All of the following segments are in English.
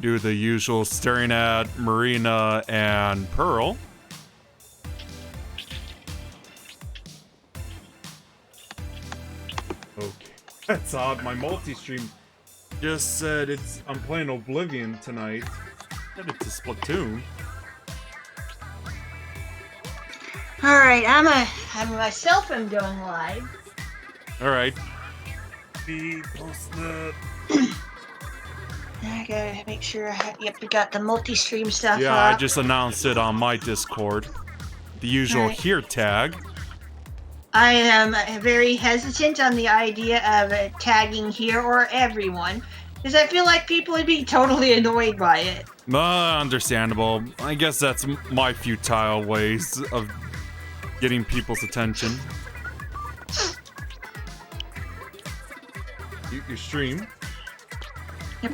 do the usual staring at Marina and Pearl. Okay, that's odd. My multi-stream just said I'm playing Oblivion tonight. Headed to Splatoon. Alright, I'm myself am going live. Alright. Be posted. I gotta make sure we got the multi-stream stuff Yeah, up. I just announced it on my Discord. The usual here tag. I am very hesitant on the idea of tagging here or everyone, because I feel like people would be totally annoyed by it. Understandable. I guess that's my futile ways of getting people's attention. Your stream? Yep.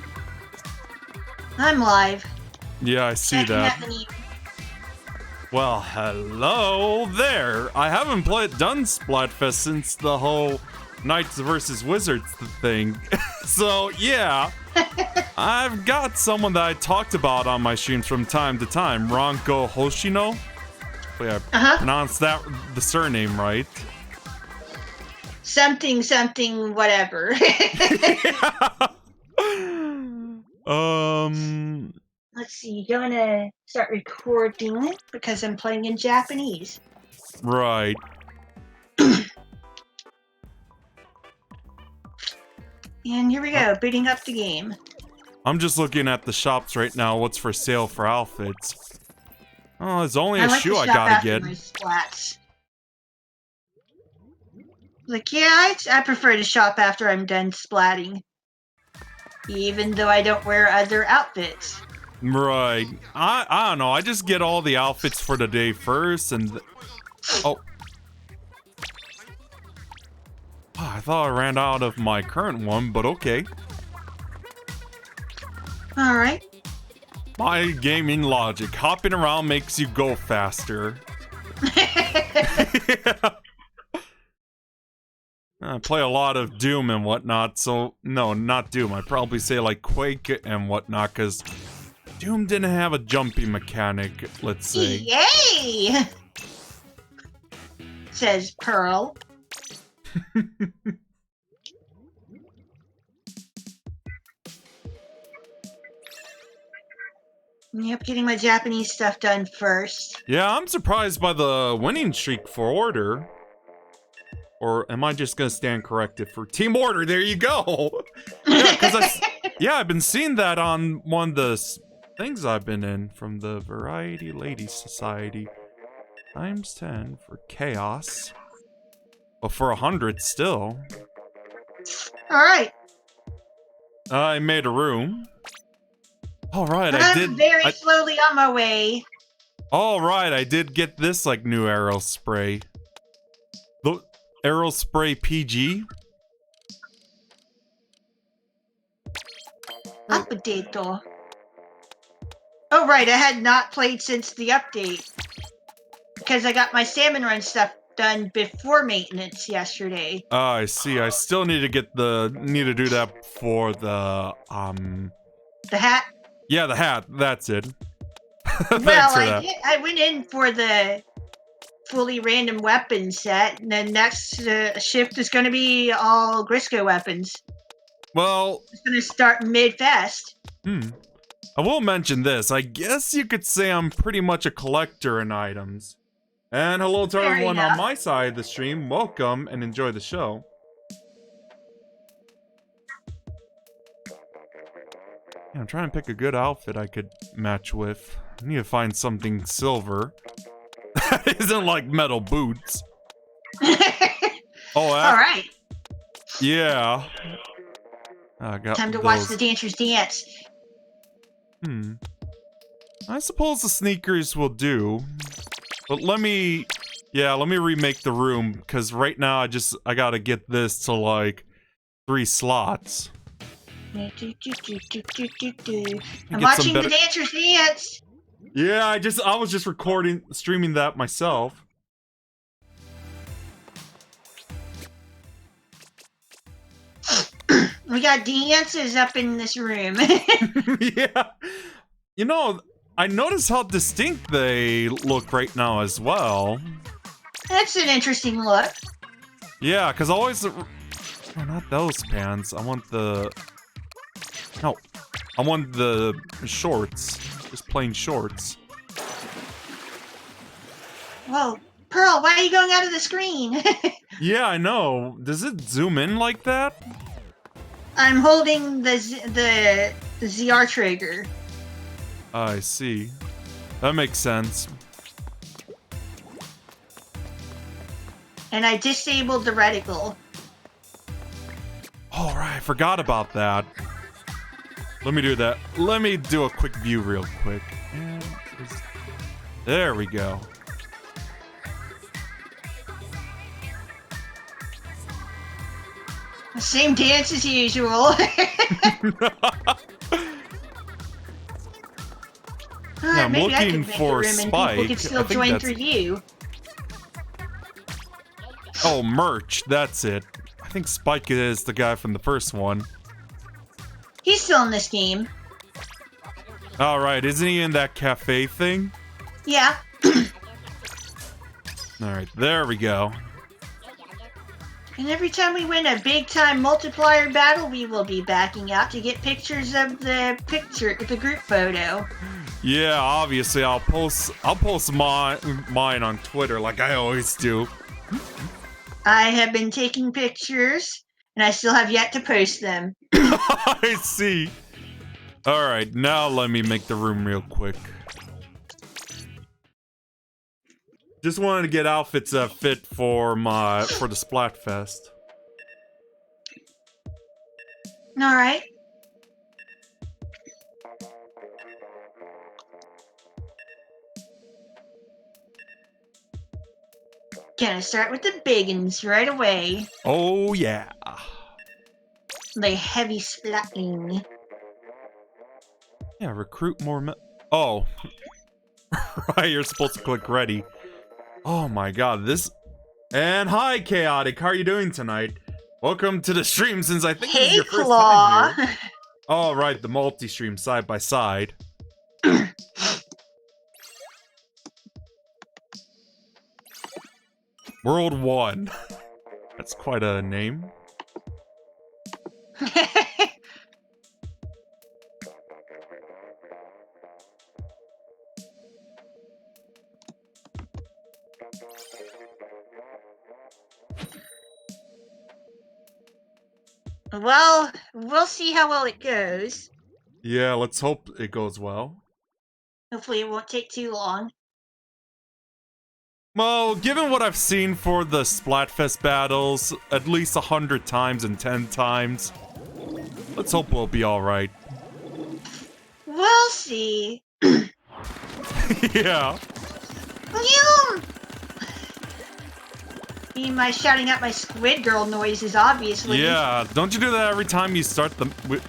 I'm live. Yeah, I see that. Well, hello there. I haven't done Splatfest since the whole Knights versus Wizards thing. So, yeah. I've got someone that I talked about on my streams from time to time. Ronko Hoshino. Hopefully I pronounced the surname right. Something, whatever. Let's see, going to start recording it because I'm playing in Japanese. Right. And here we go, booting up the game. I'm just looking at the shops right now. What's for sale for outfits? Oh, there's only a shoe I gotta get. My splats. Like, yeah, I prefer to shop after I'm done splatting. Even though I don't wear other outfits. Right. I don't know. I just get all the outfits for the day first and... Oh, I thought I ran out of my current one, but okay. Alright. My gaming logic. Hopping around makes you go faster. Yeah. I play a lot of Doom and whatnot, so... No, not Doom. I'd probably say like Quake and whatnot, because Doom didn't have a jumping mechanic, let's say. Yay! Says Pearl. Yep, getting my Japanese stuff done first. Yeah, I'm surprised by the winning streak for Order. Or am I just gonna stand corrected for Team Order? There you go! Yeah, I've been seeing that on one of the things I've been in from the Variety Ladies Society. Times 10 for Chaos. But for 100 still. Alright. I made a room. Alright, I'm very slowly on my way. Alright, I did get this like new arrow spray. The arrow spray PG. Update though. Oh right, I had not played since the update. Because I got my salmon run stuff done before maintenance yesterday. I see. I still need to get need to do that for the hat? Yeah, the hat. That's it. Well, I went in for the fully random weapon set, and then next shift is going to be all Grisco weapons. Well, it's going to start mid-fest. I will mention this. I guess you could say I'm pretty much a collector in items. And hello to everyone on my side of the stream. Welcome and enjoy the show. Yeah, I'm trying to pick a good outfit I could match with. I need to find something silver. That isn't like metal boots. Oh, alright. Yeah. I got time to watch the dancers dance. I suppose the sneakers will do. But let me remake the room, because right now I gotta get this to like 3 slots. I'm watching the dancers dance. Yeah, I was just streaming that myself. We got dances up in this room. Yeah. You know, I notice how distinct they look right now as well. That's an interesting look. Yeah, because always... Oh, not those pants. I want the... No. I want the shorts. Just plain shorts. Whoa. Pearl, why are you going out of the screen? Yeah, I know. Does it zoom in like that? I'm holding the ZR trigger. I see. That makes sense. And I disabled the reticle. All right, I forgot about that. Let me do that. Let me do a quick view real quick. And there we go. Same dance as usual. Yeah, I'm maybe I looking could make for a room and Spike. people could I still think join that's- through you. Oh, merch. That's it. I think Spike is the guy from the first one. He's still in this game. All right, isn't he in that cafe thing? Yeah. All right, there we go. And every time we win a big-time multiplier battle, we will be backing out to get pictures of the group photo. Yeah, obviously I'll post mine on Twitter like I always do. I have been taking pictures, and I still have yet to post them. I see. All right, now let me make the room real quick. Just wanted to get outfits that fit for the Splatfest. All right. Gonna start with the big uns right away. Oh yeah. The heavy splatting. Yeah, recruit more oh. Right, you're supposed to click ready. Oh my god, this... And hi, Chaotic, how are you doing tonight? Welcome to the stream since I think this is your first Claw. time here. All right, the multi-stream side by side. World 1. That's quite a name. Well, we'll see how well it goes. Yeah, let's hope it goes well. Hopefully it won't take too long. Well, given what I've seen for the Splatfest battles, at least 100 times and 10 times, let's hope we'll be alright. We'll see. Yeah. My shouting out my Squid Girl noises, obviously. Yeah, don't you do that every time you start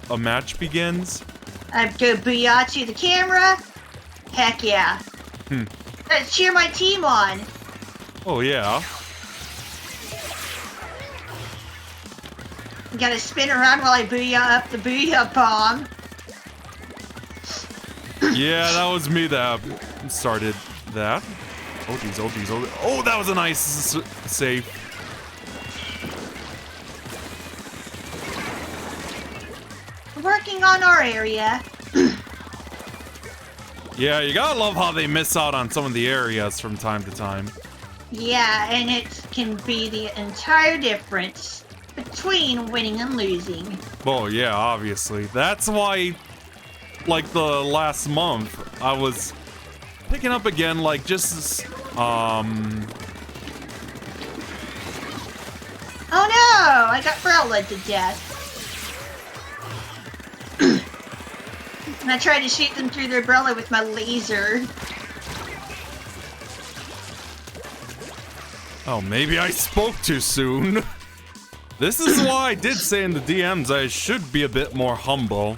a match begins? I go booyah to the camera. Heck yeah. Let's cheer my team on. Oh yeah. You gotta spin around while I booyah up the booyah bomb. Yeah, that was me that started that. Oh geez, oh geez, oh, oh that was a nice save. Working on our area. Yeah, you gotta love how they miss out on some of the areas from time to time. Yeah, and it can be the entire difference between winning and losing. Well, yeah, obviously. That's why, like, the last month, I was picking up again, like, just, Oh no! I got Brella to death. And I tried to shoot them through their umbrella with my laser. Oh, maybe I spoke too soon. This is why I did say in the DMs I should be a bit more humble.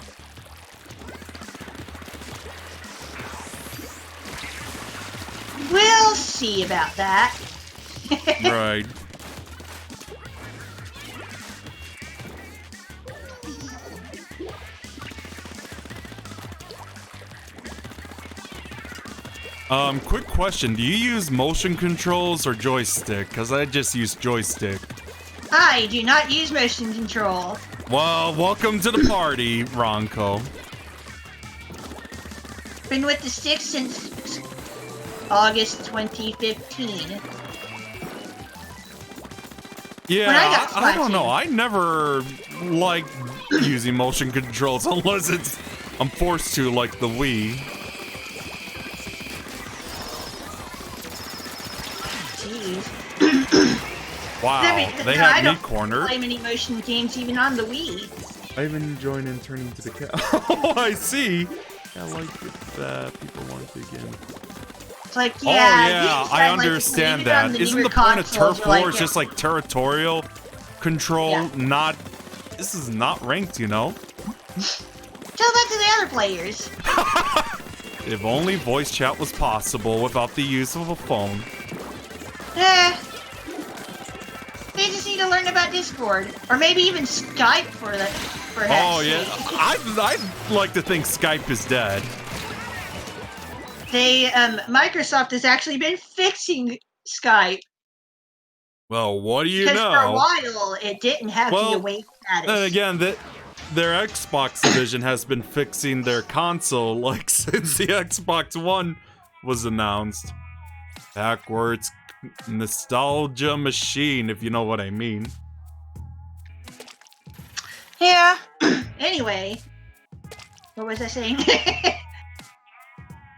We'll see about that. Right. Quick question. Do you use motion controls or joystick? Because I just use joystick. I do not use motion control. Well, welcome to the party, Ronco. Been with the stick since August 2015. Yeah, I don't know. I never like using motion controls unless I'm forced to, like the Wii. Jeez. Wow, they had me cornered. I don't play many motion games even on the Wii. I even joined in turning to the cat. Oh, I see. I like it that people want to begin. It's like, yeah, I understand that. Isn't the point of turf war is just like territorial control? Yeah. This is not ranked, you know? Tell that to the other players. If only voice chat was possible without the use of a phone. They just need to learn about Discord. Or maybe even Skype for that. Oh, yeah. I'd like to think Skype is dead. Microsoft has actually been fixing Skype. Well, what do you know? Because for a while, it didn't have the away status. Then again, their Xbox division has been fixing their console, like, since the Xbox One was announced. Backwards nostalgia machine, if you know what I mean. Yeah. Anyway, what was I saying?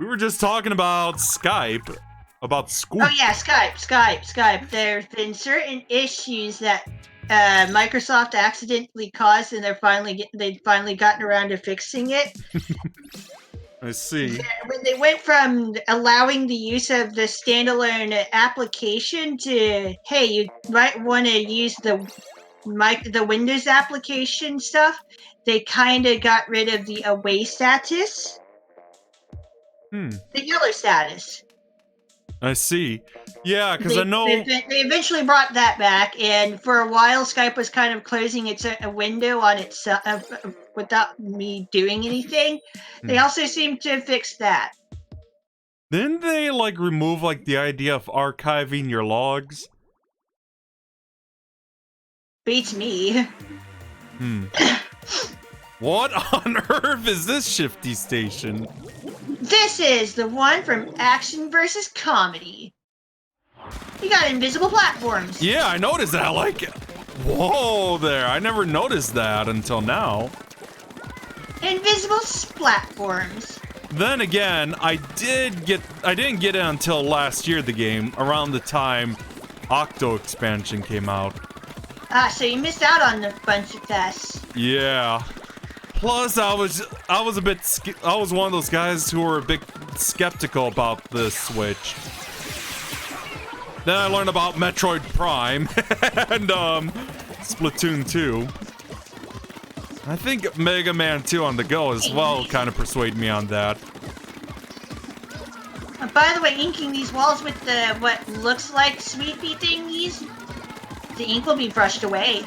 We were just talking about Skype, about school. Oh yeah, Skype. There's been certain issues that Microsoft accidentally caused, and they've finally gotten around to fixing it. I see. When they went from allowing the use of the standalone application to, hey, you might want to use the Windows application stuff, they kind of got rid of the away status. The yellow status. I see. Yeah, because I know... They eventually brought that back, and for a while, Skype was kind of closing its window on itself without me doing anything. They also seem to have fixed that. Didn't they, like, remove, like, the idea of archiving your logs? Beats me. What on earth is this shifty station? This is the one from Action vs. Comedy. You got invisible platforms. Yeah, I noticed that. Like, whoa there. I never noticed that until now. Invisible platforms. Then again, I didn't get it until last year, the game, around the time Octo expansion came out. So you missed out on a bunch of tests. Yeah. Plus, I was one of those guys who were a bit skeptical about the Switch. Then I learned about Metroid Prime and Splatoon 2. I think Mega Man 2 on the go as well kind of persuaded me on that. By the way, inking these walls with the what looks like sweepy thingies, the ink will be brushed away.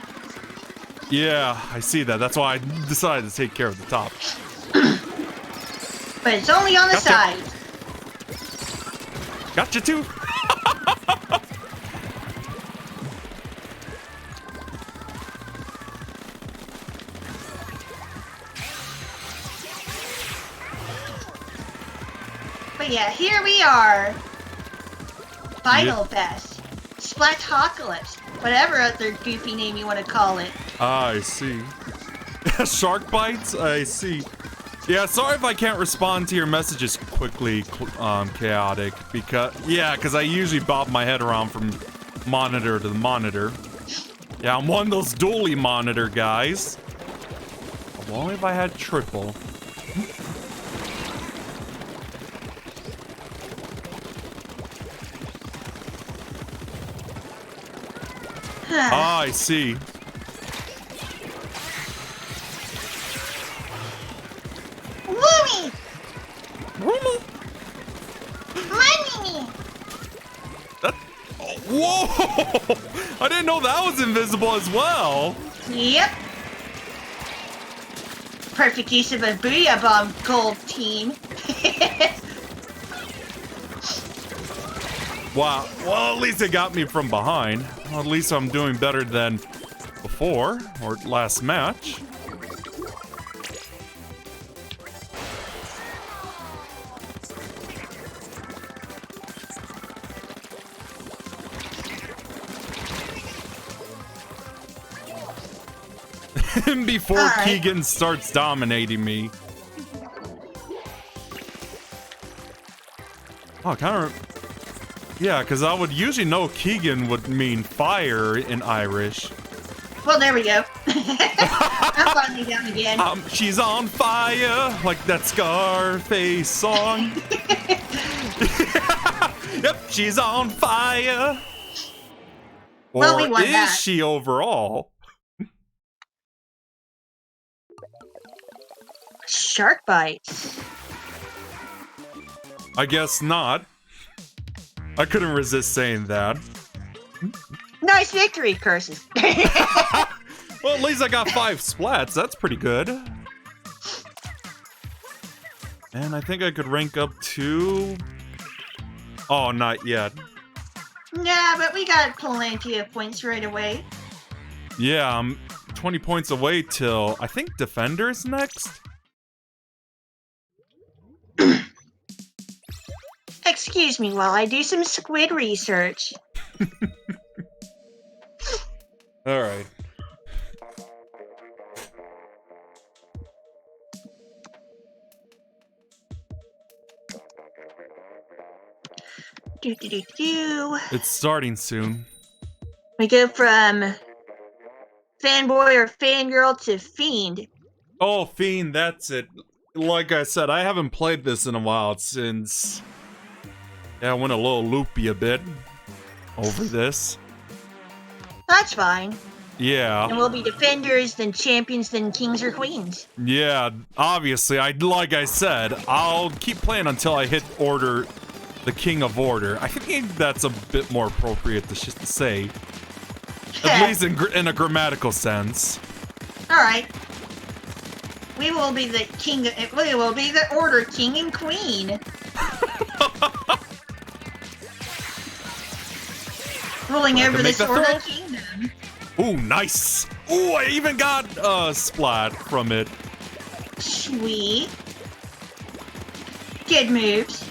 Yeah, I see that. That's why I decided to take care of the top. But it's only on the side. Gotcha too. But yeah, here we are. Final Fest. Splatocalypse. Whatever other goofy name you want to call it. Ah, I see. Shark bites? I see. Yeah, sorry if I can't respond to your messages quickly, Chaotic. Because I usually bob my head around from monitor to the monitor. Yeah, I'm one of those dually monitor guys. Only if I had triple. Ah, I see. Woomy! Woomy! Money! Whoa! I didn't know that was invisible as well. Yep. Perfect use of a Booyah Bomb gold team. Wow. Well, at least it got me from behind. Well, at least I'm doing better than before, or last match. Before Keegan starts dominating me. Oh, kind of. Yeah, because I would usually know Keegan would mean fire in Irish. Well, there we go. I'm finally down again. She's on fire, like that Scarface song. Yep, she's on fire. Well, or we won is that. she overall? Shark bites. I guess not. I couldn't resist saying that. Nice victory, curses. Well, at least I got 5 splats. That's pretty good. And I think I could rank up to... Oh, not yet. Nah, but we got plenty of points right away. Yeah, I'm 20 points away till... I think Defender's next? Excuse me while I do some squid research. Alright. It's starting soon. We go from fanboy or fangirl to fiend. Oh, Fiend, that's it. Like I said, I haven't played this in a while since... Yeah, I went a little loopy a bit over this. That's fine. Yeah. And we'll be defenders, then champions, then kings or queens. Yeah, obviously, like I said, I'll keep playing until I hit Order, the King of Order. I think that's a bit more appropriate to say. At least in a grammatical sense. Alright. We will be the king, we will be the Order King and Queen. Ruling over this Order Kingdom. Ooh, nice! Ooh, I even got Splat from it. Sweet. Good moves.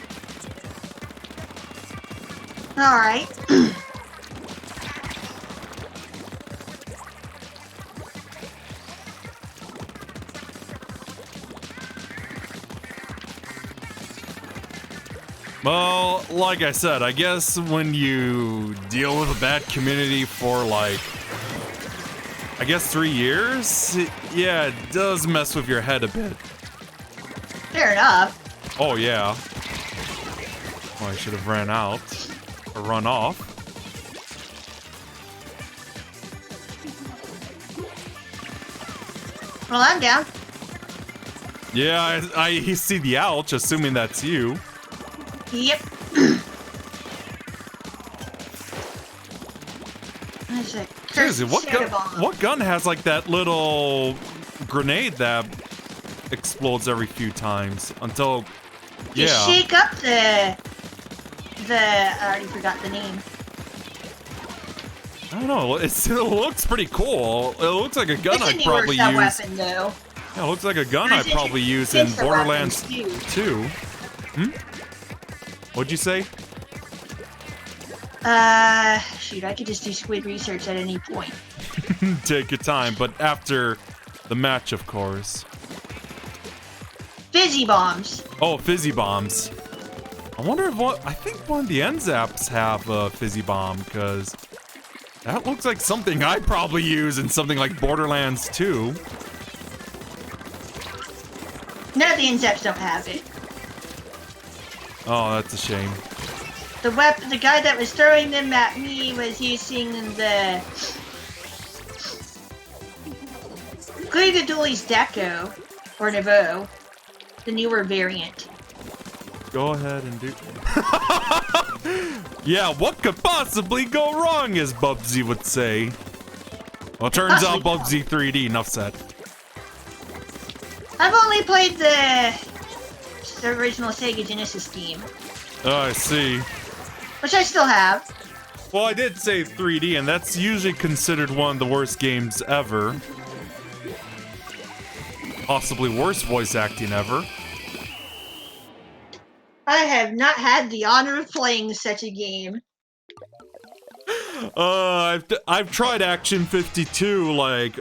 Alright. Well, like I said, I guess when you deal with a bad community for like, I guess 3 years, yeah, it does mess with your head a bit. Fair enough. Oh yeah. Oh, I should have ran out or run off. Well, I'm down. Yeah, I see the ouch, assuming that's you. Yep. Seriously, what gun has like that little grenade that explodes every few times until You shake up the I already forgot the name. I don't know, it looks pretty cool. It looks like a gun I'd It's probably a use. weapon, though. Yeah, it looks like a gun I'd probably use in Borderlands 2. What'd you say? Shoot, I could just do squid research at any point. Take your time, but after the match, of course. Fizzy bombs. Oh, fizzy bombs. I wonder if I think one of the NZAPs have a fizzy bomb, because that looks like something I'd probably use in something like Borderlands 2. None of the NZAPs don't have it. Oh, that's a shame. The guy that was throwing them at me was using the Guigadooli's Deco, or Nouveau, the newer variant. Go ahead and do... Yeah, what could possibly go wrong, as Bubsy would say. Well, turns out Bubsy 3D, enough said. I've only played the original Sega Genesis game. Oh, I see. Which I still have. Well, I did say 3D, and that's usually considered one of the worst games ever. Possibly worst voice acting ever. I have not had the honor of playing such a game. I've tried Action 52, like,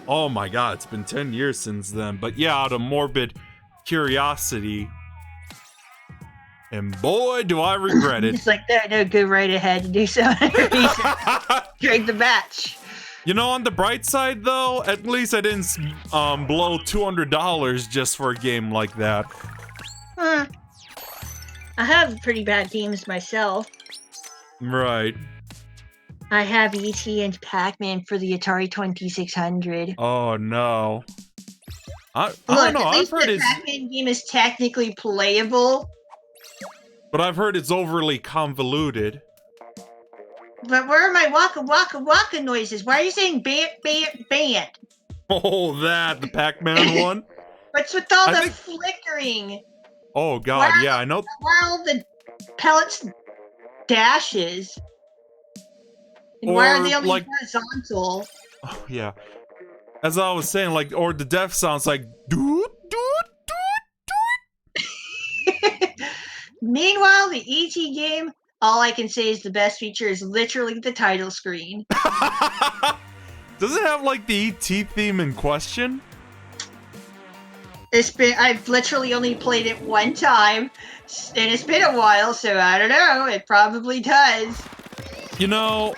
oh my god, it's been 10 years since then. But yeah, out of morbid curiosity. And boy, do I regret it. It's like, no, go right ahead and do so. Drink the batch. You know, on the bright side, though, at least I didn't blow $200 just for a game like that. I have pretty bad games myself. Right. I have E.T. and Pac-Man for the Atari 2600. Oh, no. I Look, don't know, at I've least heard the it's... Pac-Man game is technically playable. But I've heard it's overly convoluted. But where are my waka noises? Why are you saying bant? Oh, the Pac-Man one? What's with all the flickering? Oh, God, yeah, I know. Why are all the pellets dashes? And why are they only like, horizontal? Oh, yeah. As I was saying, like, or the death sounds like doot, doot, doot. Meanwhile, the E.T. game, all I can say is the best feature is literally the title screen. Does it have, like, the E.T. theme in question? I've literally only played it one time, and it's been a while, so I don't know. It probably does. You know,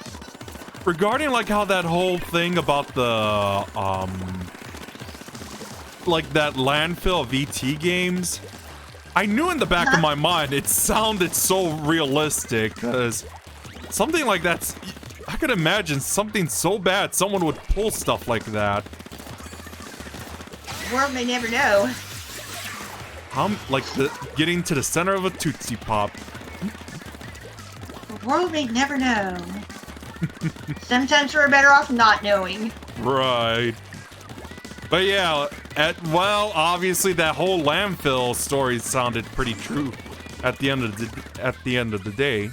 regarding, like, how that whole thing about the, like, that landfill of E.T. games, I knew in the back of my mind it sounded so realistic, because something like that's... I could imagine something so bad someone would pull stuff like that. The world may never know. Like, getting to the center of a Tootsie Pop. The world may never know. Sometimes we're better off not knowing. Right. But yeah, well, obviously that whole landfill story sounded pretty true at the end of the day.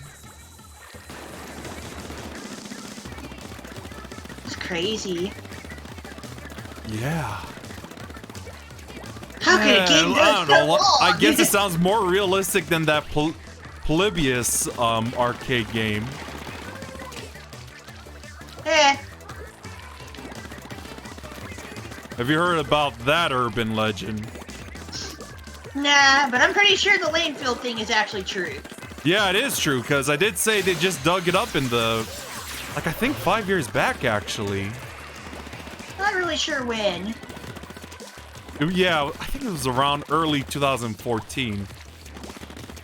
It's crazy. Yeah. How could a game go I don't so know. long? I guess it sounds more realistic than that Polybius arcade game. Have you heard about that urban legend? Nah, but I'm pretty sure the landfill thing is actually true. Yeah, it is true, because I did say they just dug it up in the... like, I think 5 years back, actually. Not really sure when. Yeah, I think it was around early 2014,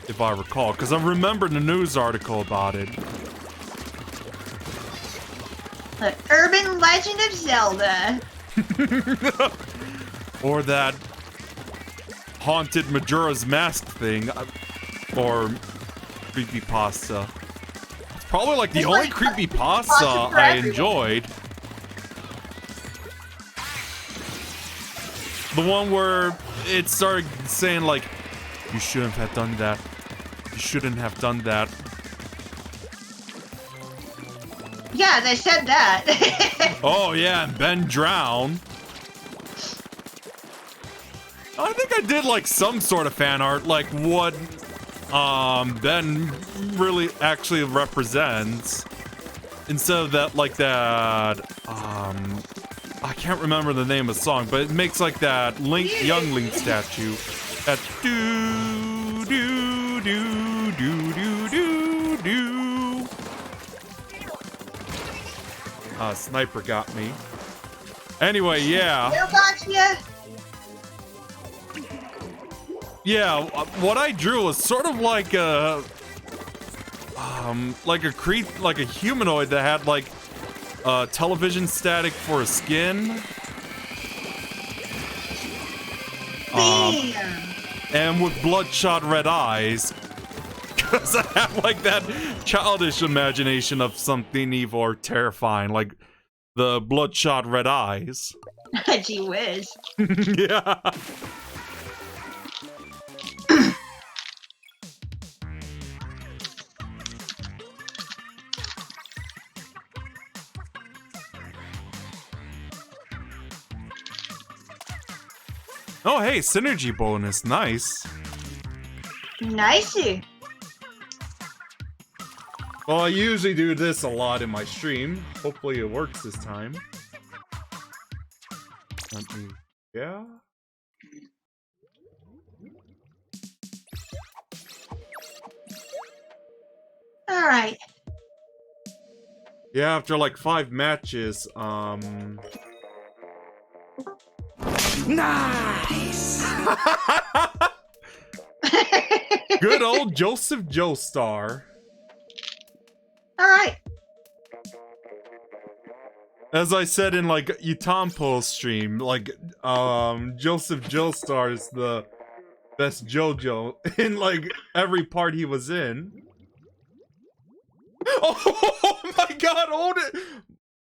if I recall, because I remember the news article about it. The urban legend of Zelda. Or that haunted Majora's Mask thing, or creepypasta. It's probably like the only creepypasta I enjoyed. The one where it started saying like, you shouldn't have done that. You shouldn't have done that. Yeah, they said that. Oh yeah, and Ben drowned. I think I did like some sort of fan art, like what Ben really actually represents. Instead of that, like that, I can't remember the name of the song, but it makes like that Link, young Link statue. That do do do do do do do. Sniper got me. Anyway, yeah. Yeah, what I drew was sort of like a humanoid that had like television static for a skin. And with bloodshot red eyes. Because I have like that childish imagination of something evil or terrifying, like the bloodshot red eyes. Gee whiz. Oh, hey, synergy bonus. Nice. Nicey. Well, I usually do this a lot in my stream. Hopefully it works this time. Let me... Yeah? Alright. Yeah, after like 5 matches, Nice! Good old Joseph Joestar. Alright. As I said in like Utampo's stream, like Joseph Joestar is the best JoJo in like every part he was in. Oh my god, hold it!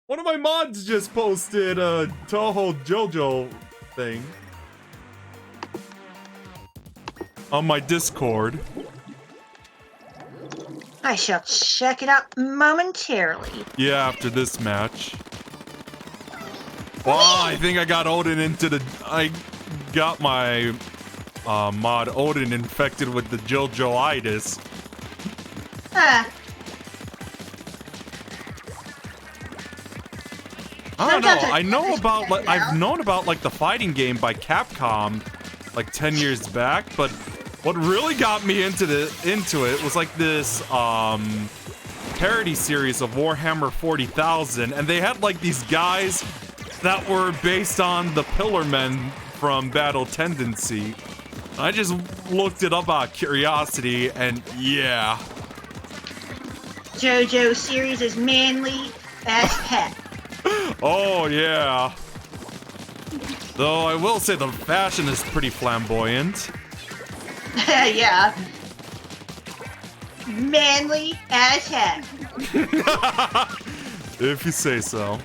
One of my mods just posted a Toho JoJo thing on my Discord. I shall check it out momentarily. Yeah, after this match. Well, I think I got Odin into the... I got my mod Odin infected with the JoJo-itis. I don't know. I know about like I've known about like the fighting game by Capcom like 10 years back, but what really got me into it was like this parody series of Warhammer 40,000, and they had like these guys that were based on the Pillar Men from Battle Tendency. I just looked it up out of curiosity, and yeah. JoJo series is manly as heck. Oh, yeah. Though I will say the fashion is pretty flamboyant. Yeah. Manly as heck. If you say so.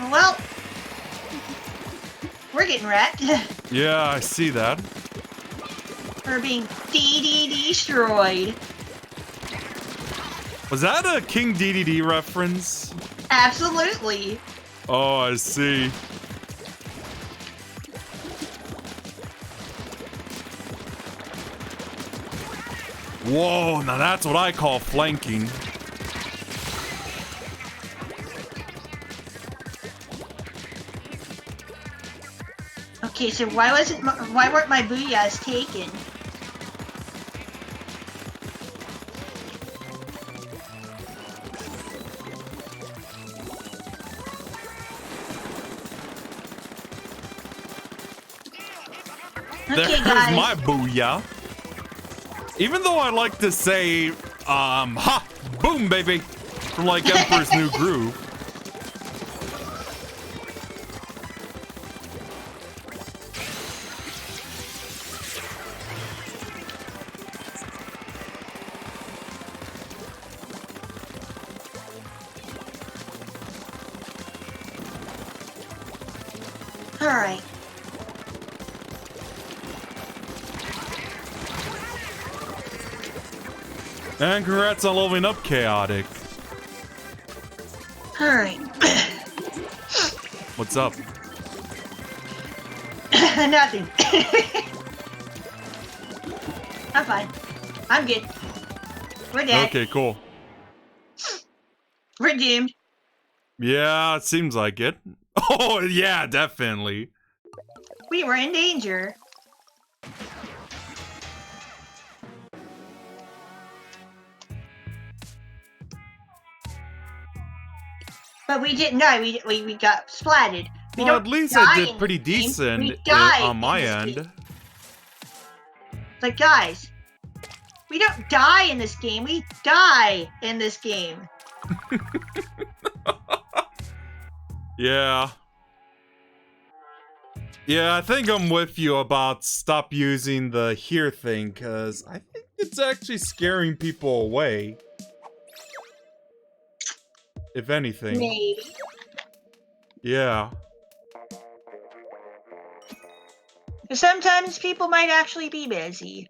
Well, we're getting wrecked. Yeah, I see that. We're being destroyed. Was that a King DDD reference? Absolutely. Oh, I see. Whoa, now that's what I call flanking. Okay, so why weren't my booyahs taken? Okay, There's guys. my booyah. Even though I like to say, ha, boom, baby, from like Emperor's New Groove. All right. And congrats on leveling up Chaotic. All right. What's up? Nothing. I'm fine. I'm good. We're dead. Okay, cool. We're doomed. Yeah, it seems like it. Oh, yeah, definitely. We were in danger. But we didn't die. We got splatted. We Well, don't at least die I in did pretty this game. decent We die on my in this end. game. Like, guys, we don't die in this game. We die in this game. Yeah. Yeah, I think I'm with you about stop using the here thing, because I think it's actually scaring people away. If anything. Maybe. Yeah. Sometimes people might actually be busy.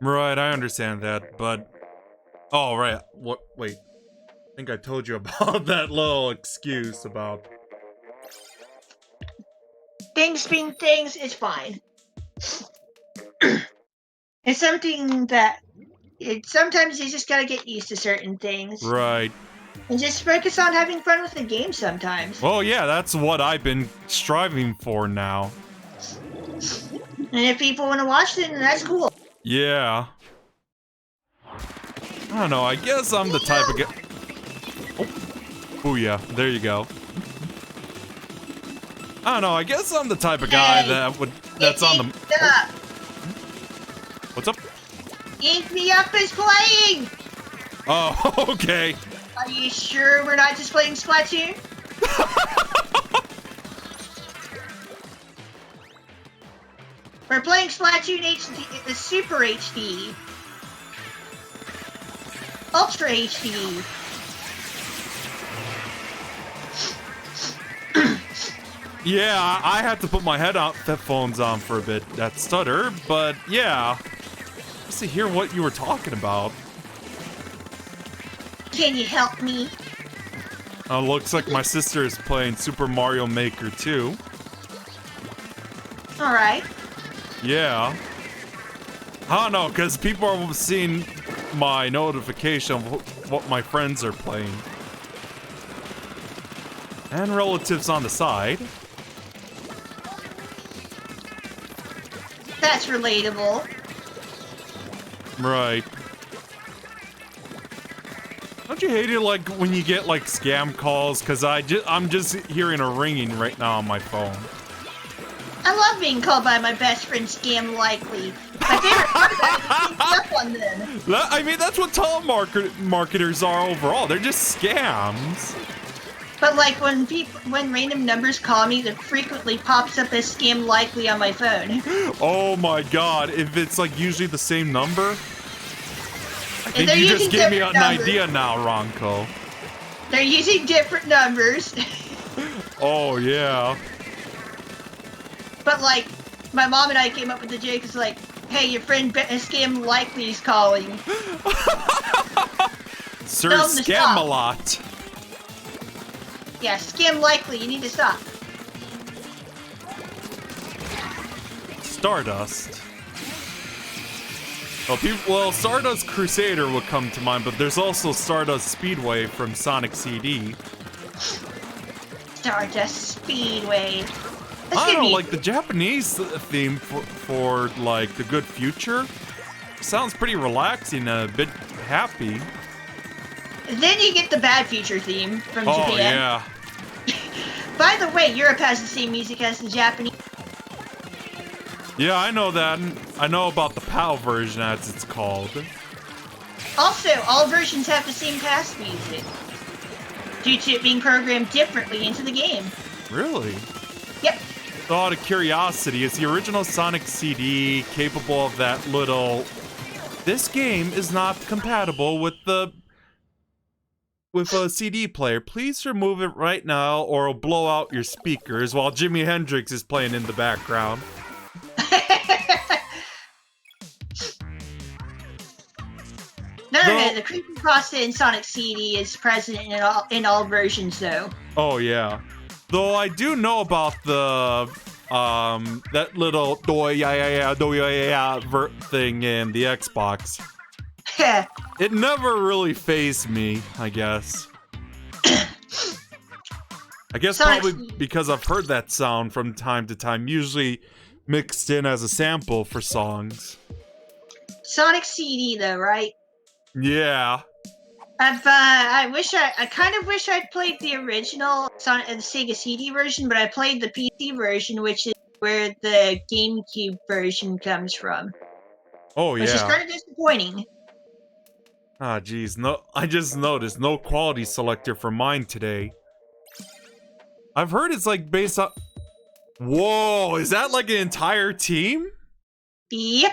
Right, I understand that, but... Oh, right. What? Wait. I think I told you about that little excuse about... Things being things is fine. It's something that... sometimes you just gotta get used to certain things. Right. And just focus on having fun with the game sometimes. Well, yeah, that's what I've been striving for now. And if people want to watch it, then that's cool. Yeah. I don't know, I guess I'm the type of guy... Oh. Booyah, there you go. I don't know, I guess I'm the type of guy that's on the... Stop. What's up? Ink Me Up is playing! Oh, okay. Are you sure we're not just playing Splatoon? We're playing Splatoon HD, the Super HD. Ultra HD. Yeah, I had to put my headphones on for a bit. That stutter, but yeah. Just to hear what you were talking about. Can you help me? Looks like my sister is playing Super Mario Maker 2. Alright. Yeah. I don't know, because people are seeing my notification of what my friends are playing. And relatives on the side. That's relatable. Right. Don't you hate it like when you get like scam calls? Cause I'm just hearing a ringing right now on my phone. I love being called by my best friend Scam Likely. My favorite part of that is sneaking up on them. I mean, that's what telemarketers are overall. They're just scams. But like when random numbers call me, that frequently pops up as Scam Likely on my phone. Oh my god, if it's like usually the same number? I think they're you just using gave me an different numbers. idea now, Ronco. They're using different numbers. Oh yeah. But like, my mom and I came up with the joke. It's like, hey, your friend Scam Likely is calling. Sir Tell them to stop. Scam-a-lot. Yeah, Scam Likely, you need to stop. Stardust. Well, Stardust Crusader would come to mind, but there's also Stardust Speedway from Sonic CD. Stardust Speedway. I don't know, like the Japanese theme for like the good future sounds pretty relaxing and a bit happy. Then you get the bad future theme from Oh, Japan. yeah. By the way, Europe has the same music as the Japanese. Yeah, I know that. I know about the PAL version, as it's called. Also, all versions have the same past music, due to it being programmed differently into the game. Really? Yep. So out of curiosity, is the original Sonic CD capable of that little... This game is not compatible with a CD player. Please remove it right now or it'll blow out your speakers while Jimi Hendrix is playing in the background. No, the creepypasta in Sonic CD is present in all versions, though. Oh yeah. Though I do know about the that little do ya thing in the Xbox. It never really fazed me, I guess. I guess Sonic probably because I've heard that sound from time to time, usually mixed in as a sample for songs. Sonic CD, though, right? Yeah. I kind of wish I'd played the original Sonic, the Sega CD version, but I played the PC version, which is where the GameCube version comes from. Oh Which is yeah. kind of disappointing. Ah, geez. No, I just noticed no quality selector for mine today. I've heard it's like based on... Whoa, is that like an entire team? Yep.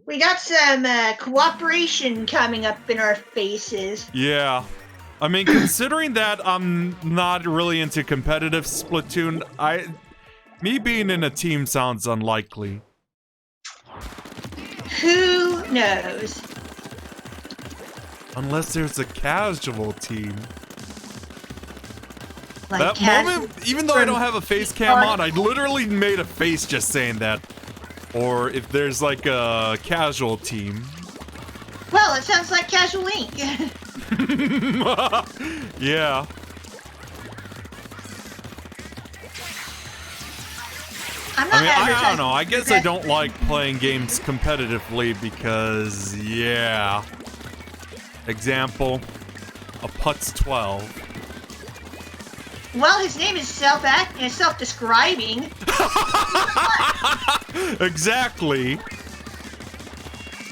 We got some cooperation coming up in our faces. Yeah. I mean, considering that I'm not really into competitive Splatoon, Me being in a team sounds unlikely. Who knows? Unless there's a casual team. Like That moment, even though I don't have a face cam on, I literally made a face just saying that. Or if there's like a casual team. Well, it sounds like Casual Ink. Yeah. I don't know. I guess I don't like playing games competitively because, yeah. Example, a Putz 12. Well, his name is self-describing. Exactly.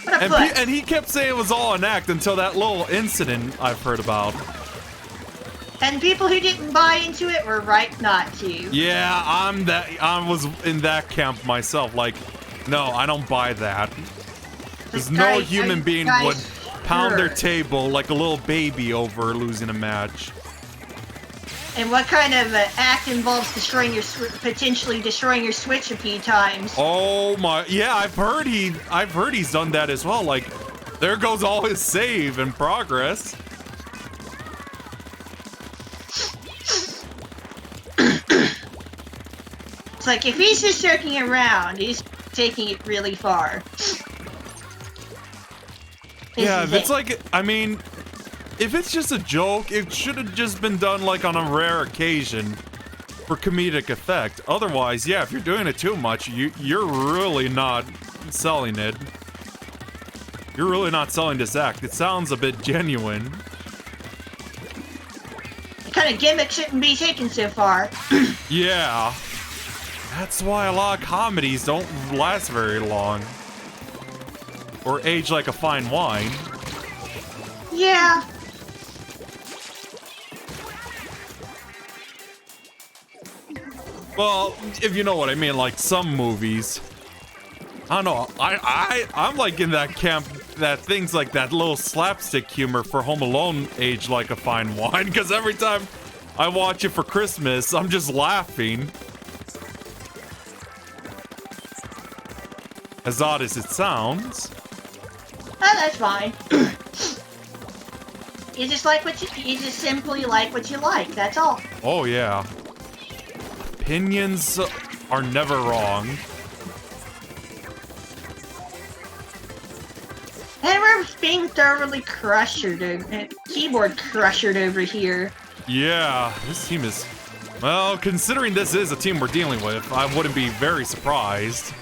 And he kept saying it was all an act until that little incident I've heard about. And people who didn't buy into it were right not to. Yeah, I was in that camp myself. Like, no, I don't buy that. Because no human being would pound their table like a little baby over losing a match. And what kind of act involves potentially destroying your Switch a few times? Oh my, yeah, I've heard he's done that as well. Like, there goes all his save and progress. It's like if he's just joking around, he's taking it really far. Yeah, if it's like, I mean, if it's just a joke, it should have just been done like on a rare occasion for comedic effect. Otherwise, yeah, if you're doing it too much, you're really not selling it. You're really not selling this act. It sounds a bit genuine. The kind of gimmick shouldn't be taken so far. Yeah. That's why a lot of comedies don't last very long. Or age like a fine wine. Yeah. Well, if you know what I mean, like some movies. I don't know. I'm like in that camp that things like that little slapstick humor for Home Alone age like a fine wine. Because every time I watch it for Christmas, I'm just laughing. As odd as it sounds. Oh, that's fine. You just simply like what you like. That's all. Oh yeah. Opinions are never wrong. And we're being thoroughly keyboard crushed over here. Yeah, this team is... Well, considering this is a team we're dealing with, I wouldn't be very surprised.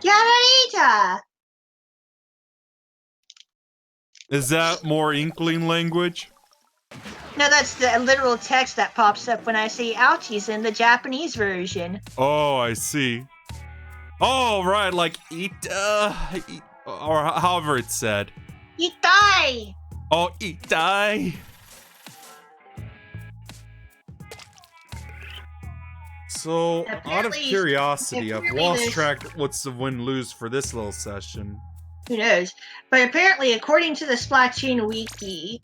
Yamarita! Is that more Inkling language? No, that's the literal text that pops up when I say ouchies in the Japanese version. Oh, I see. Oh, right, like or however it's said. Itai! Oh, itai! So, out of curiosity, I've lost track what's the win-lose for this little session. Who knows? But apparently, according to the Splatoon wiki,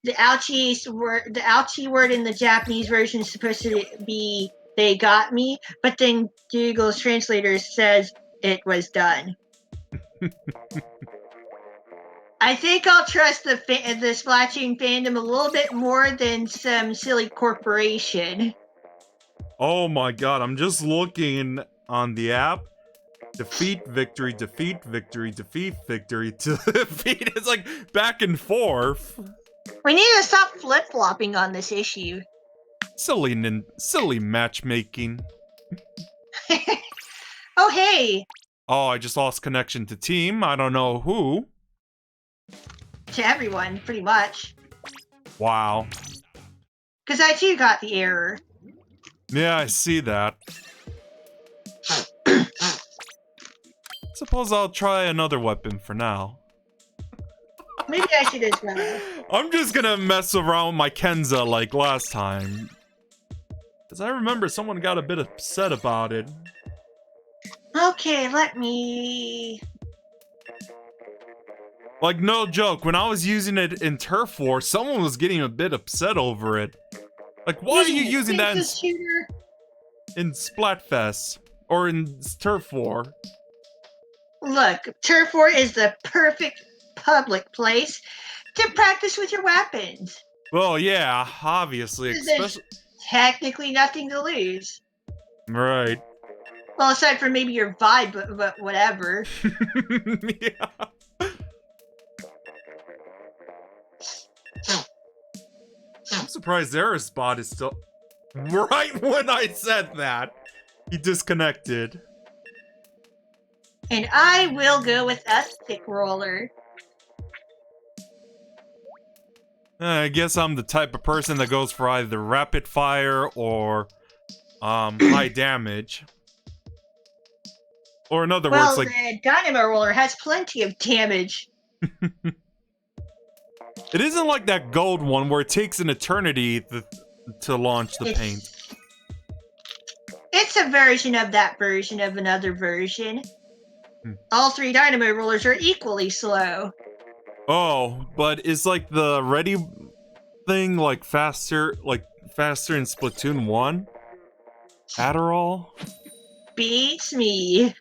the ouchie word in the Japanese version is supposed to be "they got me," but then Google's translator says it was done. I think I'll trust the Splatoon fandom a little bit more than some silly corporation. Oh my god, I'm just looking on the app. Defeat, victory, defeat, victory, defeat, victory, to defeat. It's like back and forth. We need to stop flip-flopping on this issue. Silly matchmaking. Oh, hey! Oh, I just lost connection to team. I don't know who. To everyone, pretty much. Wow. Because I too got the error. Yeah, I see that. Suppose I'll try another weapon for now. Maybe I should as well. I'm just gonna mess around with my Kenza like last time. Because I remember someone got a bit upset about it. Okay, let me... Like, no joke, when I was using it in Turf War, someone was getting a bit upset over it. Like, why are you a using that princess shooter. in Splatfest? Or in Turf War? Look, Turf War is the perfect public place to practice with your weapons. Well, yeah, obviously, There's technically nothing to lose. Right. Well, aside from maybe your vibe, but whatever. Yeah. I'm surprised their spot is still... Right when I said that, he disconnected. And I will go with a stick roller. I guess I'm the type of person that goes for either rapid fire or high damage. Or in other words, like... the dynamo roller has plenty of damage. It isn't like that gold one where it takes an eternity to launch the paint. It's a version of that version of another version. All 3 dynamo rollers are equally slow. Oh, but is like the ready thing like faster in Splatoon 1? Adderall? Beats me.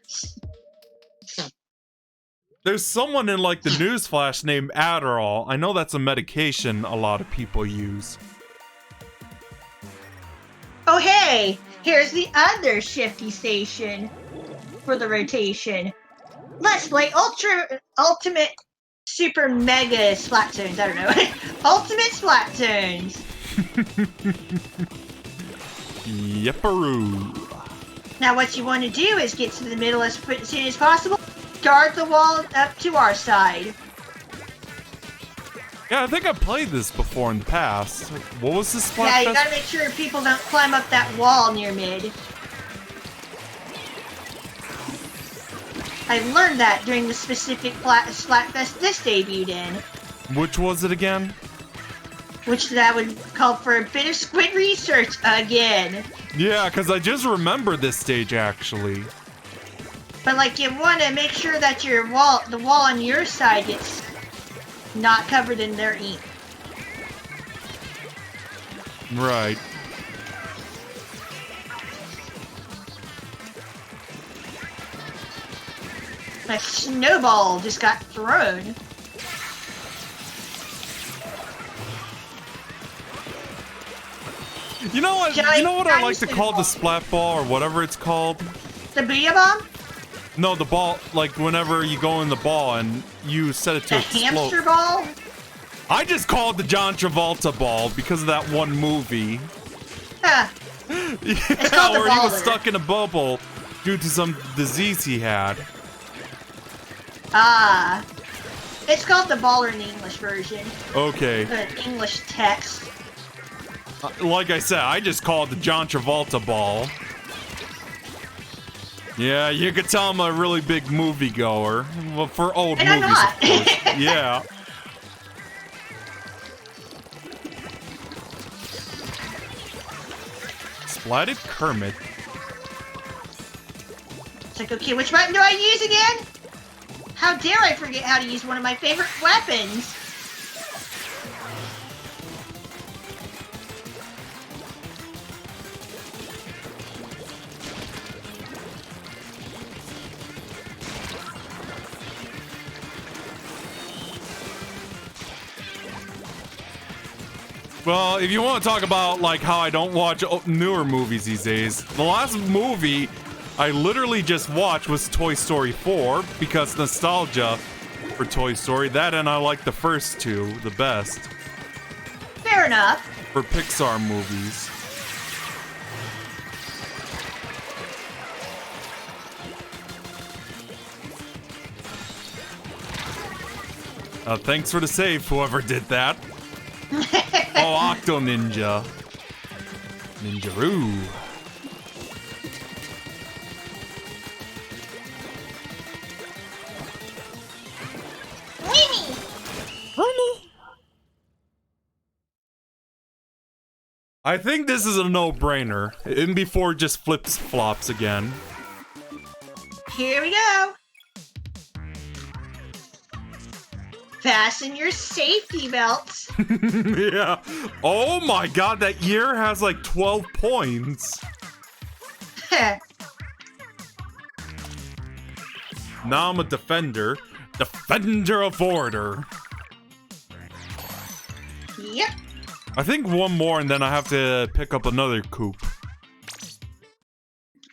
There's someone in like the newsflash named Adderall. I know that's a medication a lot of people use. Oh hey, here's the other shifty station for the rotation. Let's play ultimate super mega Splatoons. I don't know. Ultimate Splatoons. Yepperoo. Now what you want to do is get to the middle as soon as possible. Guard the wall up to our side. Yeah, I think I played this before in the past. What was this Splatfest? Yeah, you gotta make sure people don't climb up that wall near mid. I learned that during the specific Splatfest this debuted in. Which was it again? Which that would call for a bit of squid research again. Yeah, because I just remember this stage actually. But like, you want to make sure that the wall on your side gets not covered in their ink. Right. A snowball just got thrown. You know what? You know what I like to call the splat ball or whatever it's called? The booyah bomb? No, the ball. Like whenever you go in the ball and you set it to explode. Hamster ball? I just call it the John Travolta ball because of that one movie. Huh. Yeah, where he was stuck in a bubble due to some disease he had. Ah. It's called the baller in the English version. Okay. The English text. Like I said, I just call it the John Travolta ball. Yeah, you could tell I'm a really big moviegoer. Well, for old and movies, I'm not. of course. Yeah. Splatted Kermit. It's like, okay, which button do I use again? How dare I forget how to use one of my favorite weapons? Well, if you want to talk about like how I don't watch newer movies these days, the last movie I literally just watched was Toy Story 4 because nostalgia for Toy Story. That and I like the first two the best. Fair enough. For Pixar movies. Thanks for the save, whoever did that. Oh, Octo Ninja. Ninjaroo. I think this is a no-brainer. And before it just flips flops again. Here we go. Fasten your safety belts. Yeah. Oh my god, that year has like 12 points. Now I'm a defender. Defender of order. Yep. I think one more and then I have to pick up another coupe.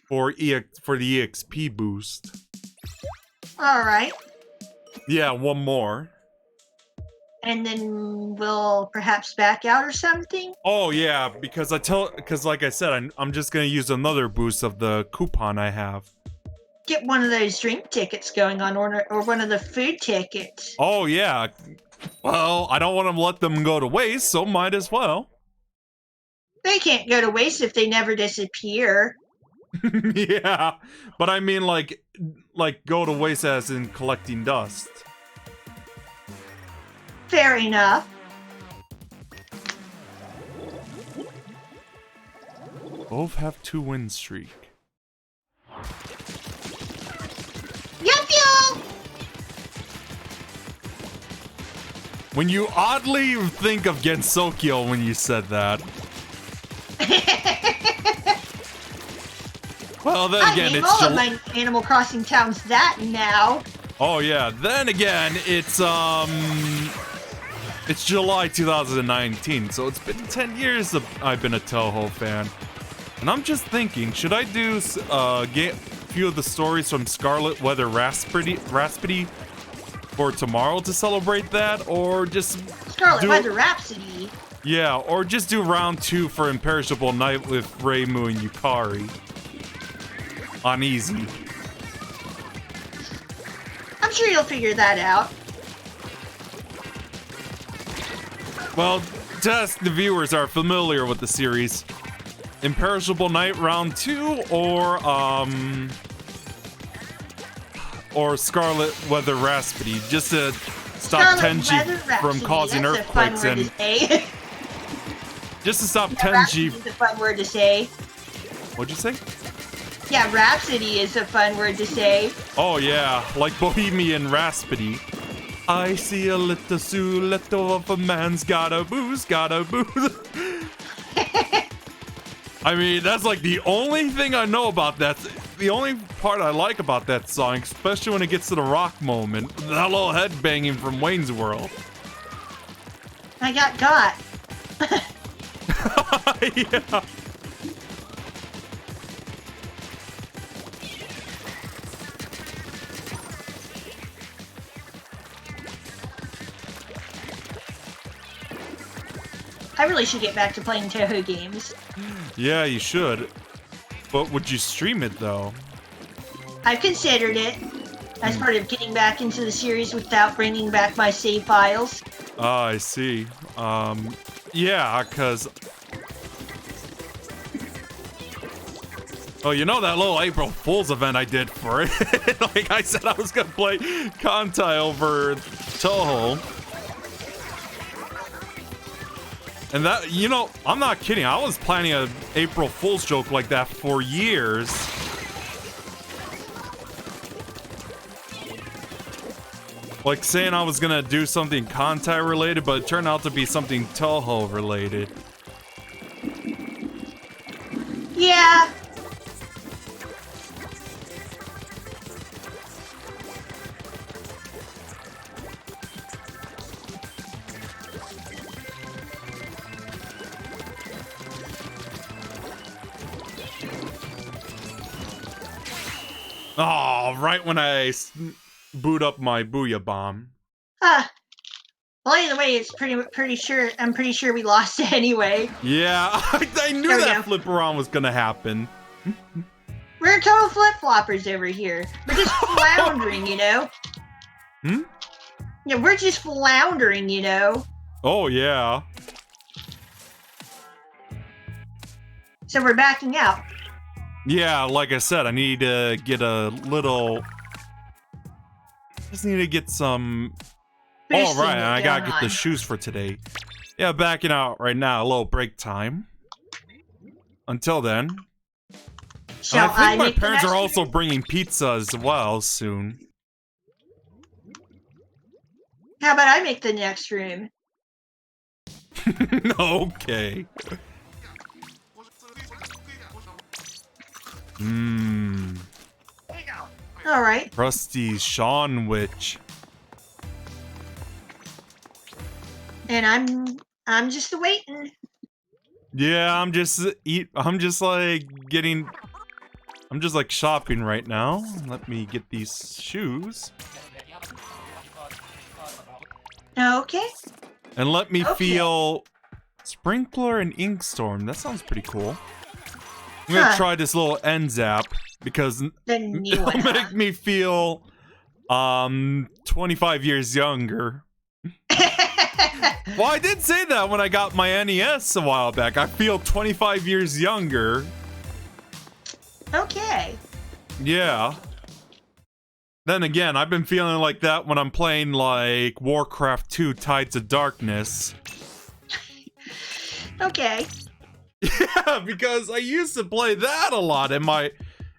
For the EXP boost. Alright. Yeah, one more. And then we'll perhaps back out or something? Oh yeah, because like I said, I'm just gonna use another boost of the coupon I have. Get one of those drink tickets going on, or one of the food tickets. Oh yeah. Well, I don't want to let them go to waste, so might as well. They can't go to waste if they never disappear. Yeah, but I mean like go to waste as in collecting dust. Fair enough. Both have 2-win streak. Yup. When you oddly think of Gensokyo when you said that. Well, then again, it's all of my Animal Crossing towns that now. Oh yeah, then again, it's July 2019, so it's been 10 years I've been a Toho fan. And I'm just thinking, should I do a few of the stories from Scarlet Weather Raspity for tomorrow to celebrate that, or just Scarlet Weather Rhapsody? Yeah, or just do round 2 for Imperishable Night with Reimu and Yukari. On easy. I'm sure you'll figure that out. Well, just the viewers are familiar with the series. Imperishable Night round 2 or Scarlet Weather Raspity, just to stop Tenji from causing earthquakes and just to stop Tenji. Rhapsody is a fun word to say. What'd you say? Yeah, Rhapsody is a fun word to say. Oh yeah, like Bohemian Rhapsody. I see a little silhouette of a man's gotta booze. I mean, that's like the only thing I know about that. The only part I like about that song, especially when it gets to the rock moment. That little head banging from Wayne's World. I got. Yeah. I really should get back to playing Toho games. Yeah, you should. But would you stream it though? I've considered it as part of getting back into the series without bringing back my save files. Ah, I see. Yeah, cause oh, you know that little April Fool's event I did for it? Like I said I was gonna play Kantai over Toho. And that, you know, I'm not kidding. I was planning an April Fool's joke like that for years. Like saying I was gonna do something Kantai related, but it turned out to be something Toho related. Yeah. Oh, right when I boot up my Booyah Bomb. Well, either way, it's pretty sure. I'm pretty sure we lost it anyway. Yeah, I knew that flip around was gonna happen. We're total flip-floppers over here. We're just floundering, you know? Hmm? Yeah, we're just floundering, you know? Oh, yeah. So we're backing out. Yeah, like I said, I need to get a little... Just need to get some... Oh, right, and I gotta get the shoes for today. Yeah, backing out right now, a little break time. Until then... Shall I think my parents are also bringing pizza as well soon. How about I make the next room? Okay. All right. Rusty Seanwich. And I'm just waiting. Yeah, I'm just like shopping right now. Let me get these shoes. Okay. And let me feel Sprinkler and Inkstorm. That sounds pretty cool. I'm gonna try this little end zap because it'll make me feel 25 years younger. Well, I did say that when I got my NES a while back. I feel 25 years younger. Okay. Yeah. Then again, I've been feeling like that when I'm playing like Warcraft 2 Tides of Darkness. Okay. Yeah, because I used to play that a lot and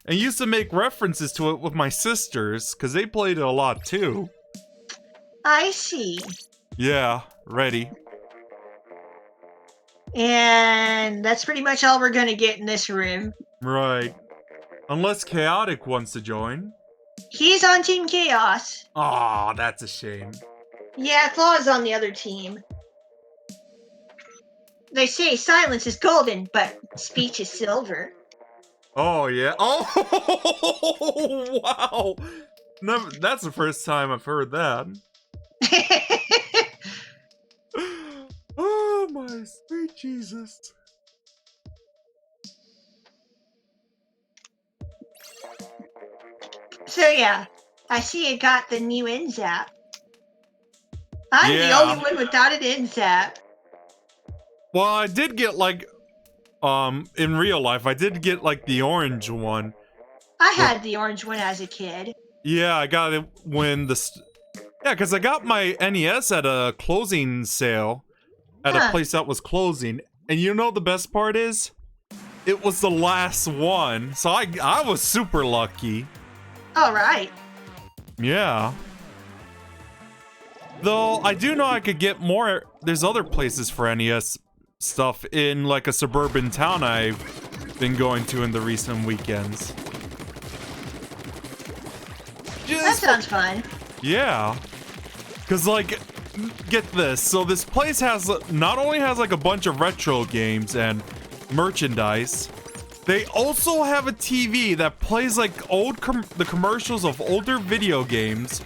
used to make references to it with my sisters because they played it a lot too. I see. Yeah, ready. And that's pretty much all we're gonna get in this room. Right. Unless Chaotic wants to join. He's on Team Chaos. Aw, that's a shame. Yeah, Claw's on the other team. They say silence is golden, but speech is silver. Oh, yeah. Oh, wow. Never, that's the first time I've heard that. Oh, my sweet Jesus. So yeah, I see you got the new NZAP. I'm the only one without an NZAP. Well, I did get like, in real life, I did get like the orange one. I had the orange one as a kid. Yeah, I got it when yeah, because I got my NES at a closing sale at a place that was closing. And you know the best part is? It was the last one. So I was super lucky. All right. Yeah. Though, I do know I could get more. There's other places for NES stuff in like a suburban town I've been going to in the recent weekends. That sounds fun. Yeah. Because, like, get this. So this place not only has like a bunch of retro games and merchandise, they also have a TV that plays like the commercials of older video games.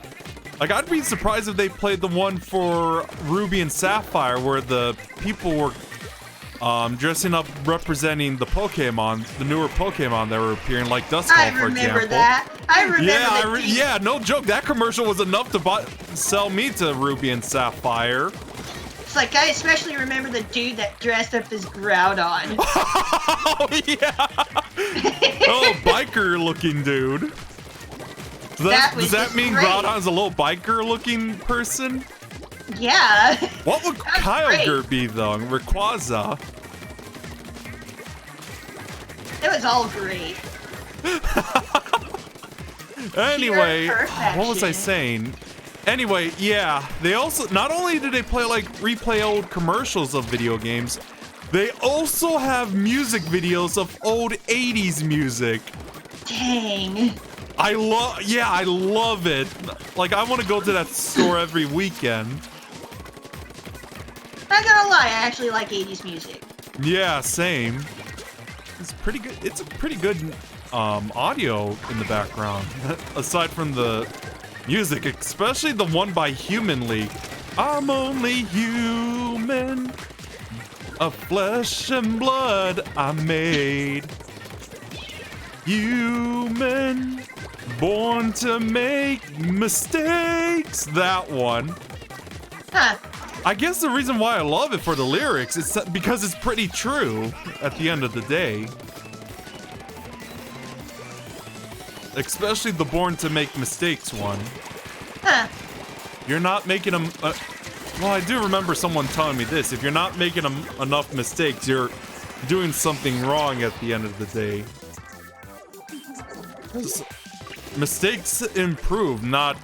Like, I'd be surprised if they played the one for Ruby and Sapphire where the people were dressing up representing the Pokemon, the newer Pokemon that were appearing, like Duskull, for example. I remember that. I remember yeah, no joke. That commercial was enough to sell me to Ruby and Sapphire. It's like, I especially remember the dude that dressed up as Groudon. Oh, yeah. Oh, biker-looking dude. Does that mean Groudon's a little biker-looking person? Yeah. What would Kyogre be, though? Rayquaza? It was all great. Anyway, what was I saying? Anyway, yeah, they also, not only do they replay old commercials of video games, they also have music videos of old 80s music. Dang. I love it. Like, I want to go to that store every weekend. Not gonna lie, I actually like 80s music. Yeah, same. It's pretty good. It's a pretty good audio in the background. Aside from the music, especially the one by Human League. I'm only human, of flesh and blood I'm made. Human, born to make mistakes. That one. Huh. I guess the reason why I love it for the lyrics is because it's pretty true at the end of the day. Especially the born to make mistakes one. Huh. You're not making them... well, I do remember someone telling me this. If you're not making enough mistakes, you're doing something wrong at the end of the day. Mistakes improve, not...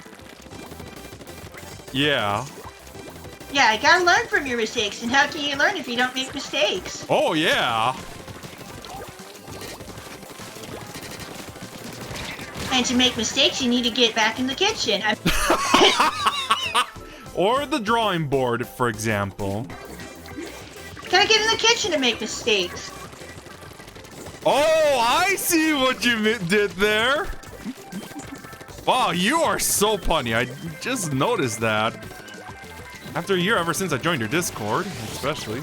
Yeah. Yeah, I gotta learn from your mistakes. And how can you learn if you don't make mistakes? Oh, yeah. And to make mistakes, you need to get back in the kitchen. Or the drawing board, for example. Gotta get in the kitchen to make mistakes. Oh, I see what you did there. Wow, you are so punny. I just noticed that. After a year, ever since I joined your Discord, especially.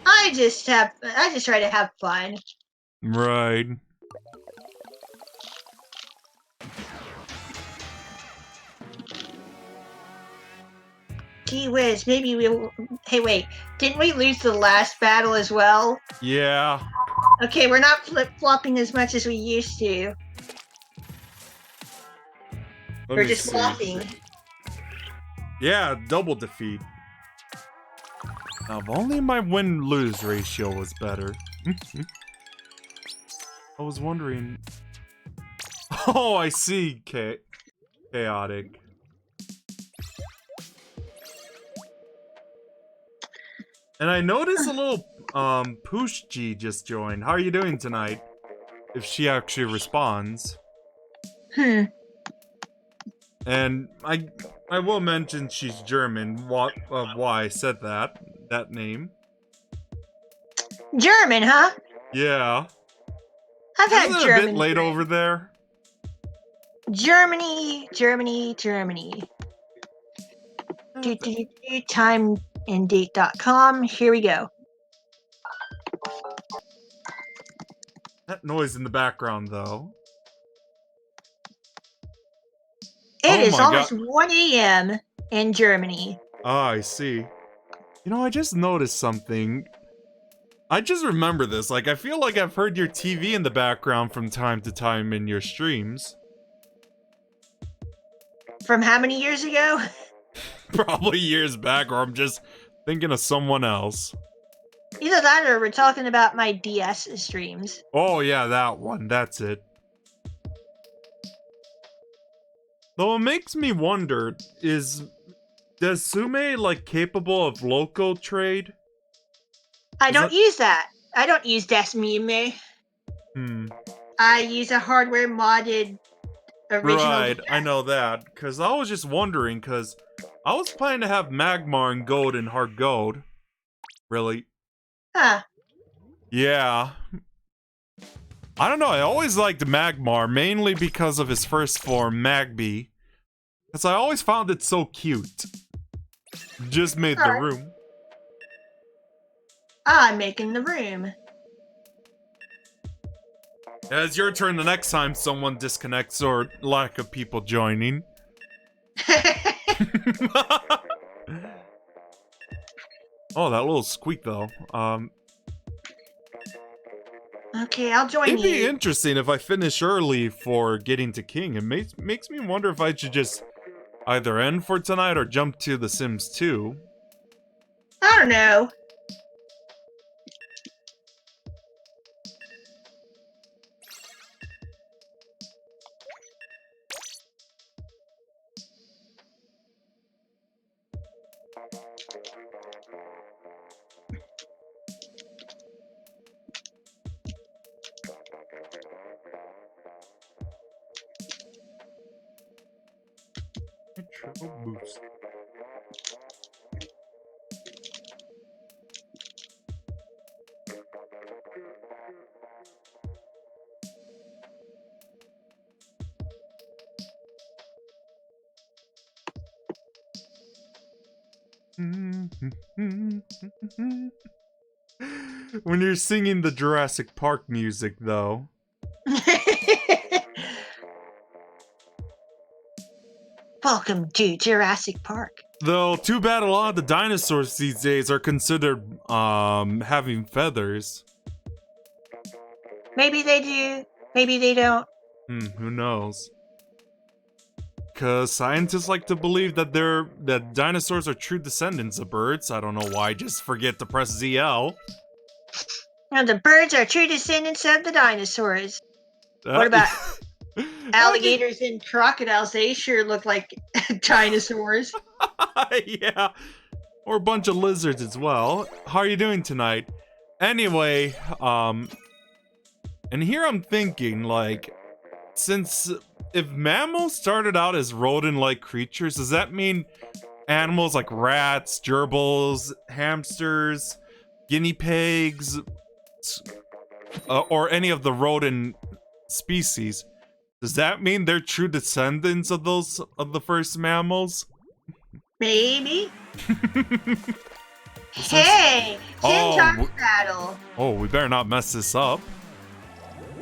I just try to have fun. Right. Gee whiz, maybe we'll... Hey, wait. Didn't we lose the last battle as well? Yeah. Okay, we're not flip-flopping as much as we used to. We're just flopping. Yeah, double defeat. Now, if only my win-lose ratio was better. I was wondering... Oh, I see, chaotic. And I noticed a little, Poosh G just joined. How are you doing tonight? If she actually responds. And I will mention she's German. Why I said that name. German, huh? Yeah. I've had Isn't it German. a bit late over there? Germany. Timeanddate.com. Here we go. That noise in the background, though. It is almost 1 a.m. in Germany. Ah, I see. You know, I just noticed something. I just remember this. Like, I feel like I've heard your TV in the background from time to time in your streams. From how many years ago? Probably years back, or I'm just thinking of someone else. Either that or we're talking about my DS streams. Oh, yeah, that one. That's it. Though it makes me wonder, does Sume, like, capable of local trade? I don't use that. I don't use Desmime. I use a hardware modded original. Right, DS. I know that. Because I was just wondering, because I was planning to have Magmar in Gold and Hard Gold. Really? Huh. Yeah. I don't know, I always liked Magmar, mainly because of his first form, Magby. Because I always found it so cute. Just made the room. I'm making the room. Yeah, it's your turn the next time someone disconnects or lack of people joining. Oh, that little squeak though. Okay, I'll join you. It'd be interesting if I finish early for getting to King. It makes me wonder if I should just either end for tonight or jump to The Sims 2. I don't know. Triple boost. When you're singing the Jurassic Park music, though. Welcome to Jurassic Park. Though, too bad a lot of the dinosaurs these days are considered, having feathers. Maybe they do, maybe they don't. Who knows? Cause scientists like to believe that dinosaurs are true descendants of birds. I don't know why, just forget to press ZL. Now the birds are true descendants of the dinosaurs. What about Alligators and crocodiles, they sure look like dinosaurs. Yeah. Or a bunch of lizards as well. How are you doing tonight? Anyway, and here I'm thinking, like, since if mammals started out as rodent-like creatures, does that mean animals like rats, gerbils, hamsters, guinea pigs, or any of the rodent species, does that mean they're true descendants of the first mammals? Maybe. Hey, 10 times battle. Oh, we better not mess this up.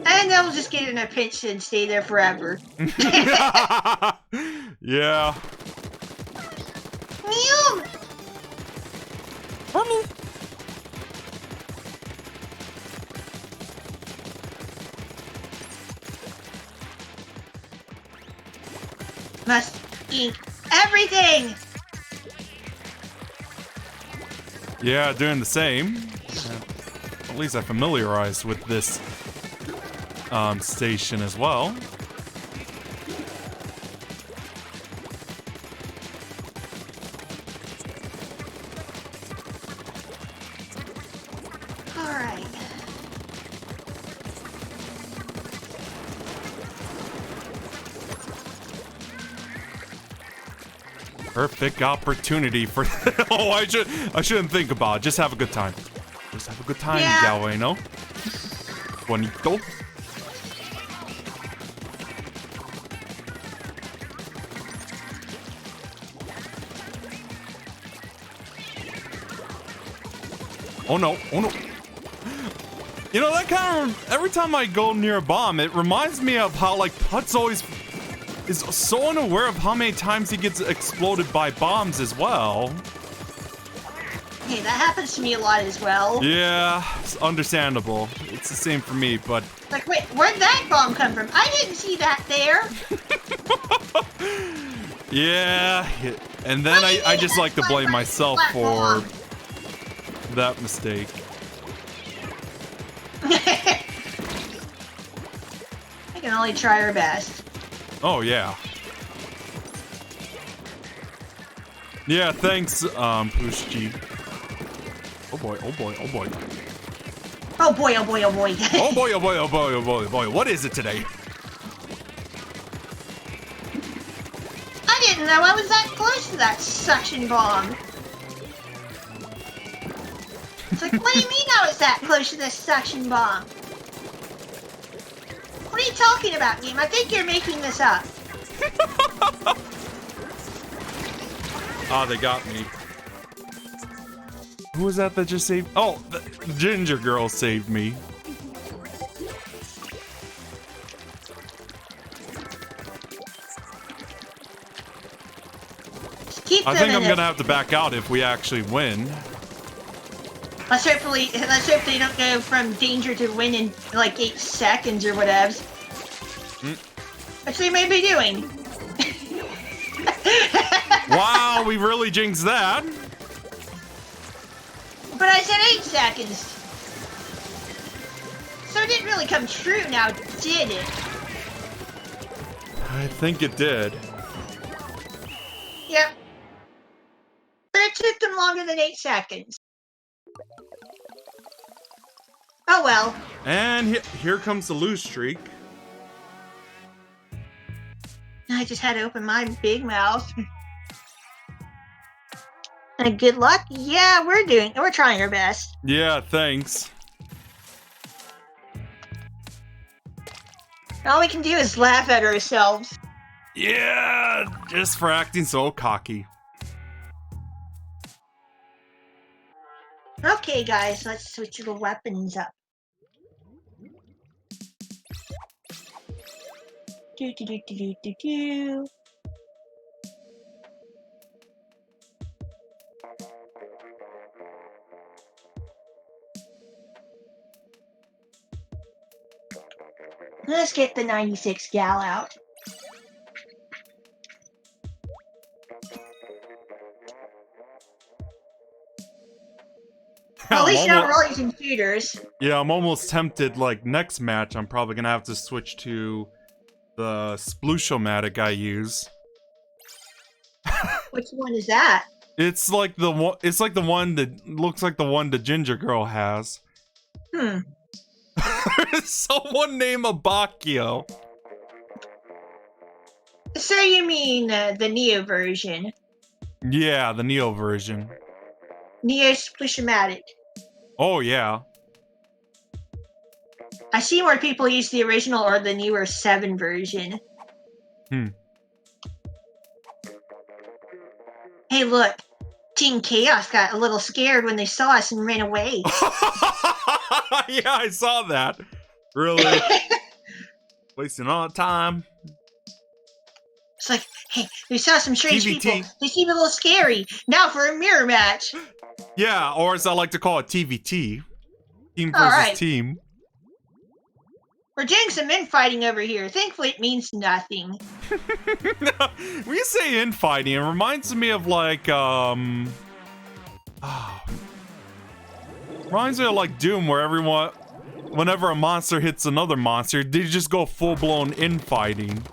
And they'll just get in a pinch and stay there forever. Yeah. Mew! Mommy. Must ink everything! Yeah, doing the same. At least I familiarized with this station as well. Alright. Perfect opportunity for oh, I shouldn't think about it. Just have a good time. Just have a good time, Yeah. Galway, no? Bonito. Oh no, oh no. You know, that kind of, every time I go near a bomb, it reminds me of how, like, Putz always is so unaware of how many times he gets exploded by bombs as well. Hey, that happens to me a lot as well. Yeah, it's understandable. It's the same for me, but... Like, wait, where'd that bomb come from? I didn't see that there. Yeah, and then I just like to blame myself for that mistake. I can only try our best. Oh, yeah. Yeah, thanks, Pushchi. Oh boy, oh boy, oh boy. Oh boy, oh boy, oh boy. Oh boy, oh boy, oh boy, oh boy, oh boy. What is it today? I didn't know I was that close to that suction bomb. It's like, what do you mean I was that close to this suction bomb? What are you talking about, game? I think you're making this up. Ah, they got me. Who was that just saved? Oh, the ginger girl saved me. Keep I them think I'm in gonna have to back out if we actually win. Let's hope they don't go from danger to win in like 8 seconds or whatever. Which they may be doing. Wow, we really jinxed that. But I said 8 seconds. So it didn't really come true now, did it? I think it did. Yep. But it took them longer than 8 seconds. Oh well. And here comes the lose streak. I just had to open my big mouth. And good luck. Yeah, we're trying our best. Yeah, thanks. All we can do is laugh at ourselves. Yeah, just for acting so cocky. Okay, guys, let's switch the weapons up. Do do do do do do do. Let's get the 96 gal out. At least now we're all using shooters. Yeah, I'm almost tempted, like, next match, I'm probably gonna have to switch to the Splatfest I use. Which one is that? It's like the one. It's like the one that looks like the one the ginger girl has. Someone named Abakio. So you mean the Neo version? Yeah, the Neo version. Neo Splatoon. Oh yeah. I see more people use the original or the newer 7 version. Hey, look. Team Chaos got a little scared when they saw us and ran away. Yeah, I saw that. Really? Wasting all the time. It's like, hey, we saw some strange TVT. people. They seem a little scary. Now for a mirror match. Yeah, or as I like to call it, TVT. Team versus Alright. team. We're doing some infighting over here. Thankfully, it means nothing. When you say infighting, it reminds me of like, reminds me of like Doom, where whenever a monster hits another monster, they just go full-blown infighting.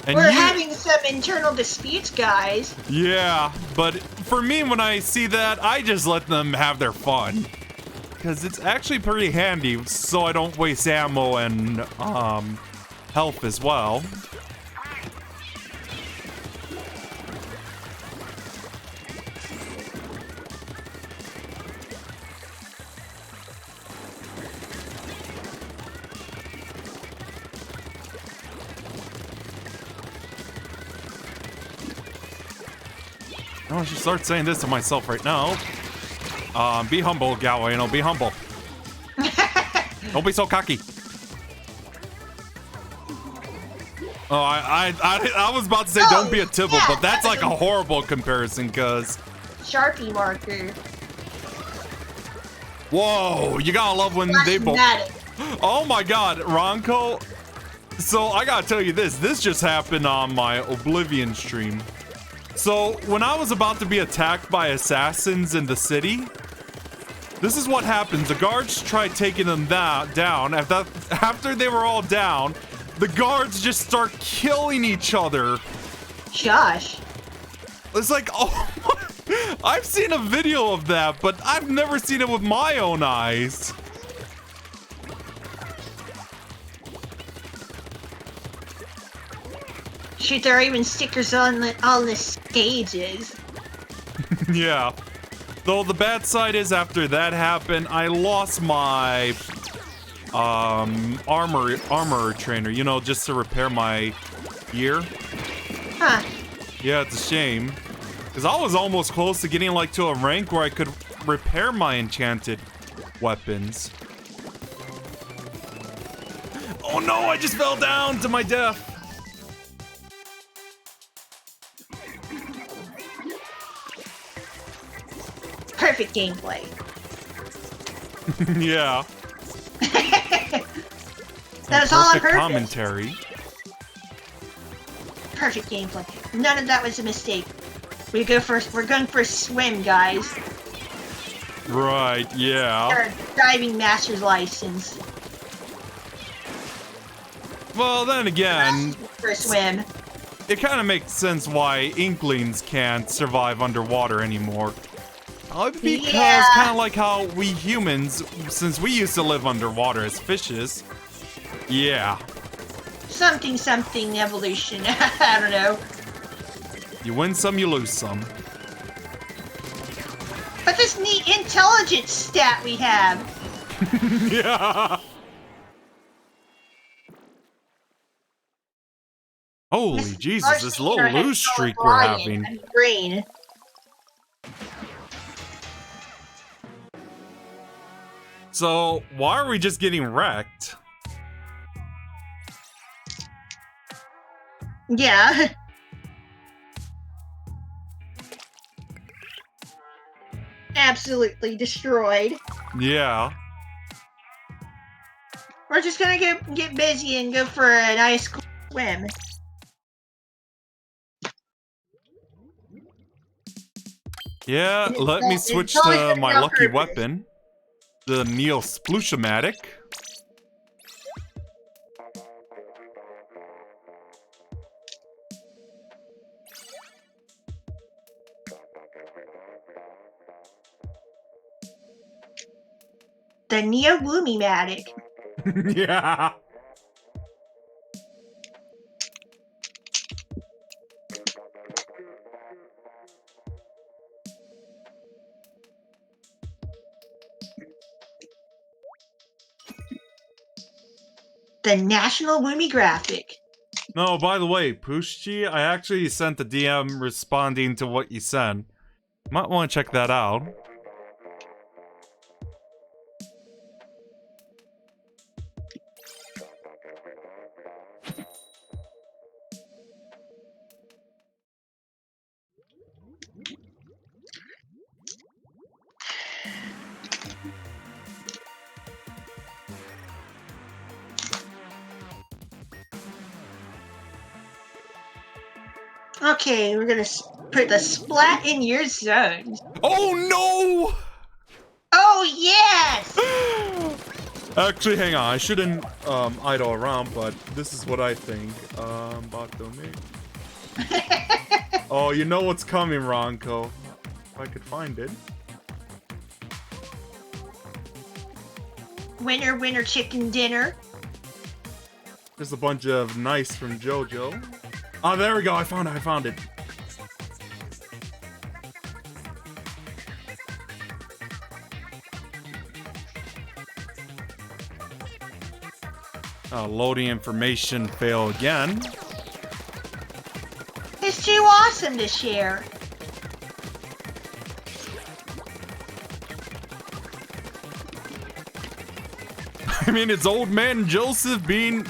And We're having some internal disputes, guys. Yeah, but for me, when I see that, I just let them have their fun. Because it's actually pretty handy, so I don't waste ammo and, health as well. I should start saying this to myself right now. Be humble, Galway, be humble. Don't be so cocky. Oh, I was about to say don't be a Tibble, but that's like a horrible comparison, cause Sharpie marker. Whoa, you gotta love when they both. Oh my God, Ronco. So I gotta tell you this. This just happened on my Oblivion stream. So when I was about to be attacked by assassins in the city, this is what happens. The guards tried taking them down. After they were all down, the guards just start killing each other. Josh. It's like, oh, I've seen a video of that, but I've never seen it with my own eyes. Shoot, there are even stickers on the stages. Yeah. Though the bad side is after that happened, I lost my armor trainer, you know, just to repair my gear. Huh. Yeah, it's a shame. Because I was almost close to getting like to a rank where I could repair my enchanted weapons. Oh no, I just fell down to my death. Perfect gameplay. Yeah. That was all on purpose. Commentary. Perfect gameplay. None of that was a mistake. We're going for a swim, guys. Right, yeah. Our diving master's license. Well, then again, for a swim. It kind of makes sense why Inklings can't survive underwater anymore. Because kind of like how we humans, since we used to live underwater as fishes. Yeah. Something evolution. I don't know. You win some, you lose some. But this neat intelligence stat we have. Yeah. Holy Jesus, this little lose streak we're having. Brain. So, why are we just getting wrecked? Yeah. Absolutely destroyed. Yeah. We're just gonna get busy and go for a nice swim. Yeah, let me switch to my lucky weapon. The Neo Splatfest. The Neo-Woomy-matic. Yeah. The National Woomy Graphic. No, by the way, Pushchi, I actually sent a DM responding to what you sent. Might want to check that out. Okay, we're gonna put the splat in your zone. Oh no! Oh yes! Actually, hang on. I shouldn't idle around, but this is what I think. Bot domain. Oh, you know what's coming, Ronco. If I could find it. Winner, winner, chicken dinner. There's a bunch of nice from JoJo. Oh, there we go. I found it. Loading information fail again. It's too awesome to share. I mean, it's old man Joseph being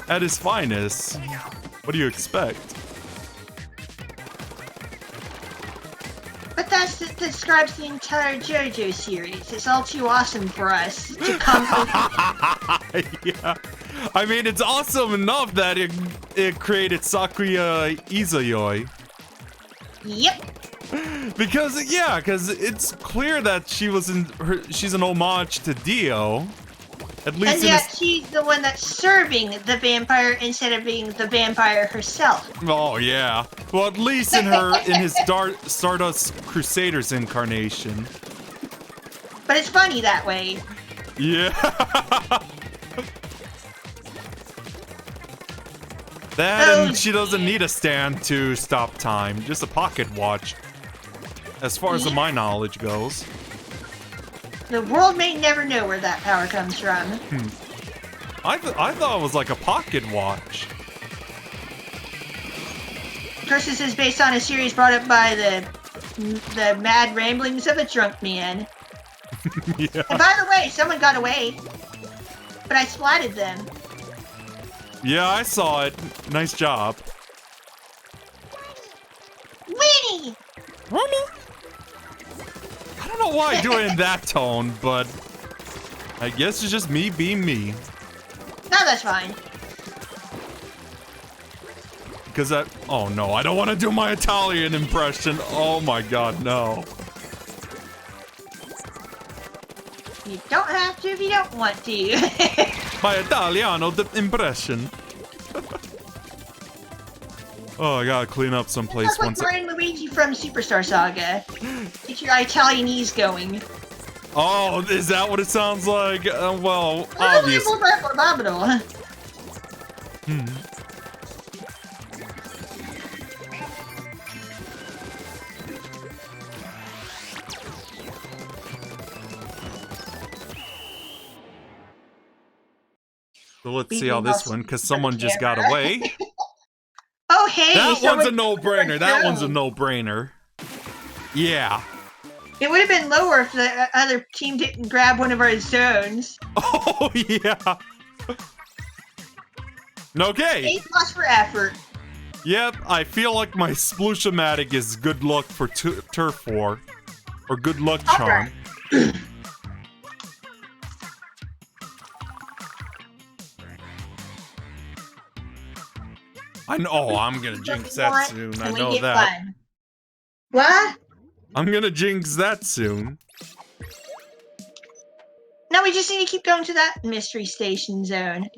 at his finest. What do you expect? But that describes the entire JoJo series. It's all too awesome for us to come. Yeah. I mean, it's awesome enough that it created Sakuya Izayoi. Yep. Because it's clear that she's an homage to Dio. At least and yet she's the one that's serving the vampire instead of being the vampire herself. Oh yeah. Well, at least in his Stardust Crusaders incarnation. But it's funny that way. Yeah. And she doesn't need a stand to stop time, just a pocket watch. As far as my knowledge goes. The world may never know where that power comes from. I thought it was like a pocket watch. Of course, this is based on a series brought up by the mad ramblings of a drunk man. Yeah. And by the way, someone got away, but I splatted them. Yeah, I saw it. Nice job. Winnie! Winnie? I don't know why I do it in that tone, but I guess it's just me being me. No, that's fine. Because oh no, I don't want to do my Italian impression. Oh my god, no. You don't have to if you don't want to. My Italiano impression. Oh, I gotta clean up someplace That's like once. Mario and Luigi from Superstar Saga. Get your Italianese going. Oh, is that what it sounds like? Well, obviously. So let's see how this one, because someone just got away. Oh, hey! That one's a no-brainer. That one's a no-brainer. Yeah. It would have been lower if the other team didn't grab one of our zones. Oh, yeah. Okay. A+ for effort. Yep, I feel like my Splushamatic is good luck for Turf War. Or good luck charm. Okay. I know. Oh, I'm gonna jinx that soon. I know that. Fun. What? I'm gonna jinx that soon. No, we just need to keep going to that mystery station zone.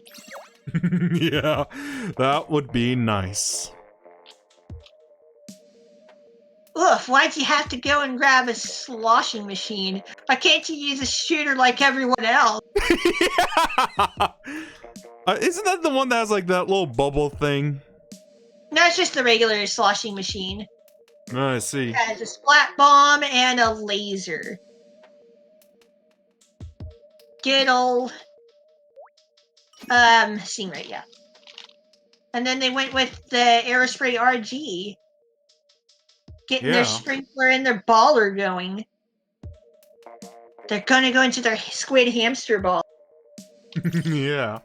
Yeah, that would be nice. Oof. enough. Why'd you have to go and grab a sloshing machine? Why can't you use a shooter like everyone else? Yeah. Isn't that the one that has like that little bubble thing? No, it's just the regular sloshing machine. Oh, I see. It has a splat bomb and a laser. Good old Stingray, yeah. And then they went with the Aerospray RG. Getting their sprinkler and their baller going. They're gonna go into their squid hamster ball. Yeah.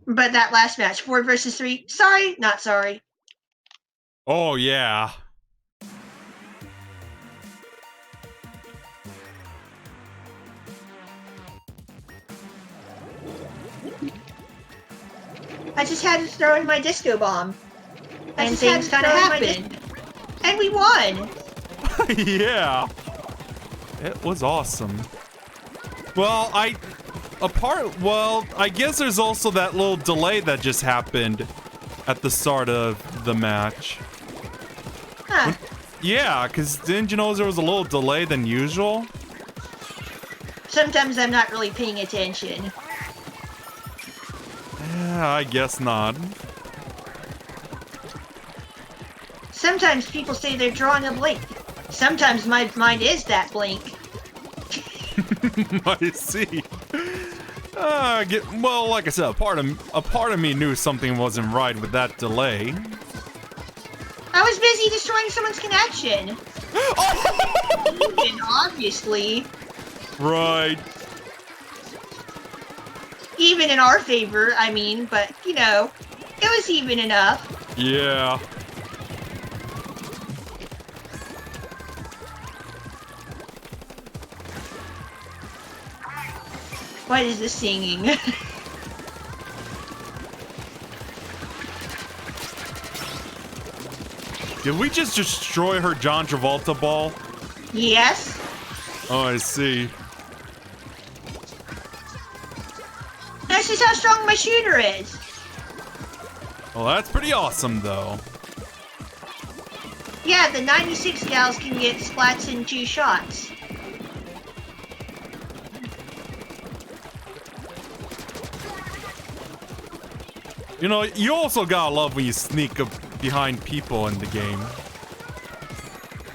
But that last match, 4 versus 3, sorry, not sorry. Oh, yeah. I just had to throw in my disco bomb. And things kind of happened. And we won! Yeah. It was awesome. Well, I guess there's also that little delay that just happened at the start of the match. Huh. Yeah, because didn't you know there was a little delay than usual? Sometimes I'm not really paying attention. Yeah, I guess not. Sometimes people say they're drawing a blink. Sometimes my mind is that blink. I see. Well, like I said, a part of me knew something wasn't right with that delay. I was busy destroying someone's connection. Even, obviously. Right. Even in our favor, I mean, but, you know, it was even enough. Yeah. What is this singing? Did we just destroy her John Travolta ball? Yes. Oh, I see. This is how strong my shooter is. Well, that's pretty awesome, though. Yeah, the 96 gals can get splats in 2 shots. You know, you also gotta love when you sneak up behind people in the game.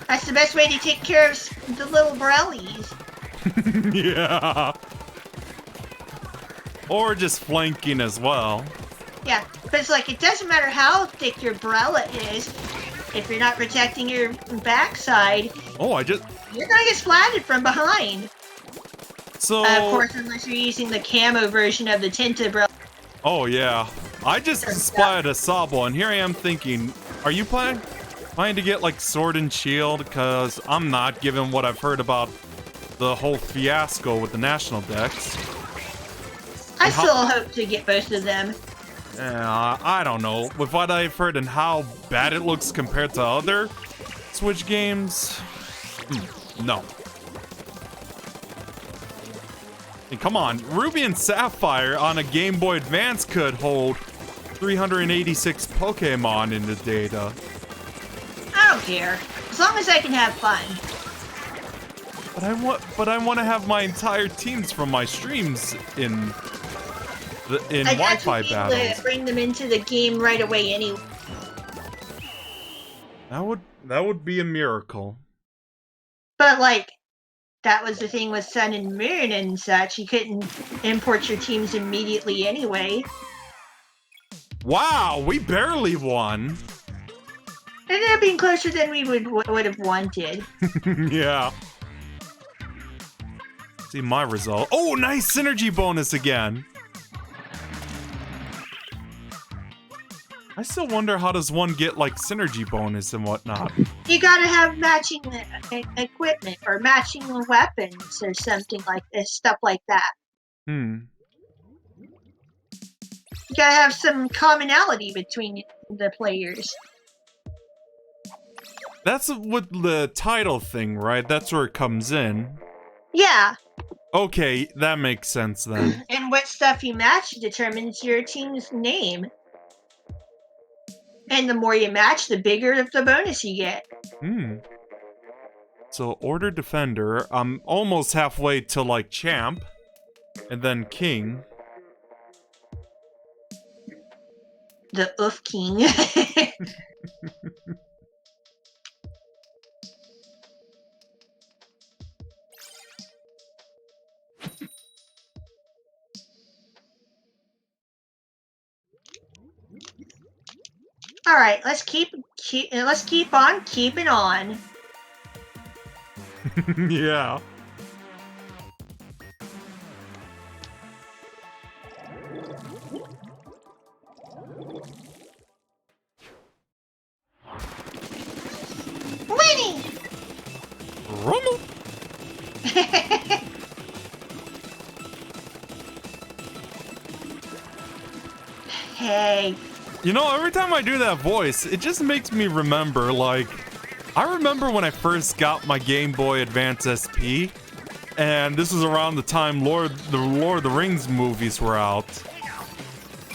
That's the best way to take care of the little Borellis. Yeah. Or just flanking as well. Yeah, but it's like, it doesn't matter how thick your Borella is, if you're not protecting your backside, Oh, you're gonna get splatted from behind. So... of course, unless you're using the camo version of the Tinta Borella. Oh, yeah. I just spotted a Sabo, and here I am thinking, are you planning to get, like, Sword and Shield? Because I'm not, given what I've heard about the whole fiasco with the National Decks. I still hope to get both of them. I don't know. With what I've heard and how bad it looks compared to other Switch games, no. And come on, Ruby and Sapphire on a Game Boy Advance could hold 386 Pokemon in the data. I don't care, as long as I can have fun. But I want to have my entire teams from my streams in Wi-Fi battles. To bring them into the game right away anyway. That would be a miracle. But like, that was the thing with Sun and Moon and such. You couldn't import your teams immediately anyway. Wow, we barely won. It ended up being closer than we would have wanted. Yeah. See my result. Oh, nice synergy bonus again. I still wonder how does one get like synergy bonus and whatnot. You gotta have matching equipment or matching weapons or something like this, stuff like that. You gotta have some commonality between the players. That's with the title thing, right? That's where it comes in. Yeah. Okay, that makes sense then. And what stuff you match determines your team's name. And the more you match, the bigger of the bonus you get. So, Order Defender, I'm almost halfway to, like, Champ. And then King. The Oof King. All right, let's keep on keeping on. Yeah. Winnie! Rumble. Hey. You know, every time I do that voice, it just makes me remember, like, I remember when I first got my Game Boy Advance SP, and this was around the time the Lord of the Rings movies were out.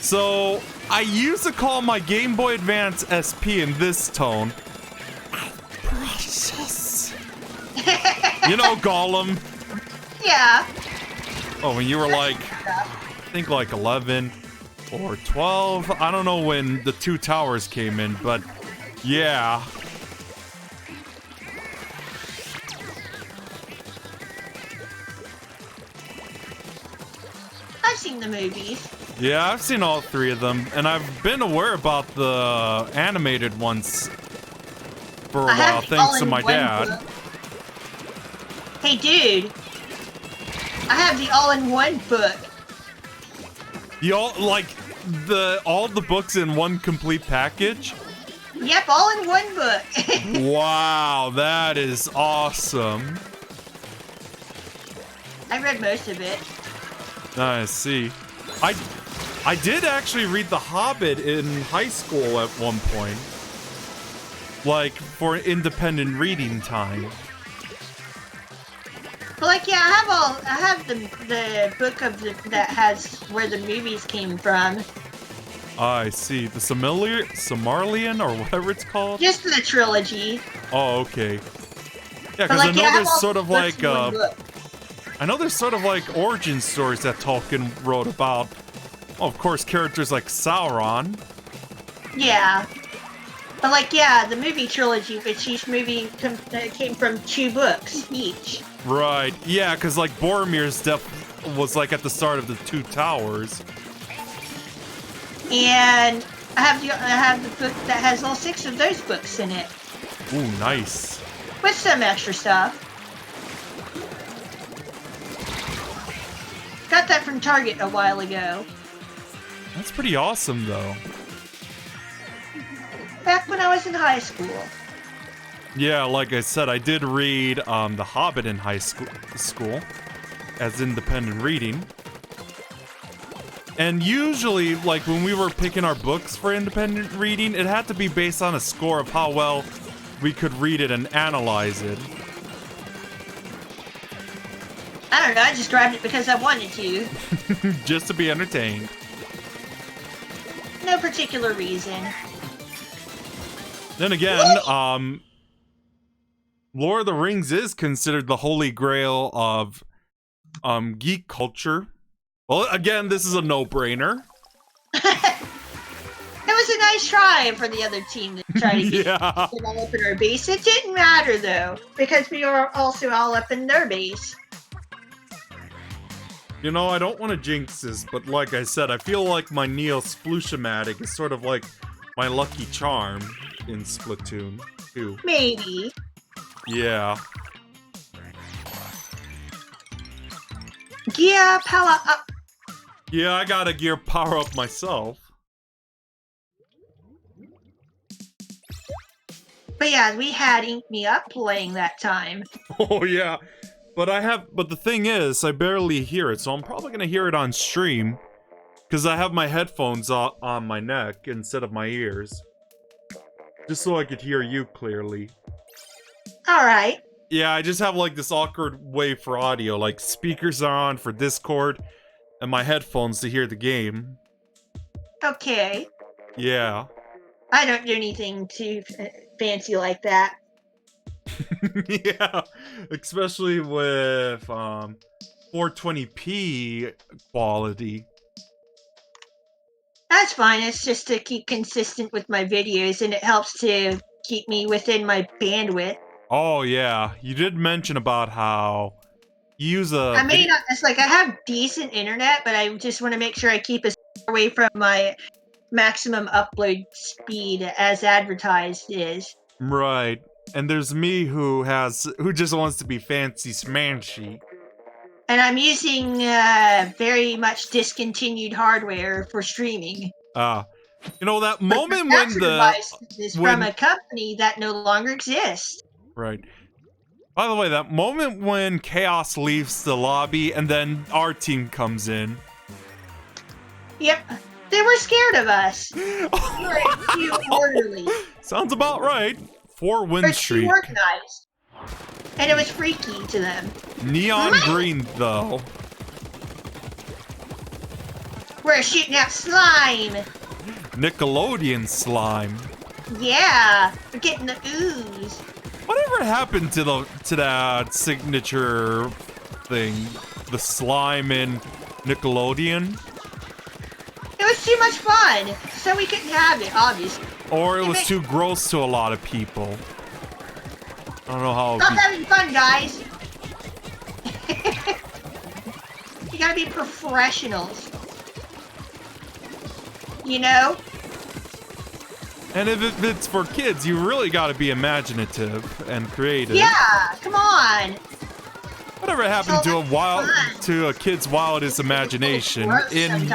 So, I used to call my Game Boy Advance SP in this tone. Precious. You know, Gollum. Yeah. Oh, when you were like, I think like 11 or 12. I don't know when the Two Towers came in, but yeah. I've seen the movies. Yeah, I've seen all three of them, and I've been aware about the animated ones for a while, thanks to my dad. Book. Hey, dude. I have the all-in-one book. All the books in one complete package? Yep, all-in-one book. Wow, that is awesome. I read most of it. I see. I did actually read The Hobbit in high school at one point. Like, for independent reading time. But like, yeah, I have the book of that has where the movies came from. I see. The Silmarillion, or whatever it's called? Just the trilogy. Oh, okay. Yeah, because like, I know there's sort of like, I know there's sort of like origin stories that Tolkien wrote about. Oh, of course, characters like Sauron. Yeah. But like, yeah, the movie trilogy, which each movie came from 2 books each. Right. Yeah, because like Boromir's death was like at the start of the Two Towers. And I have the book that has all 6 of those books in it. Ooh, nice. With some extra stuff. Got that from Target a while ago. That's pretty awesome, though. Back when I was in high school. Yeah, like I said, I did read The Hobbit in high school as independent reading. And usually, like, when we were picking our books for independent reading, it had to be based on a score of how well we could read it and analyze it. I don't know, I just grabbed it because I wanted to. Just to be entertained. No particular reason. Then again, Lord of the Rings is considered the holy grail of geek culture. Well, again, this is a no-brainer. It was a nice try for the other team to try to get Yeah. them all up in our base. It didn't matter, though, because we were also all up in their base. You know, I don't want to jinx this, but like I said, I feel like my Neo Splushamatic is sort of like my lucky charm in Splatoon 2. Maybe. Yeah. Gear power up. Yeah, I got a gear power up myself. But yeah, we had Ink Me Up playing that time. Oh yeah. But the thing is, I barely hear it, so I'm probably gonna hear it on stream. Because I have my headphones on my neck instead of my ears. Just so I could hear you clearly. Alright. Yeah, I just have like this awkward way for audio, like speakers are on for Discord, and my headphones to hear the game. Okay. Yeah. I don't do anything too fancy like that. Yeah, especially with 420p quality. That's fine. It's just to keep consistent with my videos, and it helps to keep me within my bandwidth. Oh yeah, you did mention about how you use a I may not. It's like I have decent internet, but I just want to make sure I keep as far away from my maximum upload speed as advertised is. Right. And there's me who just wants to be fancy smashy. And I'm using very much discontinued hardware for streaming. You know that But the moment when capture the device is from a company that no longer exists. Right. By the way, that moment when Chaos leaves the lobby and then our team comes in. Yep. They were scared of us. We were too orderly. Sounds about right. 4-win streak. Too organized. And it was freaky to them. Neon green, though. We're shooting out slime. Nickelodeon slime. Yeah, we're getting the ooze. Whatever happened to that signature thing? The slime in Nickelodeon? It was too much fun, so we couldn't have it, obviously. Or it was too gross to a lot of people. I don't know how. Stop having fun, guys. You gotta be professionals. You know? And if it's for kids, you really gotta be imaginative and creative. Yeah, come on. Whatever happened to a kid's wildest imagination in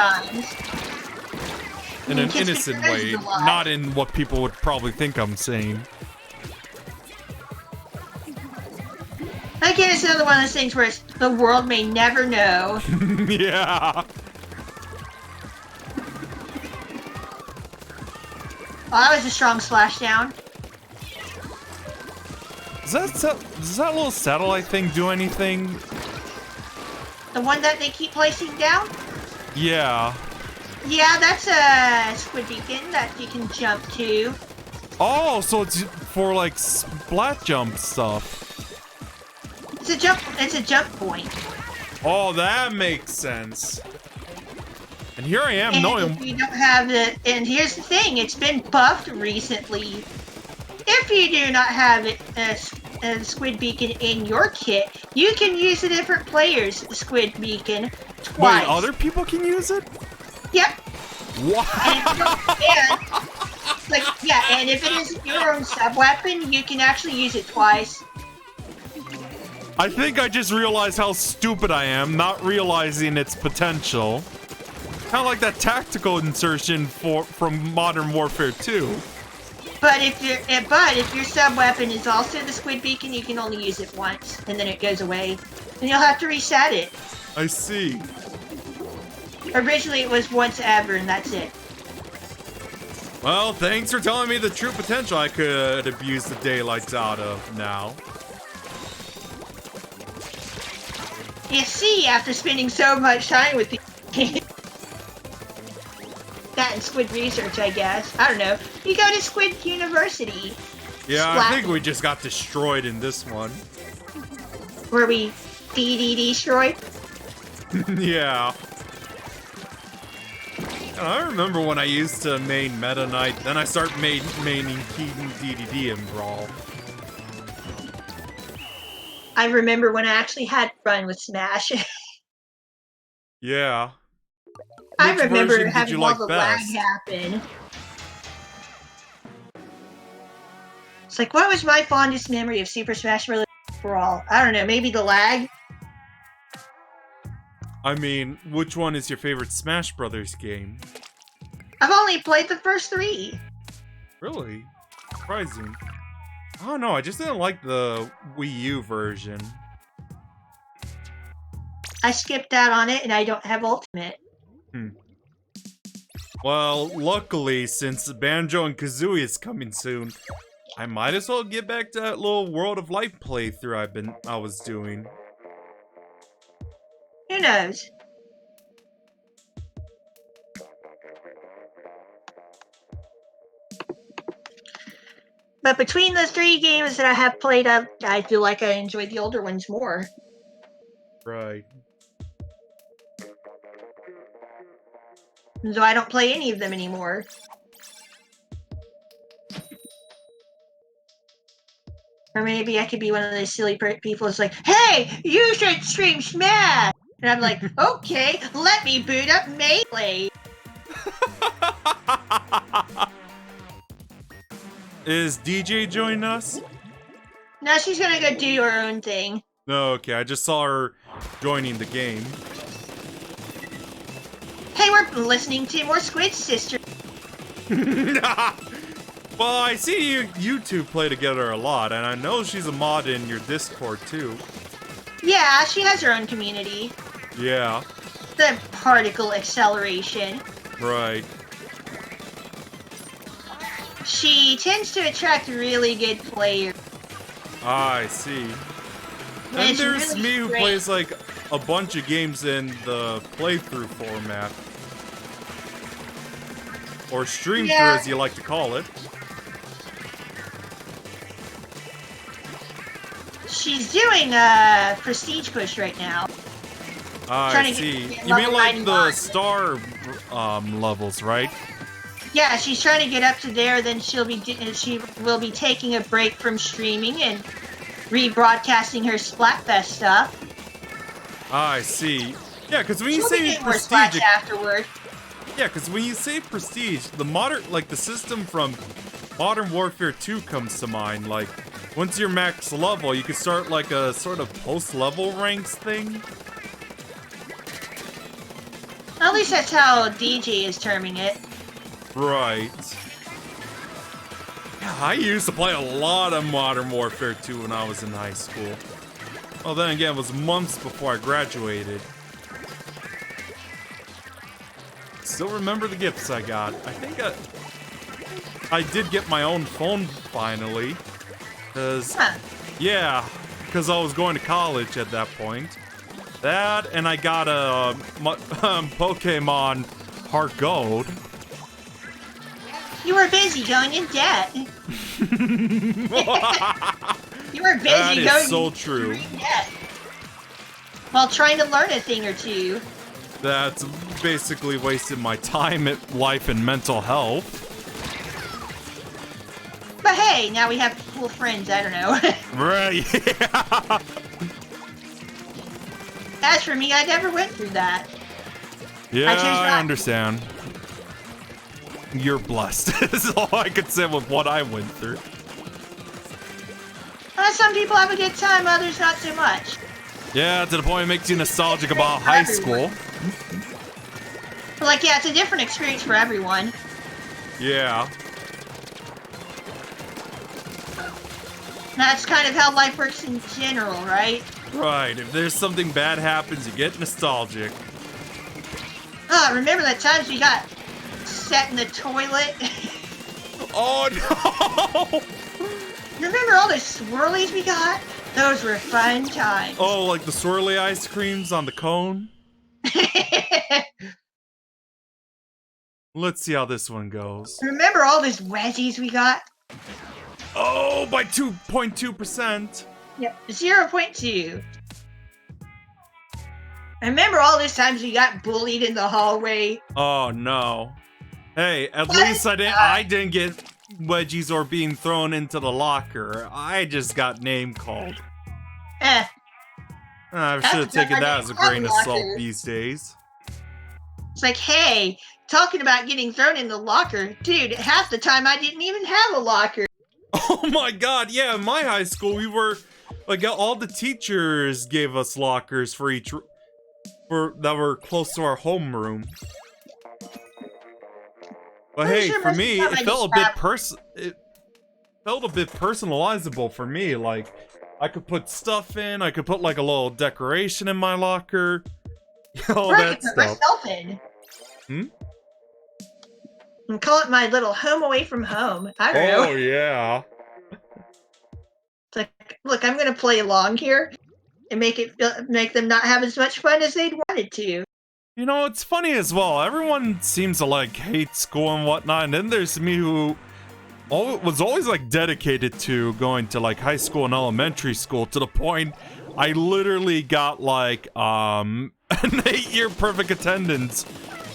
an innocent way, not in what people would probably think I'm saying. Again, it's another one of those things where the world may never know. Yeah. Oh, that was a strong splashdown. Does that little satellite thing do anything? The one that they keep placing down? Yeah. Yeah, that's a squid beacon that you can jump to. Oh, so it's for like splat jump stuff. It's a jump point. Oh, that makes sense. And here I am knowing. If you don't have the, and here's the thing, it's been buffed recently. If you do not have a squid beacon in your kit, you can use a different player's squid beacon twice. Wait, other people can use it? Yep. Wow. And if it is your own sub-weapon, you can actually use it twice. I think I just realized how stupid I am, not realizing its potential. Kind of like that tactical insertion from Modern Warfare 2. But if your sub-weapon is also the squid beacon, you can only use it once, and then it goes away. And you'll have to reset it. I see. Originally it was once ever, and that's it. Well, thanks for telling me the true potential I could abuse the daylights out of now. You see, after spending so much time with the that and Squid Research, I guess. I don't know. You go to Squid University. Yeah, I think we just got destroyed in this one. Were we destroyed? Yeah. And I remember when I used to main Meta Knight, then I start maining Keaton DDD and Brawl. I remember when I actually had fun with Smash. Yeah. I remember having all the lag happen. It's like, what was my fondest memory of Super Smash Bros. Brawl? I don't know, maybe the lag? I mean, which one is your favorite Smash Brothers game? I've only played the first 3. Really? Surprising. I don't know, I just didn't like the Wii U version. I skipped out on it and I don't have Ultimate. Well, luckily, since Banjo and Kazooie is coming soon, I might as well get back to that little World of Light playthrough I was doing. Who knows? But between the 3 games that I have played, I feel like I enjoy the older ones more. Right. So I don't play any of them anymore. Or maybe I could be one of those silly people that's like, hey, you should stream Smash! And I'm like, okay, let me boot up Melee. Is DJ joining us? Now she's gonna go do her own thing. No, okay, I just saw her joining the game. Hey, we're listening to more Squid Sisters. Well, I see you two play together a lot, and I know she's a mod in your Discord too. Yeah, she has her own community. Yeah. The particle acceleration. Right. She tends to attract really good players. I see. And there's really me who plays like a bunch of games in the playthrough format. Or stream through, as you like to call it. She's doing a prestige push right now. I see. You mean like the star levels, right? Yeah, she's trying to get up to there. Then she will be taking a break from streaming and rebroadcasting her Splatfest stuff. I see. Yeah, because when you She'll say prestige, afterward. Yeah, because when you say prestige, the system from Modern Warfare 2 comes to mind. Like, once you're max level, you can start like a sort of post-level ranks thing. At least that's how DJ is terming it. Right. Yeah, I used to play a lot of Modern Warfare 2 when I was in high school. Well, then again, it was months before I graduated. Still remember the gifts I got. I think I did get my own phone finally. Because, yeah, because I was going to college at that point. That, and I got a Pokemon Heart Gold. You were busy going in debt. You were busy that is going so true. in debt. While trying to learn a thing or two. That's basically wasted my time, life, and mental health. But hey, now we have cool friends, I don't know. Right, yeah. As for me, I never went through that. Yeah, I understand. You're blessed. Is all I could say with what I went through. Some people have a good time, others not so much. Yeah, to the point it makes you nostalgic about high school. But like, yeah, it's a different experience for everyone. Yeah. That's kind of how life works in general, right? Right. If there's something bad happens, you get nostalgic. Remember the times we got set in the toilet? Oh, no! Remember all the swirlies we got? Those were fun times. Oh, like the swirly ice creams on the cone? Let's see how this one goes. Remember all those wedgies we got? Oh, by 2.2%. Yep, 0.2. Remember all those times we got bullied in the hallway? Oh, no. Hey, at least I didn't get wedgies or being thrown into the locker. I just got name called. I should have taken that as a grain of salt these days. It's like, hey, talking about getting thrown in the locker. Dude, half the time I didn't even have a locker. Oh my god, yeah, in my high school we were, like, all the teachers gave us lockers for each, that were close to our homeroom. But hey, for me, it felt a bit personalizable for me. Like, I could put stuff in, I could put like a little decoration in my locker, all that stuff. Myself in. And call it my little home away from home. I don't know. Oh yeah. It's like, look, I'm gonna play along here and make them not have as much fun as they'd wanted to. You know, it's funny as well. Everyone seems to like hate school and whatnot, and then there's me who was always like dedicated to going to like high school and elementary school, to the point I literally got like an 8-year perfect attendance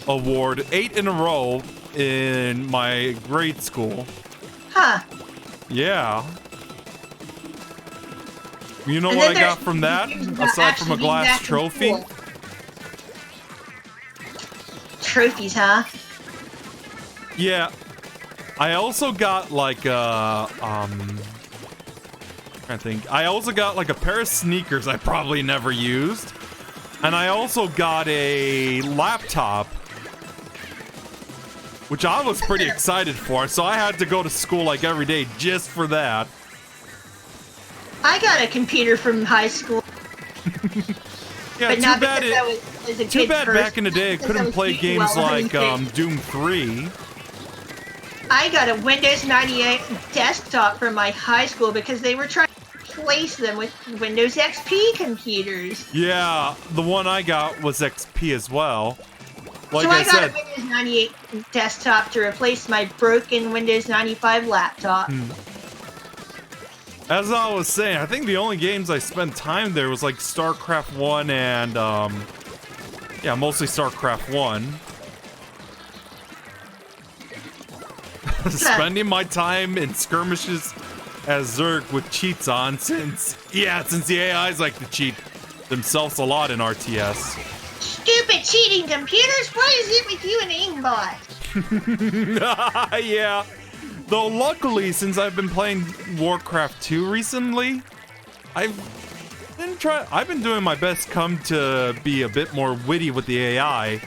award, 8 in a row in my grade school. Huh. Yeah. You know what I got from that, aside from a glass trophy? Trophies, huh? Yeah. I also got like I think I also got like a pair of sneakers I probably never used. And I also got a laptop, which I was pretty excited for, so I had to go to school like every day just for that. I got a computer from high school. Yeah, but too not bad because I was a too good bad person, back in the day I because couldn't was play eating games well like and Doom 3. I got a Windows 98 desktop from my high school because they were trying to replace them with Windows XP computers. Yeah, the one I got was XP as well. Like so I I got said, a Windows 98 desktop to replace my broken Windows 95 laptop. As I was saying, I think the only games I spent time there was like StarCraft 1 and yeah, mostly StarCraft 1. Spending my time in skirmishes as Zerg with cheats on, since the AIs like to cheat themselves a lot in RTS. Stupid cheating computers! What is it with you and aimbot? Yeah. Though luckily, since I've been playing Warcraft 2 recently, I've been doing my best come to be a bit more witty with the AI.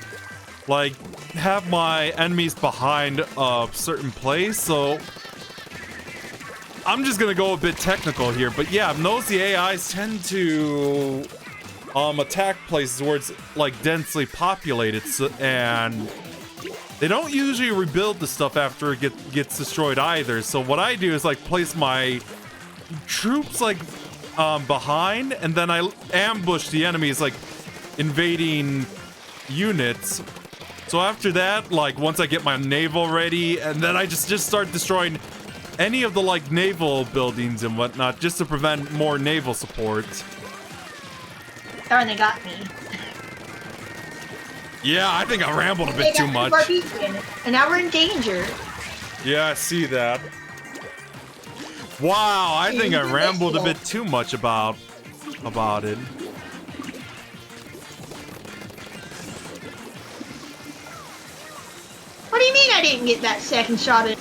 Like, have my enemies behind a certain place, so I'm just gonna go a bit technical here, but yeah, I've noticed the AIs tend to attack places where it's like densely populated, and they don't usually rebuild the stuff after it gets destroyed either. So what I do is like place my troops like behind, and then I ambush the enemies like invading units. So after that, like once I get my naval ready, and then I just start destroying any of the like naval buildings and whatnot, just to prevent more naval support. Darn, they got me. Yeah, I think I rambled a bit too much. And now we're in danger. Yeah, I see that. Wow, I think I rambled a bit too much about it. What do you mean I didn't get that second shot in?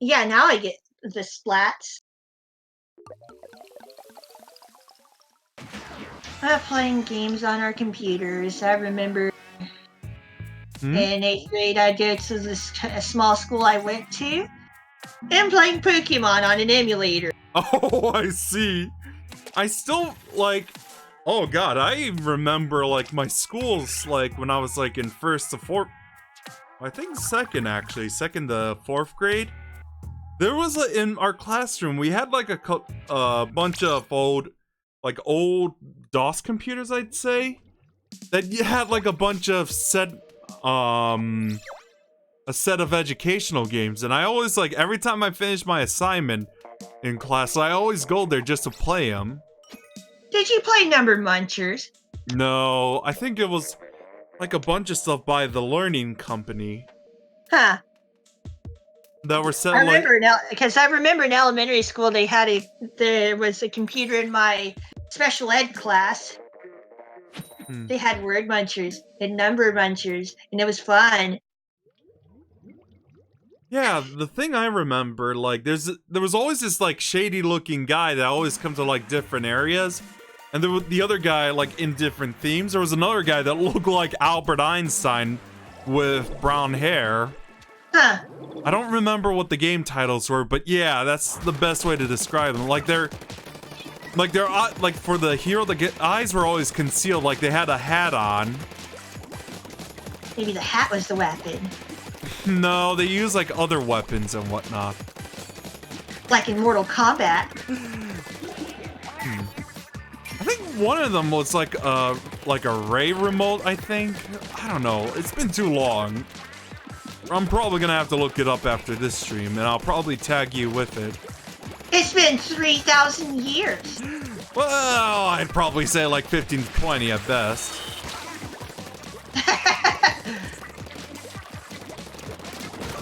Yeah, now I get the splats. Playing games on our computers. I remember in 8th grade I'd go to a small school I went to and playing Pokemon on an emulator. Oh, I see. I still like, oh god, I remember like my schools, like when I was like in 1st to 4th, I think 2nd actually, 2nd to 4th grade. There was in our classroom, we had like a bunch of old DOS computers, I'd say, that you had like a bunch of a set of educational games, and I always like every time I finish my assignment in class, I always go there just to play them. Did you play Number Munchers? No, I think it was like a bunch of stuff by the Learning Company. Huh. That were set I remember now, because I remember in elementary school there was a computer in my special ed class. They had word munchers and number munchers, and it was fun. Yeah, the thing I remember, like, there was always this like shady looking guy that always comes to like different areas, and there was the other guy like in different themes. There was another guy that looked like Albert Einstein with brown hair. Huh. I don't remember what the game titles were, but yeah, that's the best way to describe them. Like they're for the hero, the eyes were always concealed, like they had a hat on. Maybe the hat was the weapon. No, they use like other weapons and whatnot. Like in Mortal Kombat. one of them was like a Ray remote, I think. I don't know. It's been too long. I'm probably gonna have to look it up after this stream, and I'll probably tag you with it. It's been 3,000 years. Well, I'd probably say like 15 to 20 at best.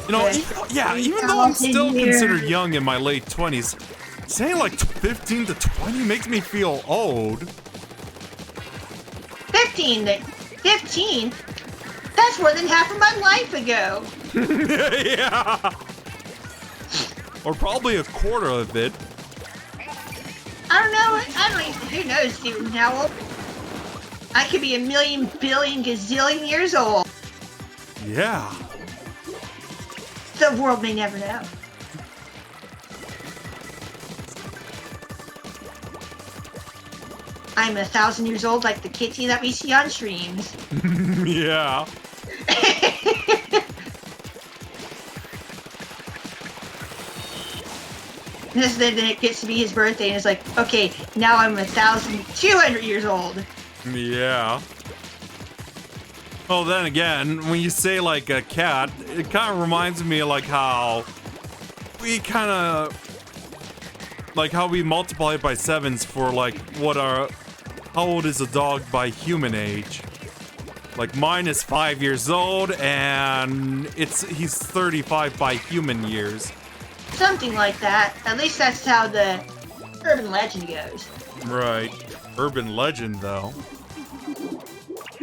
You know, even though I'm still considered young in my late 20s, saying like 15 to 20 makes me feel old. 15? That's more than half of my life ago. Yeah. Or probably a quarter of it. I don't know. Who knows, dude? How old? I could be a million, billion, gazillion years old. Yeah. The world may never know. I'm 1,000 years old like the kitty that we see on streams. Yeah. Then it gets to be his birthday and it's like, okay, now I'm 1,200 years old. Yeah. Well, then again, when you say like a cat, it kind of reminds me of like how we kind of like how we multiply it by sevens for like how old is a dog by human age? Like mine is 5 years old and he's 35 by human years. Something like that. At least that's how the urban legend goes. Right. Urban legend though.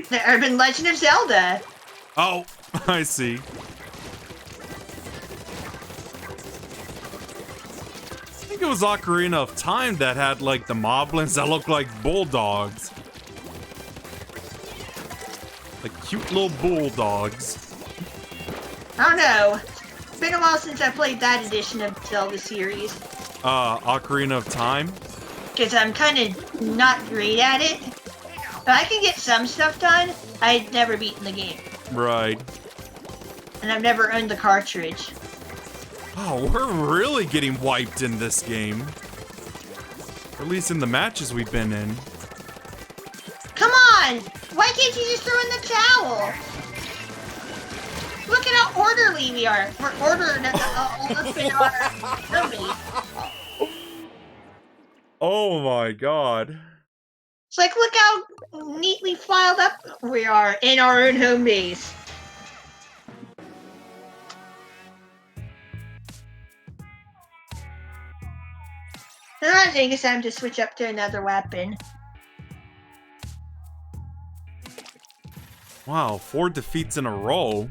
The urban legend of Zelda. Oh, I see. I think it was Ocarina of Time that had like the moblins that looked like bulldogs. Like cute little bulldogs. I don't know. It's been a while since I played that edition of Zelda series. Ocarina of Time? Because I'm kind of not great at it. But I can get some stuff done. I'd never beaten the game. Right. And I've never owned the cartridge. Oh, we're really getting wiped in this game. Or at least in the matches we've been in. Come on! Why can't you just throw in the towel? Look at how orderly we are. We're ordered up in our homie. Oh my god. It's like, look how neatly filed up we are in our own home base. I think it's time to switch up to another weapon. Wow, 4 defeats in a row.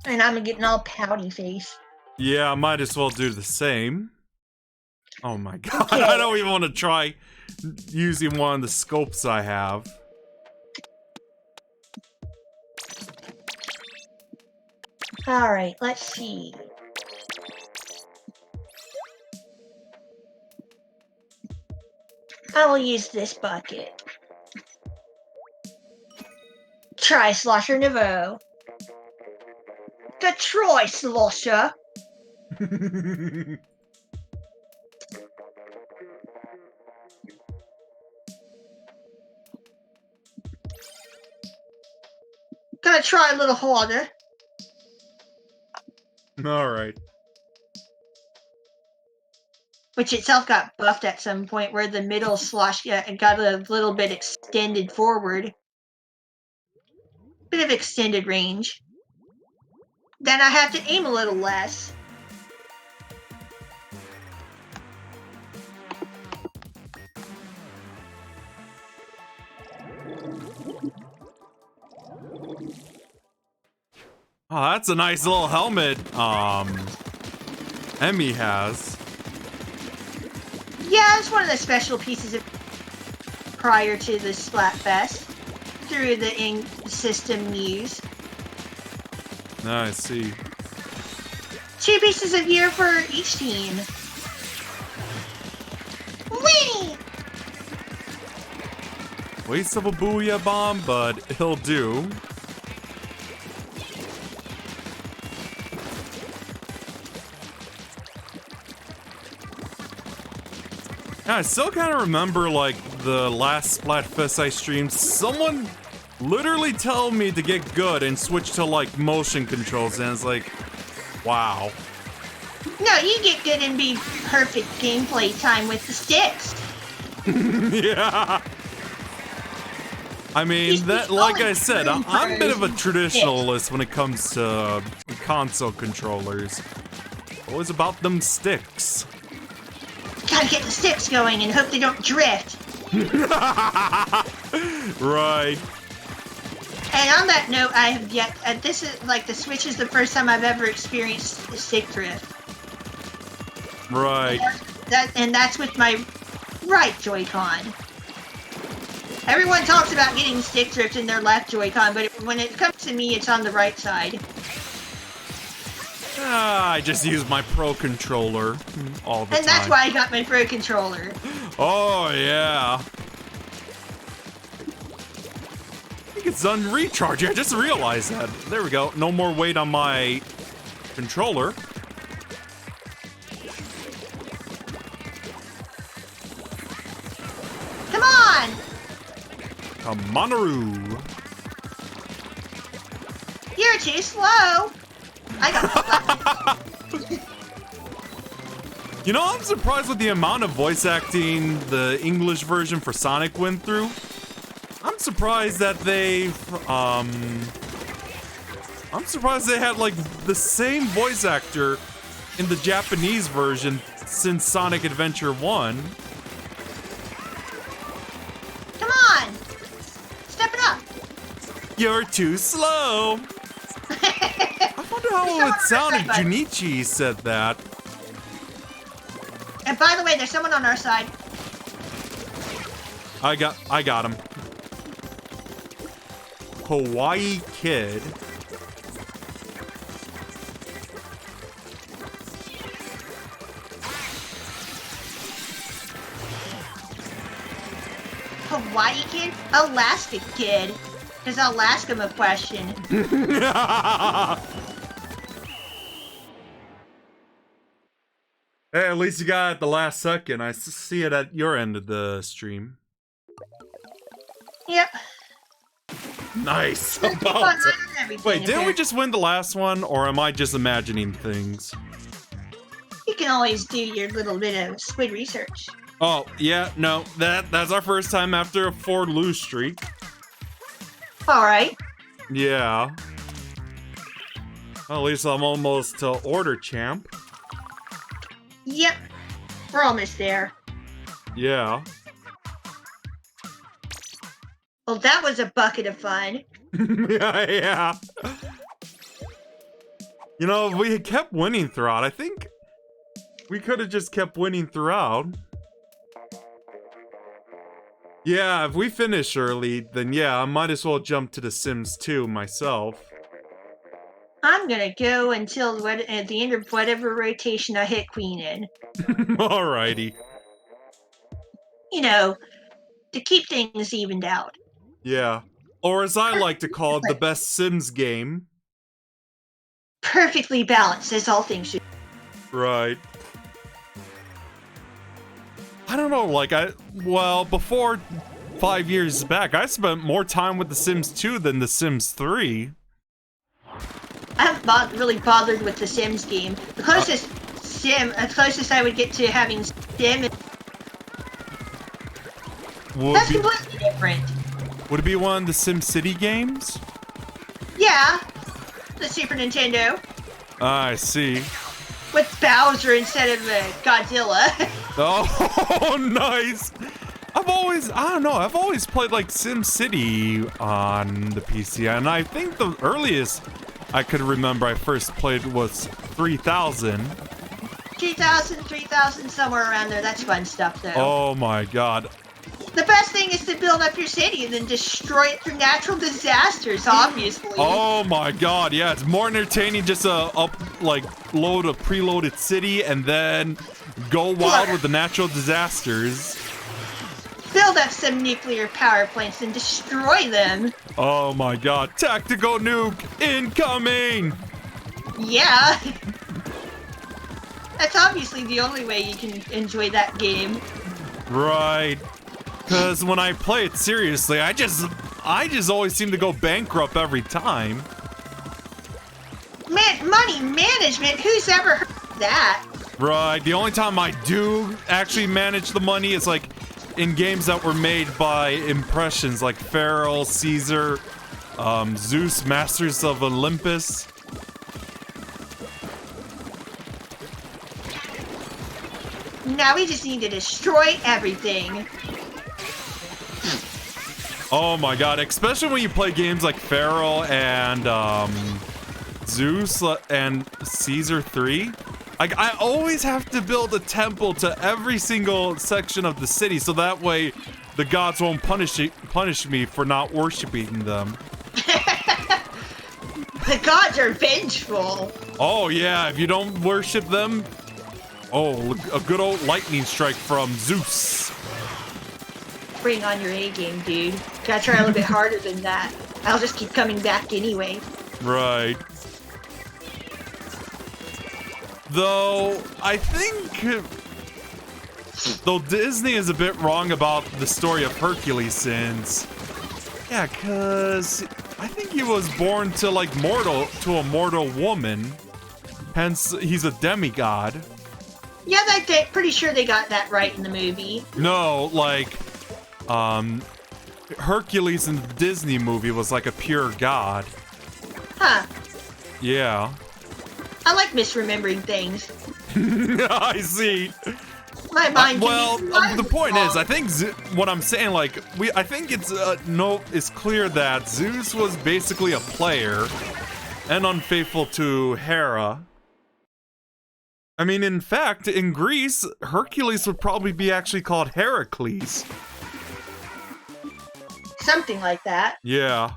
And I'm getting all pouty face. Yeah, I might as well do the same. Oh my god, Okay. I don't even want to try using one of the scopes I have. Alright, let's see. I will use this bucket. Try Slosher Nouveau. The Troy Slosher. Gonna try a little harder. Alright. Which itself got buffed at some point where the middle slosh got a little bit extended forward. Bit of extended range. Then I have to aim a little less. Oh, that's a nice little helmet, Emmy has. Yeah, it's one of the special pieces of prior to the Splatfest through the in-system news. I see. 2 pieces of gear for each team. Whee! Waste of a booyah bomb, but he'll do. Yeah, I still kind of remember, like, the last Splatfest I streamed. Someone literally told me to get good and switch to, like, motion controls, and it's like, wow. No, you get good and be perfect gameplay time with the sticks. Yeah. I mean, that, like I said, I'm a bit of a traditionalist when it comes to console controllers. Always about them sticks. Gotta get the sticks going and hope they don't drift. Right. And on that note, I have yet. This is like the Switch is the first time I've ever experienced a stick drift. Right. And that's with my right Joy-Con. Everyone talks about getting stick drift in their left Joy-Con, but when it comes to me, it's on the right side. I just use my Pro controller all the time. And that's why I got my Pro controller. Oh, yeah. I think it's done recharging. I just realized that. There we go. No more weight on my controller. Come on! Kamanaroo. You're too slow. I got You know, I'm surprised with the amount of voice acting the English version for Sonic went through. I'm surprised that I'm surprised they had, like, the same voice actor in the Japanese version since Sonic Adventure 1. Come on! Step it up! You're too slow! I wonder how it would sound if Junichi said that. And by the way, there's someone on our side. I got him. Hawaii Kid. Hawaii Kid? Alaska Kid. Because I'll ask him a question. Hey, at least you got it at the last second. I see it at your end of the stream. Yep. Nice. Wait, didn't we just win the last one, or am I just imagining things? You can always do your little bit of squid research. Oh, yeah, no, that's our first time after a 4-lose streak. Alright. Yeah. Well, at least I'm almost to order champ. Yep. We're almost there. Yeah. Well, that was a bucket of fun. Yeah. You know, if we had kept winning throughout, I think we could have just kept winning throughout. Yeah, if we finish early, then yeah, I might as well jump to The Sims 2 myself. I'm gonna go until at the end of whatever rotation I hit Queen in. Alrighty. You know, to keep things evened out. Yeah. Or as I like to call it, the best Sims game. Perfectly balanced, as all things should. Right. I don't know, like, before 5 years back, I spent more time with The Sims 2 than The Sims 3. I haven't really bothered with the Sims game. The closest I would get to having Sim, that's completely different. Would it be one of the Sim City games? Yeah, the Super Nintendo. I see. With Bowser instead of Godzilla. Oh, nice! I've always played, like, Sim City on the PC, and I think the earliest I could remember I first played was 3000. 3000, somewhere around there. That's fun stuff, though. Oh my god. The best thing is to build up your city and then destroy it through natural disasters, obviously. Oh my god, yeah, it's more entertaining just to load a preloaded city and then go wild with the natural disasters. Build up some nuclear power plants and destroy them. Oh my god, tactical nuke incoming! Yeah. That's obviously the only way you can enjoy that game. Right. Because when I play it seriously, I just always seem to go bankrupt every time. Man, money management? Who's ever heard of that? Right. The only time I do actually manage the money is like in games that were made by impressions like Pharaoh, Caesar, Zeus, Masters of Olympus. Now we just need to destroy everything. Oh my god, especially when you play games like Pharaoh and Zeus and Caesar 3. Like, I always have to build a temple to every single section of the city so that way the gods won't punish me for not worshiping them. The gods are vengeful. Oh yeah, if you don't worship them, oh, a good old lightning strike from Zeus. Bring on your A game, dude. Gotta try a little bit harder than that. I'll just keep coming back anyway. Right. Though, I think... Though Disney is a bit wrong about the story of Hercules since... Yeah, cause... I think he was born to, like, a mortal woman. Hence, he's a demigod. Yeah, they're pretty sure they got that right in the movie. No, like... Hercules in the Disney movie was like a pure god. Huh. Yeah. I like misremembering things. I see. My mind. The point is, I think what I'm saying, like, I think it's clear that Zeus was basically a player and unfaithful to Hera. I mean, in fact, in Greece, Hercules would probably be actually called Heracles. Something like that. Yeah.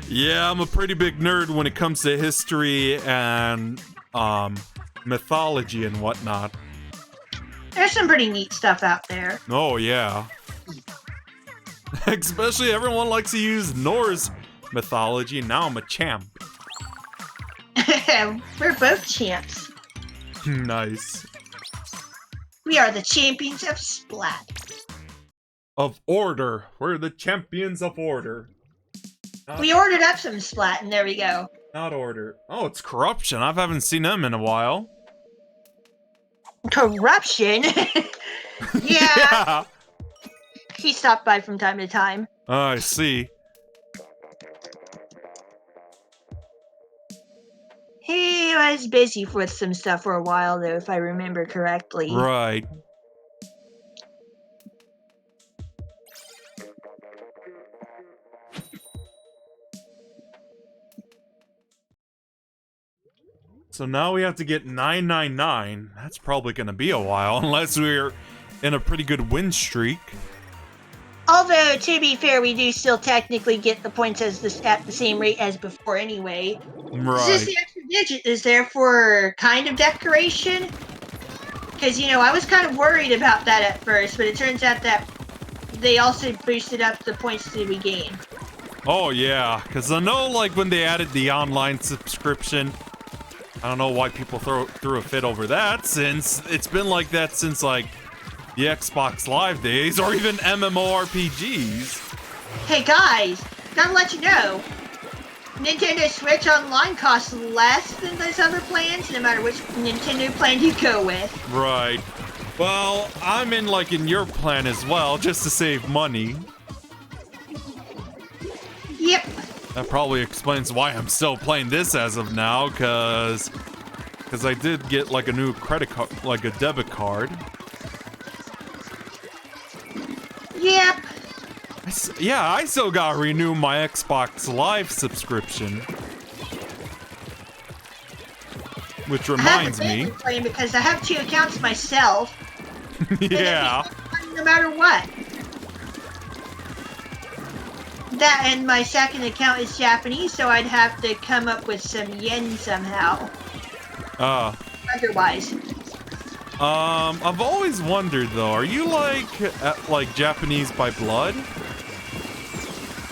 Yeah, I'm a pretty big nerd when it comes to history and mythology and whatnot. There's some pretty neat stuff out there. Oh, yeah. Especially everyone likes to use Norse mythology, and now I'm a champ. We're both champs. Nice. We are the champions of Splat. Of order. We're the champions of order. We ordered up some Splat, and there we go. Not order. Oh, it's corruption. I haven't seen them in a while. Corruption? Yeah. Yeah. He stopped by from time to time. Oh, I see. He was busy with some stuff for a while, though, if I remember correctly. Right. So now we have to get 999. That's probably going to be a while, unless we're in a pretty good win streak. Although, to be fair, we do still technically get the points at the same rate as before anyway. Right. It's just the extra digit is there for kind of decoration. Because, I was kind of worried about that at first, but it turns out that they also boosted up the points that we gain. Oh, yeah. Because I know, like, when they added the online subscription, I don't know why people threw a fit over that, since it's been like that since, like, the Xbox Live days, or even MMORPGs. Hey guys, gotta let you know, Nintendo Switch Online costs less than those other plans, no matter which Nintendo plan you go with. Right. Well, I'm in your plan as well, just to save money. Yep. That probably explains why I'm still playing this as of now, cause I did get like a new credit card, like a debit card. Yep. Yeah, I still gotta renew my Xbox Live subscription. Which reminds me. Playing because I have 2 accounts myself. Yeah. No matter what. That and my second account is Japanese, so I'd have to come up with some yen somehow. Otherwise. I've always wondered though, are you like Japanese by blood?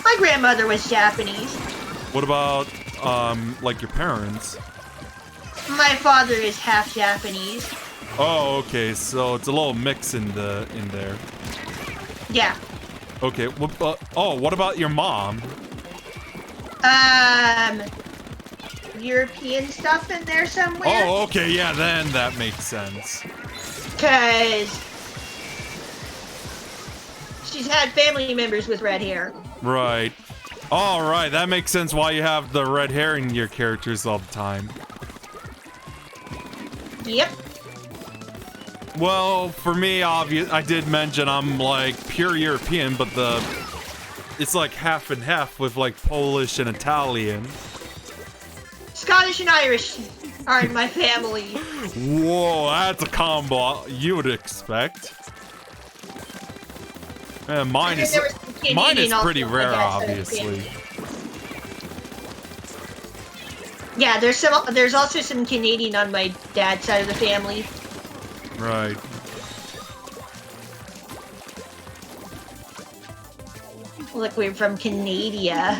My grandmother was Japanese. What about like your parents? My father is half Japanese. Oh, okay. So it's a little mix in there. Yeah. Okay. What about your mom? European stuff in there somewhere. Oh, okay. Yeah, then that makes sense. Because she's had family members with red hair. Right. All right. That makes sense why you have the red hair in your characters all the time. Yep. Well, for me, I did mention I'm like pure European, but it's like half and half with like Polish and Italian. Scottish and Irish are in my family. Whoa, that's a combo you would expect. And mine is pretty rare, obviously. Yeah, there's also some Canadian on my dad's side of the family. Right. Look, we're from Canada.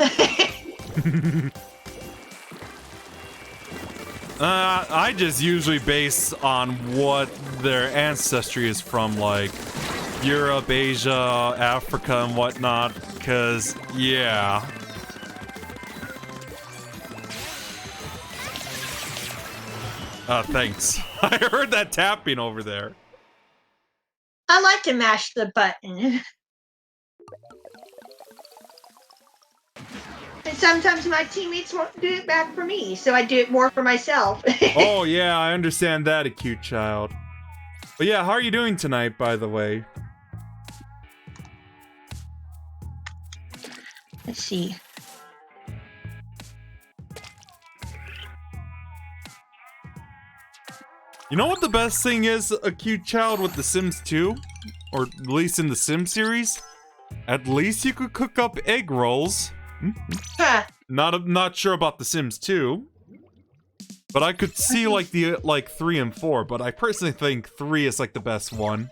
I just usually base on what their ancestry is from, like Europe, Asia, Africa, and whatnot. Cause yeah. Thanks. I heard that tapping over there. I like to mash the button. And sometimes my teammates won't do it back for me, so I do it more for myself. Oh yeah, I understand that, a cute child. But yeah, how are you doing tonight, by the way? Let's see. You know what the best thing is, a cute child, with The Sims 2? Or at least in the Sim series? At least you could cook up egg rolls. Huh. Not sure about The Sims 2. But I could see like 3 and 4, but I personally think 3 is like the best one.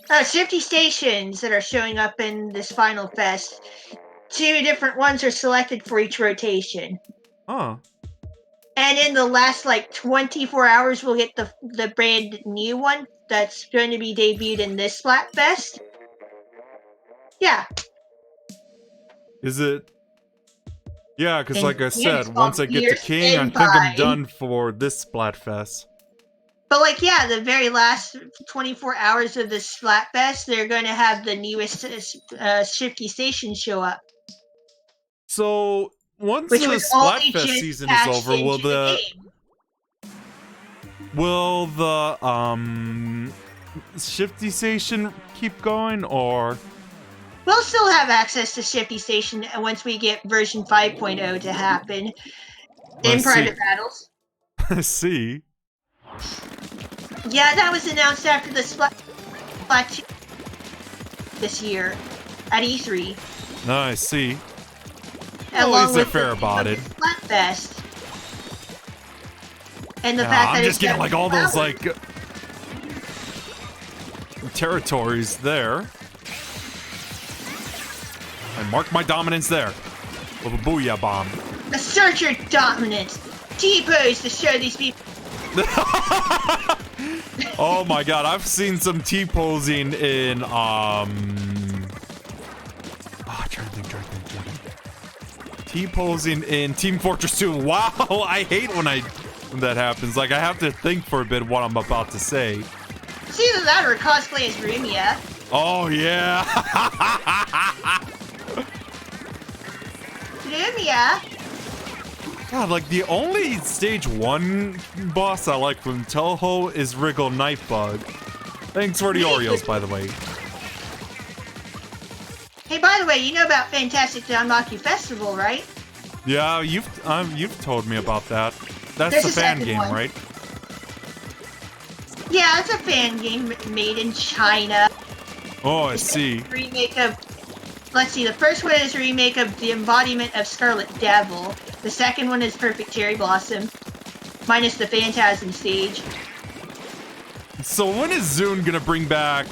50 stations that are showing up in this final fest. 2 different ones are selected for each rotation. Huh. And in the last, 24 hours, we'll get the brand new one that's going to be debuted in this Splatfest. Yeah. Is it? Yeah, because like I said, it's once I get to King, I think I'm done for this Splatfest. But, the very last 24 hours of the Splatfest, they're going to have the newest Shifty Station show up. So, once the Splatfest season is over, will the Shifty Station keep going, or? We'll still have access to Shifty Station once we get version 5.0 to happen in private battles. I see. Yeah, that was announced after the Splatoon this year at E3. No, I see. At least they're fair about it. Splatfest. And the fact that I'm just getting all those territories there. And mark my dominance there with a booyah bomb. Assert your dominance. T-pose to show these people. Oh my god, I've seen some T-posing in trying to think. T-posing in Team Fortress 2. Wow, I hate when that happens. I have to think for a bit what I'm about to say. It's either that or cosplay as Rumia. Oh yeah. Lumia. God, the only stage 1 boss I like from Toho is Wriggle Nightbug. Thanks for the Oreos, by the way. Hey, by the way, you know about Fantastic Danmaku Festival, right? Yeah, you've told me about that. That's the fan game, right? Yeah, it's a fan game made in China. Oh, I see. Remake of. Let's see. The first one is a remake of The Embodiment of Scarlet Devil. The second one is Perfect Cherry Blossom, minus the Phantasm stage. So when is Zune gonna bring back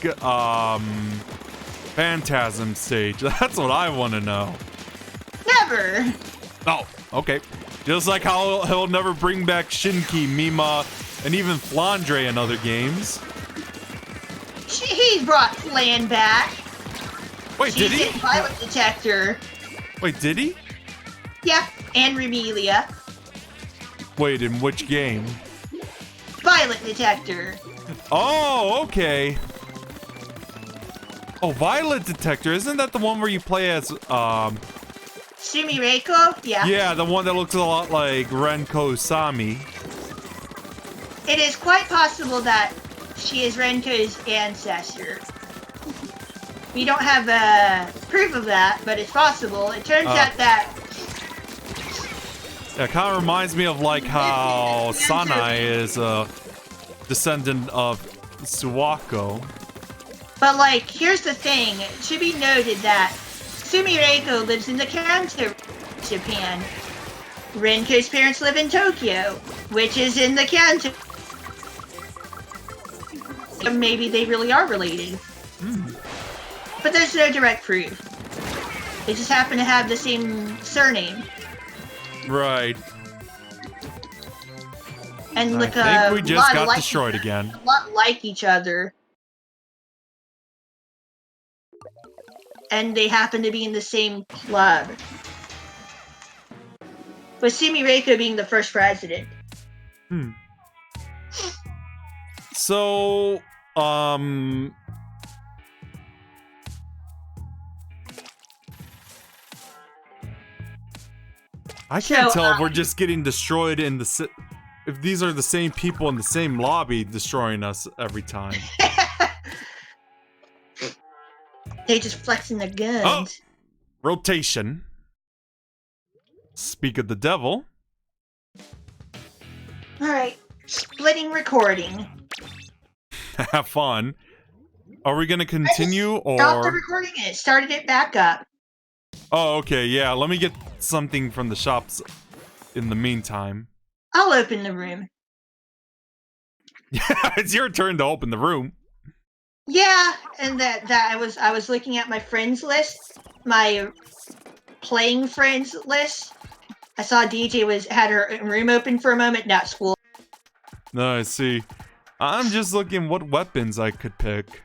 Phantasm stage? That's what I want to know. Never. Oh, okay. Just like how he'll never bring back Shinki, Mima, And even Flandre in other games. He brought Flan back. Wait, did he? Violet Detector. Wait, did he? Yeah, and Remelia. Wait, in which game? Violet Detector. Oh, okay. Oh, Violet Detector. Isn't that the one where you play as, Sumireko? Yeah. Yeah, the one that looks a lot like Renko Sami. It is quite possible that she is Renko's ancestor. We don't have proof of that, but it's possible. It turns out that... Yeah, it kind of reminds me of like how Sanai is a descendant of Suwako. But like, here's the thing. It should be noted that Sumireko lives in the Kanto, Japan. Renko's parents live in Tokyo, which is in the Kanto. So maybe they really are related. But there's no direct proof. They just happen to have the same surname. Right. And look, I think we just got destroyed again. A lot like each other. And they happen to be in the same club. With Sumireko being the first president. So, I can't tell if we're just getting destroyed in the... If these are the same people in the same lobby destroying us every time. They just flexing their guns. Oh! Rotation. Speak of the devil. Alright. Splitting recording. Have fun. Are we gonna continue or... Stop the recording and it started it back up. Oh, okay, yeah. Let me get something from the shops in the meantime. I'll open the room. Yeah, it's your turn to open the room. Yeah, and I was looking at my friends list, my playing friends list. I saw DJ had her room open for a moment, not school. No, I see. I'm just looking what weapons I could pick.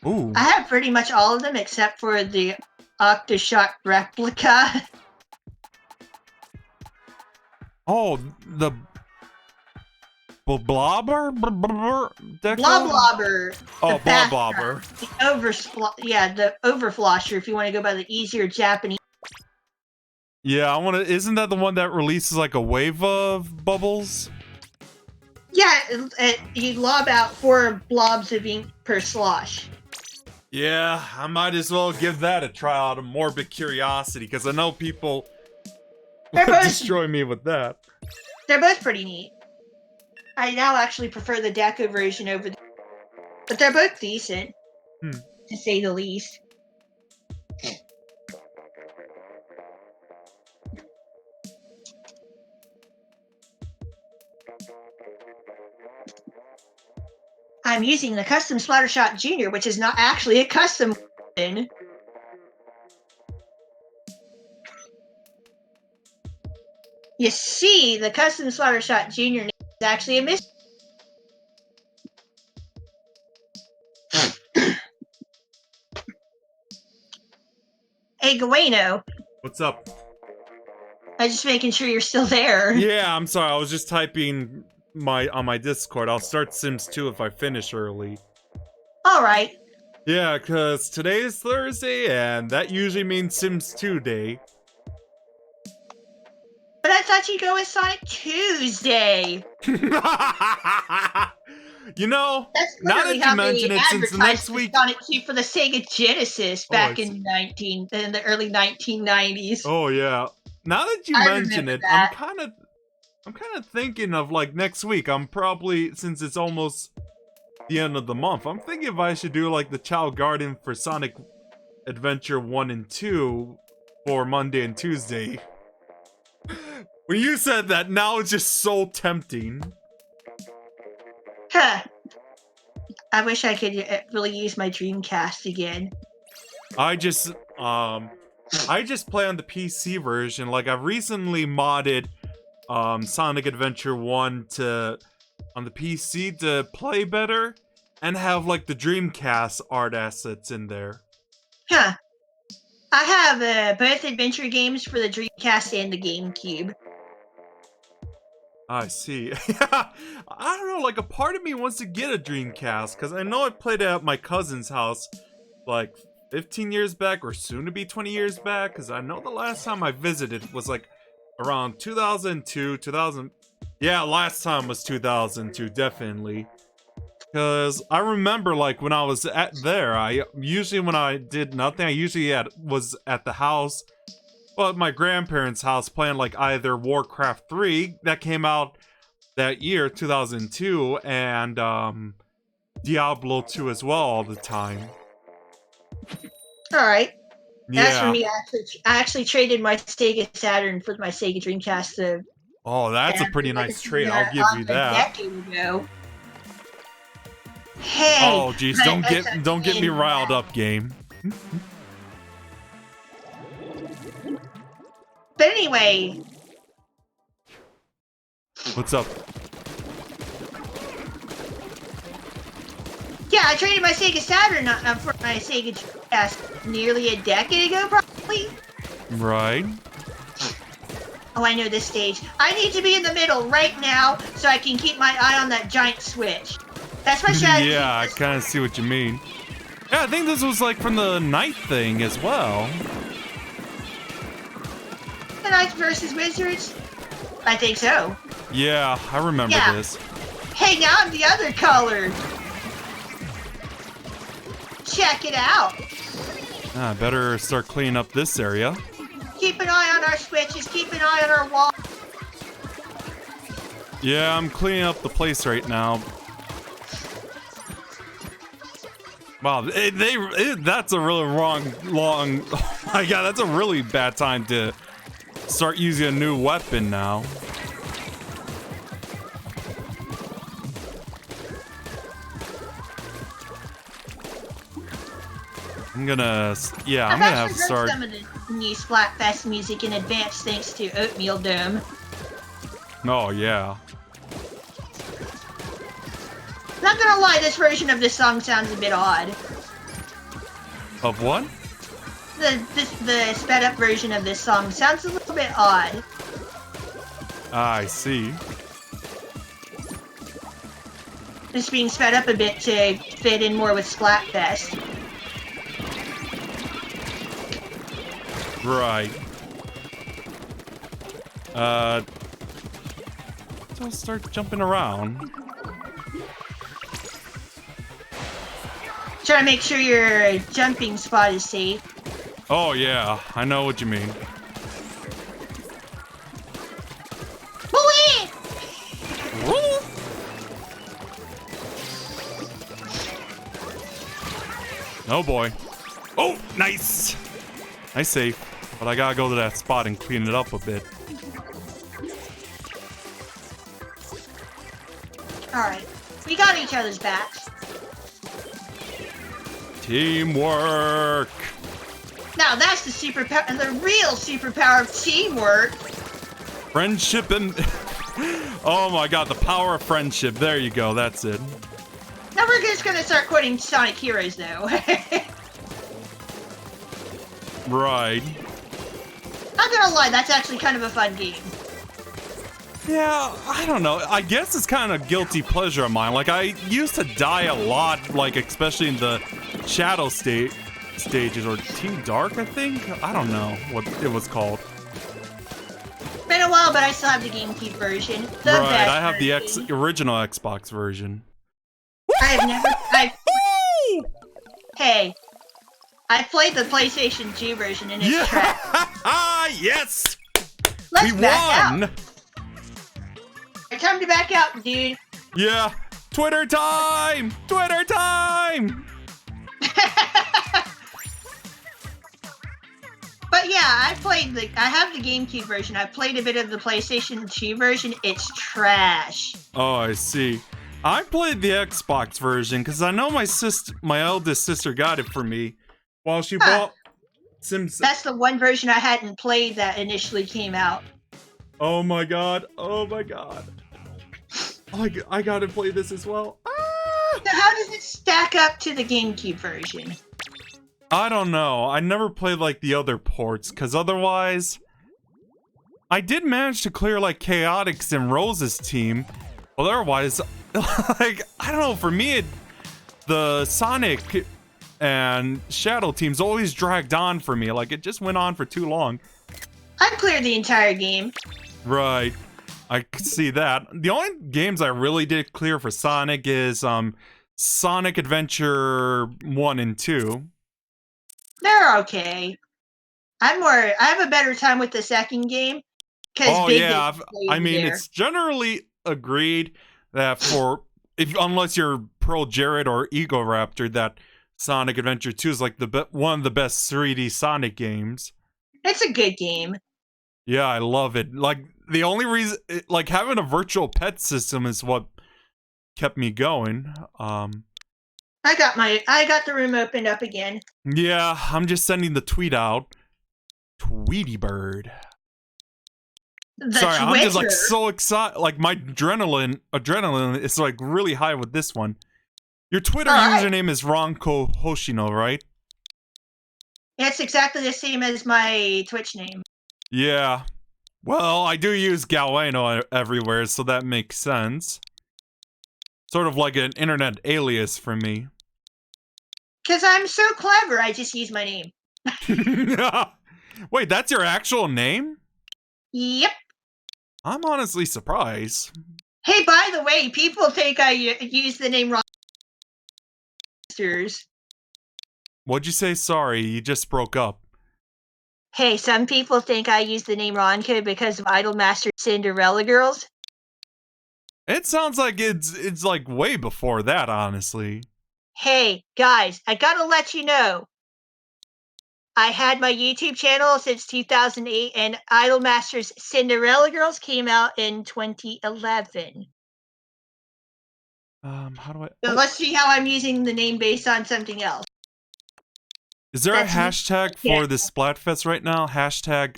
Ooh. I have pretty much all of them except for the Octoshock replica. Oh, the blobber? Bloblobber. Oh, bloblobber. The overflosher, if you want to go by the easier Japanese. Yeah, isn't that the one that releases like a wave of bubbles? Yeah, you lob out 4 blobs of ink per slosh. Yeah, I might as well give that a try out of morbid curiosity, because I know people would destroy me with that. They're both pretty neat. I now actually prefer the Deco version over but they're both decent, to say the least. I'm using the custom Splattershot Junior, which is not actually a custom weapon. You see, the custom Splattershot Junior is actually a miss. Hey, Gueno. What's up? I'm just making sure you're still there. Yeah, I'm sorry. I was just typing on my Discord. I'll start Sims 2 if I finish early. Alright. Yeah, because today is Thursday, and that usually means Sims 2 day. But I thought you'd go with Sonic Tuesday. You know, that's now that you mention it, since the next week Sonic 2 for the Sega Genesis back in the early 1990s. Oh yeah. Now that you mention it, I'm kind of thinking of like next week. I'm probably, since it's almost the end of the month, I'm thinking if I should do like the Child Garden for Sonic Adventure 1 and 2 for Monday and Tuesday. When you said that, now it's just so tempting. Huh. I wish I could really use my Dreamcast again. I just play on the PC version. Like, I've recently modded Sonic Adventure 1 to on the PC to play better and have like the Dreamcast art assets in there. Huh. I have both adventure games for the Dreamcast and the GameCube. I see. I don't know, like a part of me wants to get a Dreamcast because I know I played it at my cousin's house like 15 years back or soon to be 20 years back because I know the last time I visited was like around 2002, 2000. Yeah, last time was 2002, definitely. Because I remember like when I was there, I usually when I did nothing, I usually was at the house. Well, at my grandparents' house playing like either Warcraft 3 that came out that year, 2002, and Diablo 2 as well all the time. All right. As for Yeah. me, I actually traded my Sega Saturn for my Sega Dreamcast. Oh, that's a pretty nice trade. I'll give you that. A decade ago. Hey. Oh, geez, don't get me riled up, game. But anyway. What's up? Yeah, I traded my Sega Saturn for my Sega Dreamcast nearly a decade ago, probably. Right. Oh, I know this stage. I need to be in the middle right now so I can keep my eye on that giant switch. That's my strategy. Yeah, I kind of see what you mean. Yeah, I think this was like from the night thing as well. The Knights versus Wizards? I think so. Yeah, I remember this. Hey, now I'm the other color. Check it out. I better start cleaning up this area. Keep an eye on our switches. Keep an eye on our wall. Yeah, I'm cleaning up the place right now. Wow, that's a really long. Oh my god, that's a really bad time to start using a new weapon now. I'm gonna have to start. Some of the new Splatfest music in advance thanks to Oatmeal Dome. Oh yeah. Not gonna lie, this version of this song sounds a bit odd. Of what? The sped up version of this song sounds a little bit odd. I see. It's being sped up a bit to fit in more with Splatfest. Right. So I'll start jumping around. Try to make sure your jumping spot is safe. Oh yeah, I know what you mean. Oh boy. Oh, nice! Nice save. But I gotta go to that spot and clean it up a bit. Alright. We got each other's backs. Teamwork! Now that's the real superpower of teamwork. Friendship and... oh my god, the power of friendship. There you go, that's it. Now we're just gonna start quoting Sonic Heroes, though. Right. Not gonna lie, that's actually kind of a fun game. Yeah, I don't know. I guess it's kind of a guilty pleasure of mine. Like, I used to die a lot, like, especially in the Shadow stages, or Team Dark, I think? I don't know what it was called. Been a while, but I still have the GameCube version. The right, best I have version. the original Xbox version. I have never... Hey, I played the PlayStation 2 version and it's trash. Yes! Let's we back won! out. Time to back out, dude. Yeah. Twitter time! Twitter time! But yeah, I have the GameCube version. I played a bit of the PlayStation 2 version. It's trash. Oh, I see. I played the Xbox version because I know my eldest sister got it for me while she bought Sims. That's the one version I hadn't played that initially came out. Oh my god. Oh my god. I gotta play this as well. So how does it stack up to the GameCube version? I don't know. I never played like the other ports, because otherwise, I did manage to clear like Chaotix and Rose's team. But otherwise, like I don't know. For me, the Sonic and Shadow teams always dragged on for me. Like it just went on for too long. I cleared the entire game. Right. I could see that. The only games I really did clear for Sonic is Sonic Adventure 1 and 2. They're okay. I have a better time with the second game. Oh yeah, I mean it's generally agreed that unless you're Pearl Jared or Ego Raptor, that Sonic Adventure 2 is like one of the best 3D Sonic games. It's a good game. Yeah, I love it. Like the only reason, like having a virtual pet system is what kept me going. I got the room opened up again. Yeah, I'm just sending the tweet out. Tweety Bird. Sorry, Twitter. I'm just like so excited. Like my adrenaline is like really high with this one. Your Twitter username is Ronko Hoshino, right? It's exactly the same as my Twitch name. Yeah. Well, I do use Galeno everywhere, so that makes sense. Sort of like an internet alias for me. Because I'm so clever, I just use my name. Wait, that's your actual name? Yep. I'm honestly surprised. Hey, by the way, people think I use the name Monsters. What'd you say? Sorry, you just broke up. Hey, some people think I use the name Ronko because of Idolmaster Cinderella Girls. It sounds like it's like way before that, honestly. Hey, guys, I gotta let you know. I had my YouTube channel since 2008, and Idolmaster's Cinderella Girls came out in 2011. How do I... So let's see how I'm using the name based on something else. Is there a hashtag for this Splatfest right now? Hashtag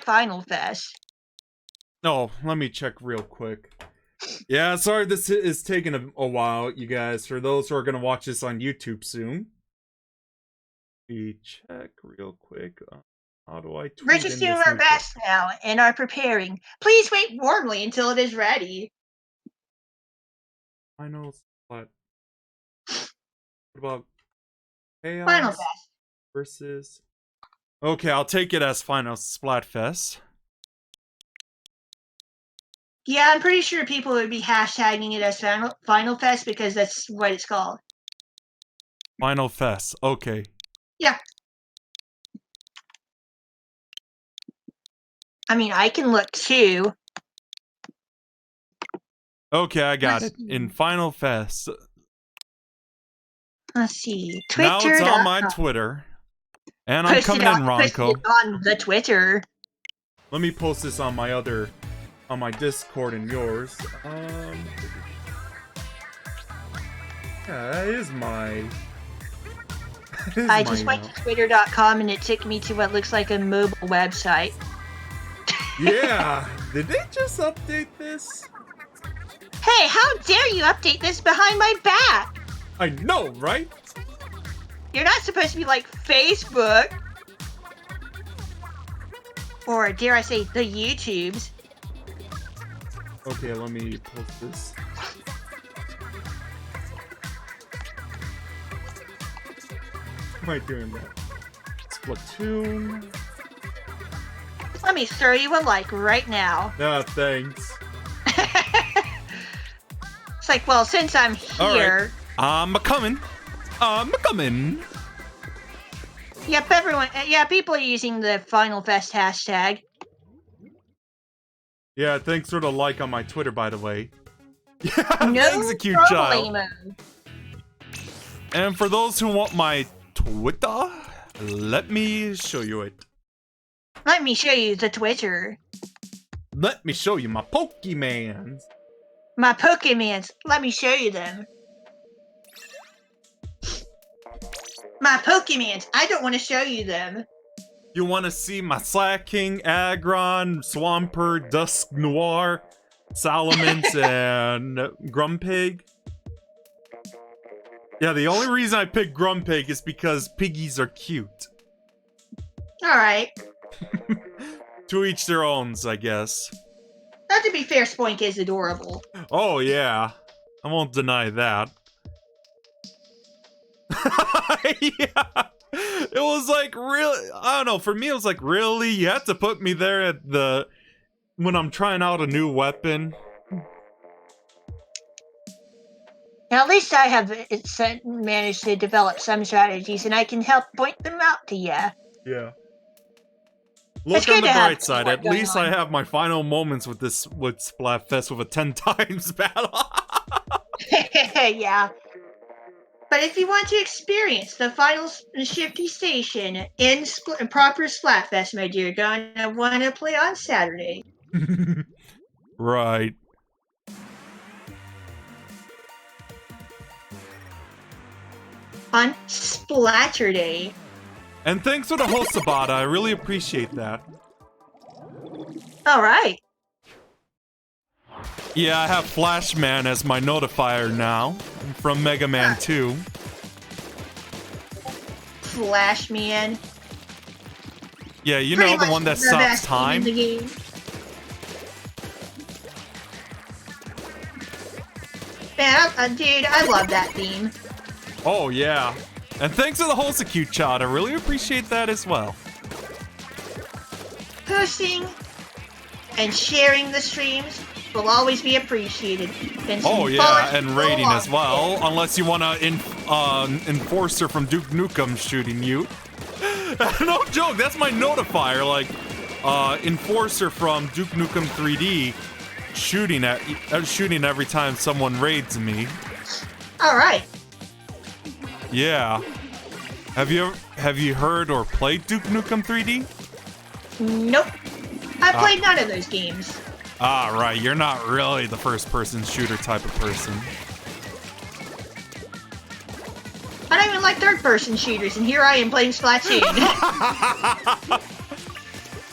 Final Fest. Oh, let me check real quick. Yeah, sorry this is taking a while, you guys. For those who are going to watch this on YouTube soon. We check real quick. How do I tweet? We're just doing our best now and are preparing. Please wait warmly until it is ready. Final Splat. What about Chaos Final Fest versus... Okay, I'll take it as Final Splatfest. Yeah, I'm pretty sure people would be hashtagging it as Final Fest because that's what it's called. Final Fest, okay. Yeah. I mean, I can look too. Okay, I got it. In Final Fest. Let's see. Twitter. Now it's on my Twitter. And I'm coming in, Ronko. On the Twitter. Let me post this on my Discord and yours. Yeah, that is my... I just went to twitter.com and it took me to what looks like a mobile website. Yeah, did they just update this? Hey, how dare you update this behind my back? I know, right? You're not supposed to be like Facebook. Or dare I say, the YouTubes. Okay, let me post this. How am I doing that? Splatoon. Let me throw you a like right now. Ah, thanks. It's like, well, since I'm here... I'm a-coming. Yep, people are using the Final Fest hashtag. Yeah, thanks for the like on my Twitter, by the way. Yeah, no thanks, a cute child. And for those who want my Twitter, let me show you it. Let me show you the Twitter. Let me show you my Pokemans. My Pokemans. Let me show you them. My Pokemans. I don't want to show you them. You want to see my Slacking, Aggron, Swampert, Dusk Noir, Salamence, and Grumpig? Yeah, the only reason I picked Grumpig is because piggies are cute. Alright. To each their own, I guess. Not to be fair, Spoink is adorable. Oh, yeah. I won't deny that. Yeah. It was like, really, I don't know, for me it was like, really? You had to put me there at the, when I'm trying out a new weapon? Now, at least I have managed to develop some strategies, and I can help point them out to you. Yeah. Look on the bright side, at least I have my final moments with this, with Splatfest with a 10 times battle. Yeah. But if you want to experience the final Shifty Station in proper Splatfest, my dear, you're gonna want to play on Saturday. Right. On Splatterday. And thanks for the whole Sabata, I really appreciate that. Alright. Yeah, I have Flashman as my notifier now, from Mega Man 2. Flashman. Yeah, you know, the one that stops time. Man, dude, I love that theme. Oh, yeah. And thanks for the whole cute chat, I really appreciate that as well. Posting and sharing the streams will always be appreciated. Oh yeah, and rating as well, unless you want to Enforcer from Duke Nukem shooting you. No joke, that's my notifier, like, Enforcer from Duke Nukem 3D shooting every time someone raids me. Alright. Yeah. Have you heard or played Duke Nukem 3D? Nope. I played none of those games. Ah, right. You're not really the first-person shooter type of person. I don't even like third-person shooters, and here I am playing Splatoon.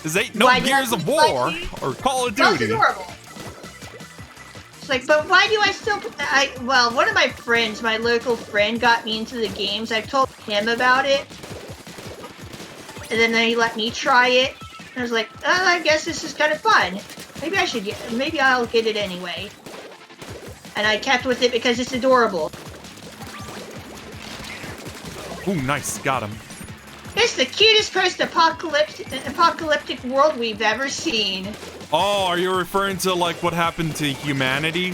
This ain't no Gears of War or Call of Duty. That's adorable. It's like, but why do I still... well, one of my friends, my local friend, got me into the games. I've told him about it. And then he let me try it. And I was like, oh, I guess this is kind of fun. Maybe I'll get it anyway. And I kept with it because it's adorable. Ooh, nice. Got him. It's the cutest post-apocalyptic world we've ever seen. Oh, are you referring to, like, what happened to humanity?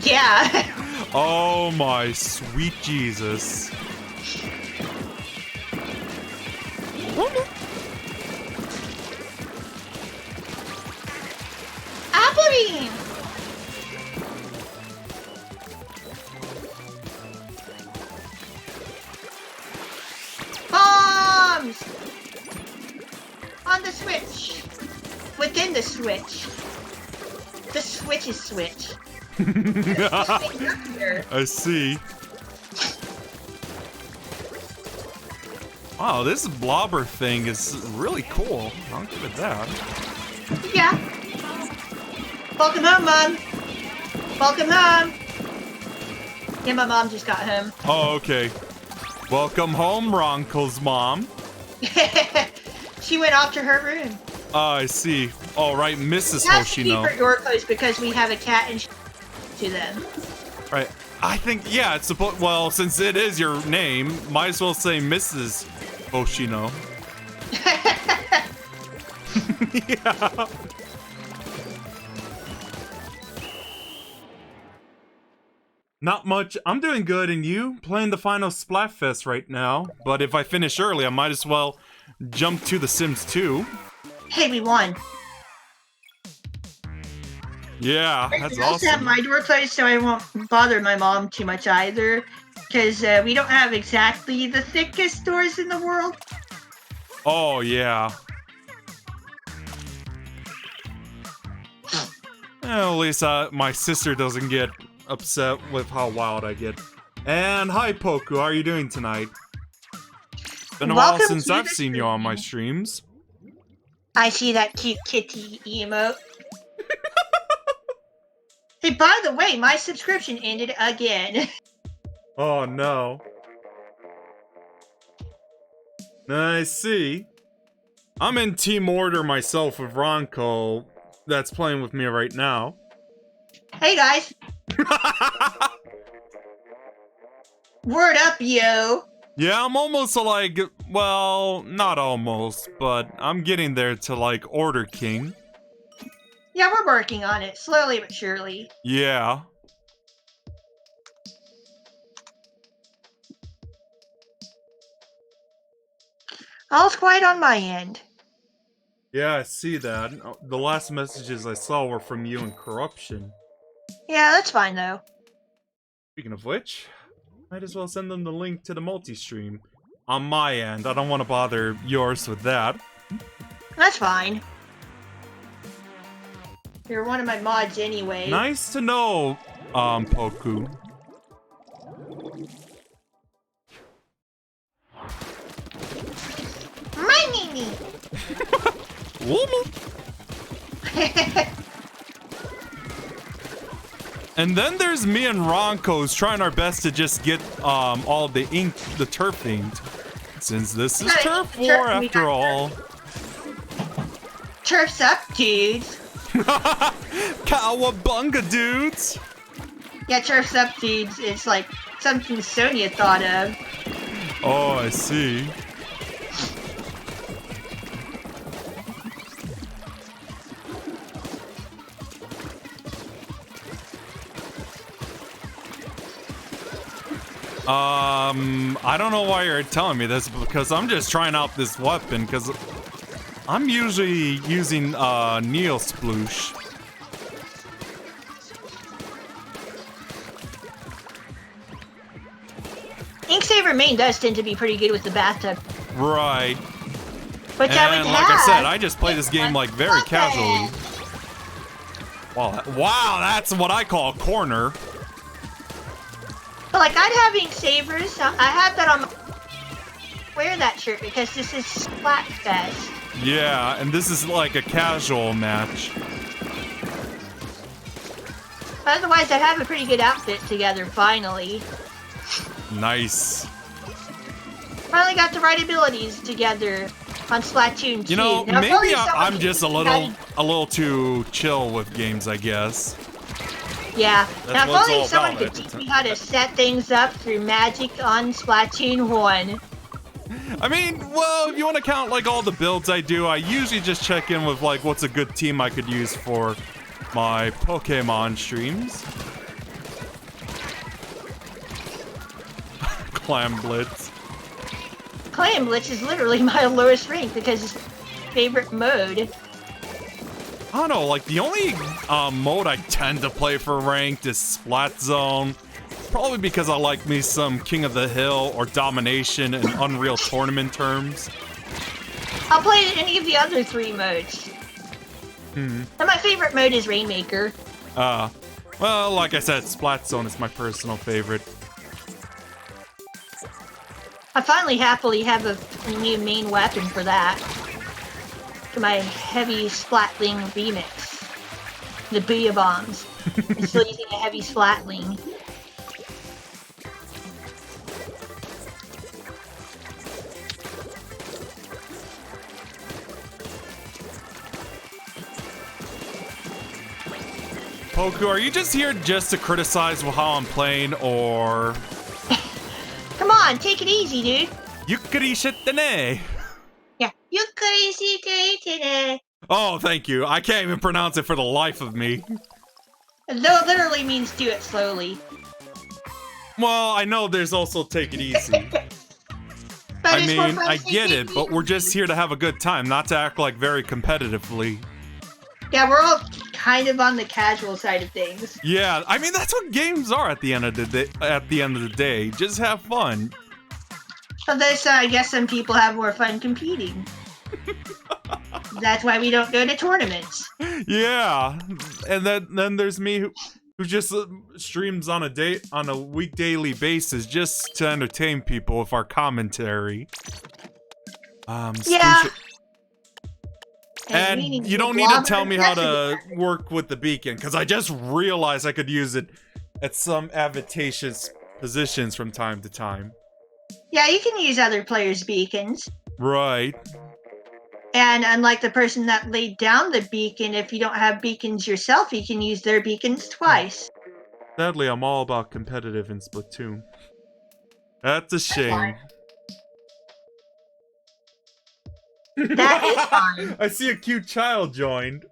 Yeah. Oh, my sweet Jesus. Applebeam! Bombs! On the Switch. Within the Switch. The Switch is Switch. I see. Wow, this blobber thing is really cool. I'll give it that. Yeah. Welcome home, Mom. Welcome home. Yeah, my mom just got home. Oh, okay. Welcome home, Ronko's mom. She went off to her room. I see. All right, Mrs. Has to keep Hoshino. her door closed because we have a cat and to them. Right. I think, yeah, it's supposed. Well, since it is your name, might as well say Mrs. Hoshino. Yeah. Not much. I'm doing good, and you? Playing the final Splatfest right now. But if I finish early, I might as well jump to The Sims 2. Hey, we won. Yeah, that's I also have awesome. my door closed so I won't bother my mom too much either. Because we don't have exactly the thickest doors in the world. Oh, yeah. Well, at least my sister doesn't get upset with how wild I get. And hi, Poku. How are you doing tonight? Been a while Welcome since to I've the seen you on my stream. streams. I see that cute kitty emote. Hey, by the way, my subscription ended again. Oh no. I see. I'm in Team Order myself with Ronco, that's playing with me right now. Hey guys, word up, yo. Yeah, I'm almost like, well, not almost, but I'm getting there to like Order King. Yeah, we're working on it, slowly but surely. Yeah. All's quiet on my end. Yeah, I see that. The last messages I saw were from you and Corruption. Yeah, that's fine though. Speaking of which, might as well send them the link to the multi-stream. On my end, I don't want to bother yours with that. That's fine. You're one of my mods anyway. Nice to know, Poku. My Mimi! And then there's me and Ronco's trying our best to just get all the ink, the turf inked. Since this is turf war after all. Turf's up, dudes. Cowabunga, dudes! Yeah, turf's up, dudes. It's like something Sonya thought of. Oh, I see. I don't know why you're telling me this, because I'm just trying out this weapon, because I'm usually using, Neo Sploosh. Inksaver main does tend to be pretty good with the bathtub. Right. Which And I would like I said, I just play this game, like, very casually. Wow, that's what I call a corner. But like, I'd have Inksavers. I have that on my... Wear that shirt because this is Splatfest. Yeah, and this is like a casual match. Otherwise, I'd have a pretty good outfit together, finally. Nice. Finally got the right abilities together on Splatoon 2. You know, now, maybe I'm just a little too chill with games, I guess. Yeah. That's now, what it's if only all someone about, could teach me how to set things up through magic on Splatoon 1. I mean, well, if you want to count, like, all the builds I do, I usually just check in with, like, what's a good team I could use for my Pokemon streams. Clam Blitz. Clam Blitz is literally my lowest rank because it's my favorite mode. I don't know, like, the only mode I tend to play for ranked is Splat Zone. Probably because I like me some King of the Hill or Domination in Unreal Tournament terms. I'll play any of the other 3 modes. And my favorite mode is Rainmaker. Well, like I said, Splat Zone is my personal favorite. I finally happily have a new main weapon for that. To my heavy Splatling remix. The Booyah Bombs. I'm still using a heavy Splatling. Poku, are you just here just to criticize how I'm playing, or... Come on, take it easy, dude. Yukari shitane? Yeah. You crazy day today. Oh, thank you. I can't even pronounce it for the life of me. Though it literally means do it slowly. Well, I know there's also take it easy. But I mean, I get it, but we're just here to have a good time, not to act like very competitively. Yeah, we're all kind of on the casual side of things. Yeah, I mean that's what games are at the end of the day. At the end of the day, just have fun. Although, I guess some people have more fun competing. That's why we don't go to tournaments. Yeah, and then there's me who just streams on a week daily basis just to entertain people with our commentary. Yeah. And you don't need to tell me how to work with the beacon, because I just realized I could use it at some advantageous positions from time to time. Yeah, you can use other players' beacons. Right. And unlike the person that laid down the beacon, if you don't have beacons yourself, you can use their beacons twice. Sadly, I'm all about competitive in Splatoon. That's a shame. That is fine. I see a cute child joined.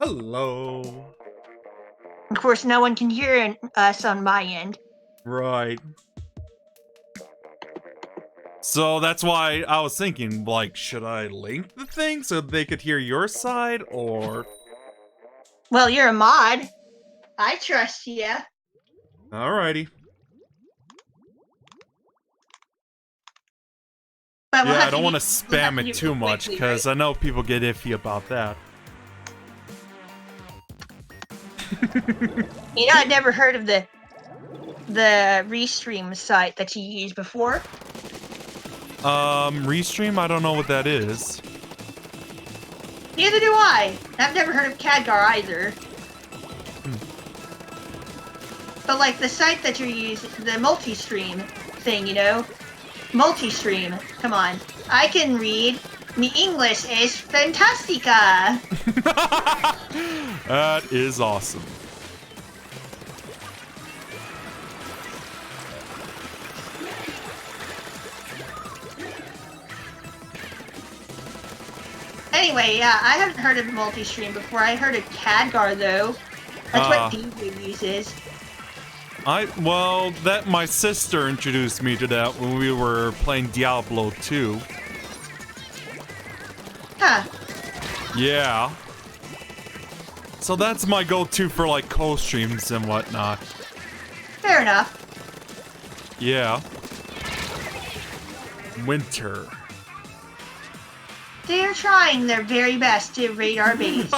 Hello. Of course, no one can hear us on my end. Right. So that's why I was thinking, like, should I link the thing so they could hear your side, or... Well, you're a mod. I trust you. Alrighty. But Yeah, I don't want to spam it too much, because right? I know people get iffy about that. You know, I'd never heard of the Restream site that you used before. Restream? I don't know what that is. Neither do I. I've never heard of Khadgar either. But like the site that you're using, the multi-stream thing, you know? Multi-stream. Come on. I can read. Mi English is fantastica. That is awesome. Anyway, yeah, I haven't heard of multi-stream before. I heard of Khadgar though. That's what DJ uses. Well, that my sister introduced me to that when we were playing Diablo 2. Huh. Yeah. So that's my go-to for like co-streams and whatnot. Fair enough. Yeah. Winter. They're trying their very best to raid our base.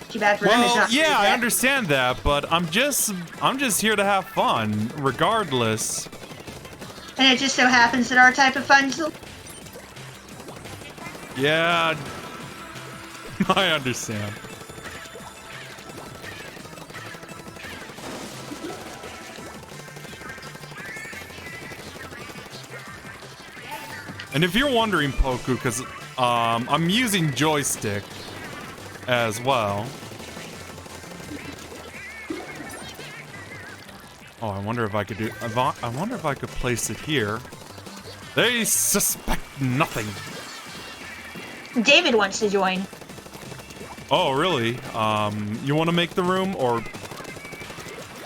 Too bad for them it's not. Yeah, I understand that, but I'm just here to have fun, regardless. And it just so happens that our type of fun's Yeah, I understand. And if you're wondering, Poku, because I'm using joystick as well. Oh, I wonder if I could do. I wonder if I could place it here. They suspect nothing. David wants to join. Oh, really? You want to make the room, or